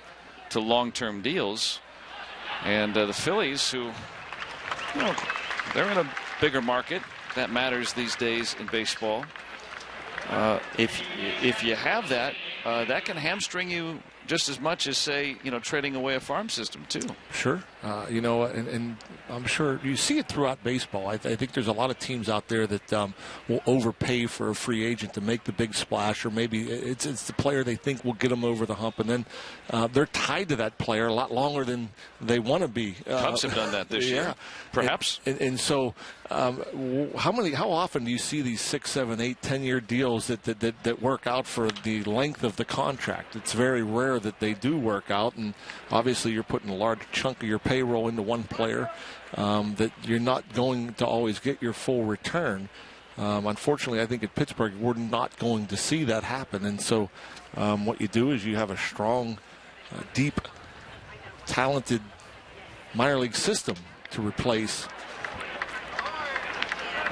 to long-term deals. And the Phillies, who, they're in a bigger market. That matters these days in baseball. If you have that, that can hamstring you just as much as, say, trading away a farm system too. Sure. And I'm sure you see it throughout baseball. I think there's a lot of teams out there that will overpay for a free agent to make the big splash, or maybe it's the player they think will get them over the hump, and then they're tied to that player a lot longer than they want to be. Cubs have done that this year, perhaps. And so how often do you see these 6, 7, 8, 10-year deals that work out for the length of the contract? It's very rare that they do work out, and obviously you're putting a large chunk of your payroll into one player that you're not going to always get your full return. Unfortunately, I think at Pittsburgh we're not going to see that happen, and so what you do is you have a strong, deep, talented minor league system to replace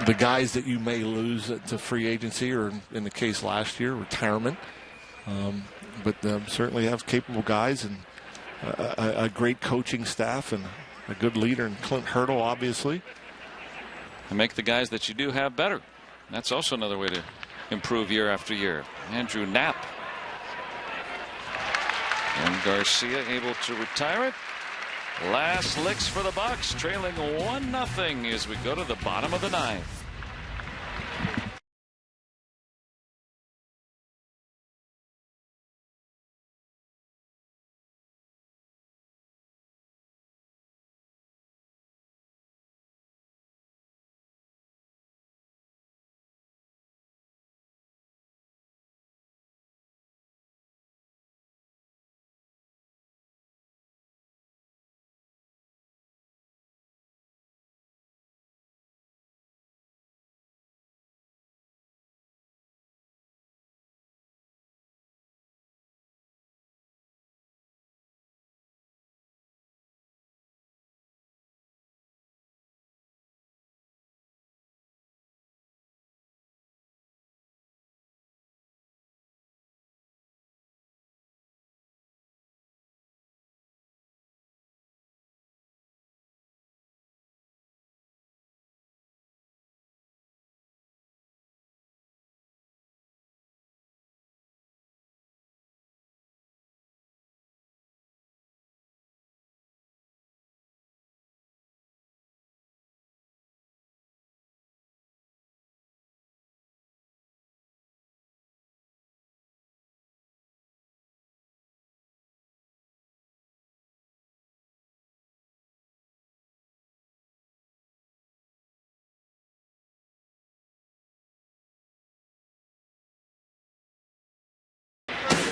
the guys that you may lose to free agency, or in the case last year, retirement. But certainly have capable guys and a great coaching staff and a good leader in Clint Hurdle, obviously. And make the guys that you do have better. That's also another way to improve year after year. Andrew Knapp. And Garcia able to retire it. Last licks for the Bucks, trailing 1-0 as we go to the bottom of the ninth.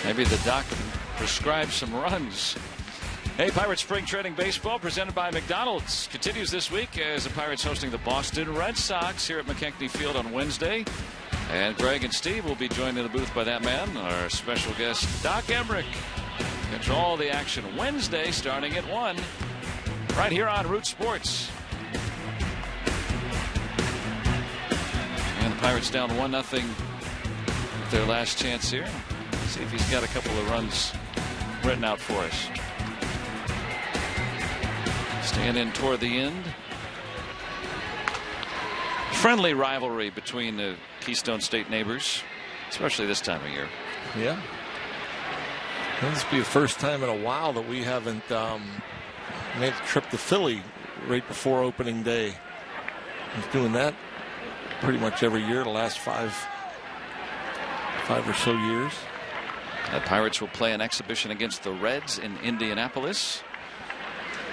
Maybe the doc can prescribe some runs. Hey, Pirates Spring Training Baseball presented by McDonald's continues this week as the Pirates hosting the Boston Red Sox here at McKechnie Field on Wednesday. And Greg and Steve will be joined in the booth by that man, our special guest, Doc Emrick. Catch all the action Wednesday starting at 1 right here on Root Sports. And the Pirates down 1-0 with their last chance here. See if he's got a couple of runs written out for us. Stand in toward the end. Friendly rivalry between the Keystone State neighbors, especially this time of year. Yeah. This will be the first time in a while that we haven't made a trip to Philly right before opening day. He's doing that pretty much every year the last five or so years. The Pirates will play an exhibition against the Reds in Indianapolis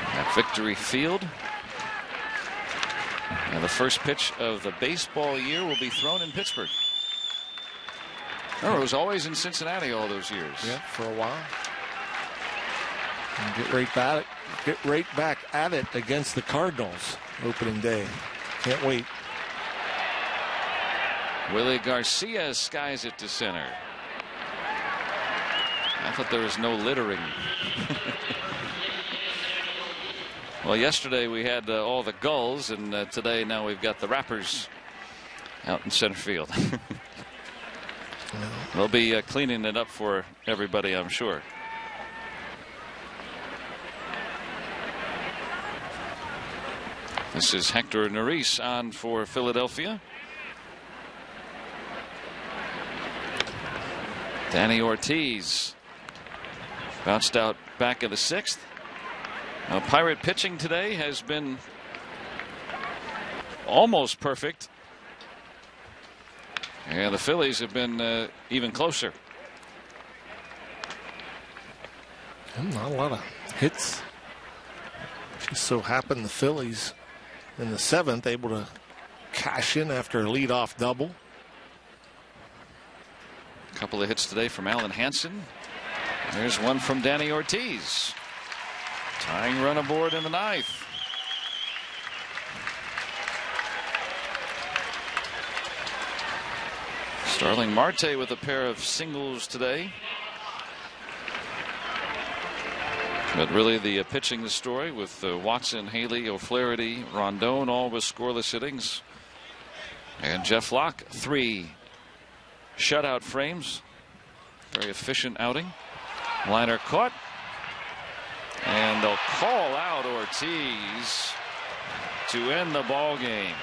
at Victory Field. And the first pitch of the baseball year will be thrown in Pittsburgh. Oh, it was always in Cincinnati all those years. Yeah, for a while. And get right back at it against the Cardinals opening day. Can't wait. Willie Garcia skies it to center. I thought there was no littering. Well, yesterday we had all the gulls, and today now we've got the rappers out in center field. They'll be cleaning it up for everybody, I'm sure. This is Hector Neris on for Philadelphia. Danny Ortiz bounced out back of the 6th. Pirate pitching today has been almost perfect. And the Phillies have been even closer. Not a lot of hits. Just so happened the Phillies in the 7th able to cash in after a leadoff double. A couple of hits today from Alan Hansen. There's one from Danny Ortiz. Tying run aboard in the 9th. Starling Marte with a pair of singles today. But really the pitching the story with Watson, Haley, O'Flaherty, Rondon all with scoreless innings. And Jeff Locke 3 shutout frames. Very efficient outing. Liner caught. And they'll call out Ortiz to end the ball game.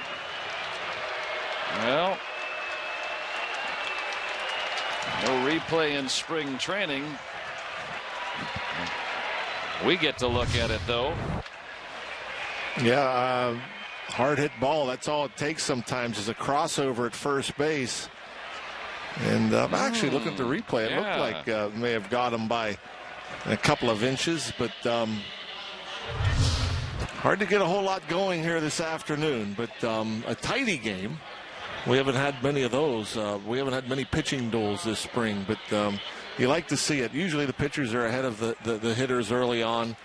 Well, no replay in spring training. We get to look at it, though. Yeah, hard hit ball. That's all it takes sometimes is a crossover at first base. And actually, looking at the replay, it looked like may have got him by a couple of inches, but hard to get a whole lot going here this afternoon. But a tidy game. We haven't had many of those. We haven't had many pitching duels this spring, but you like to see it. Usually the pitchers are ahead of the hitters early on.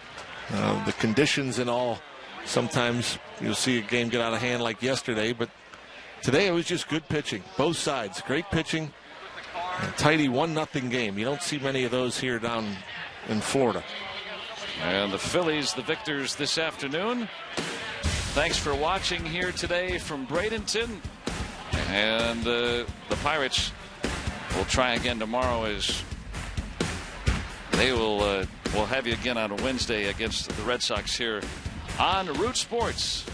The conditions and all. Sometimes you'll see a game get out of hand like yesterday, but today it was just good pitching. Both sides, great pitching. A tidy 1-0 game. You don't see many of those here down in Florida. And the Phillies, the victors this afternoon. Thanks for watching here today from Bradenton. And the Pirates will try again tomorrow as they will have you again on a Wednesday against the Red Sox here on Root Sports.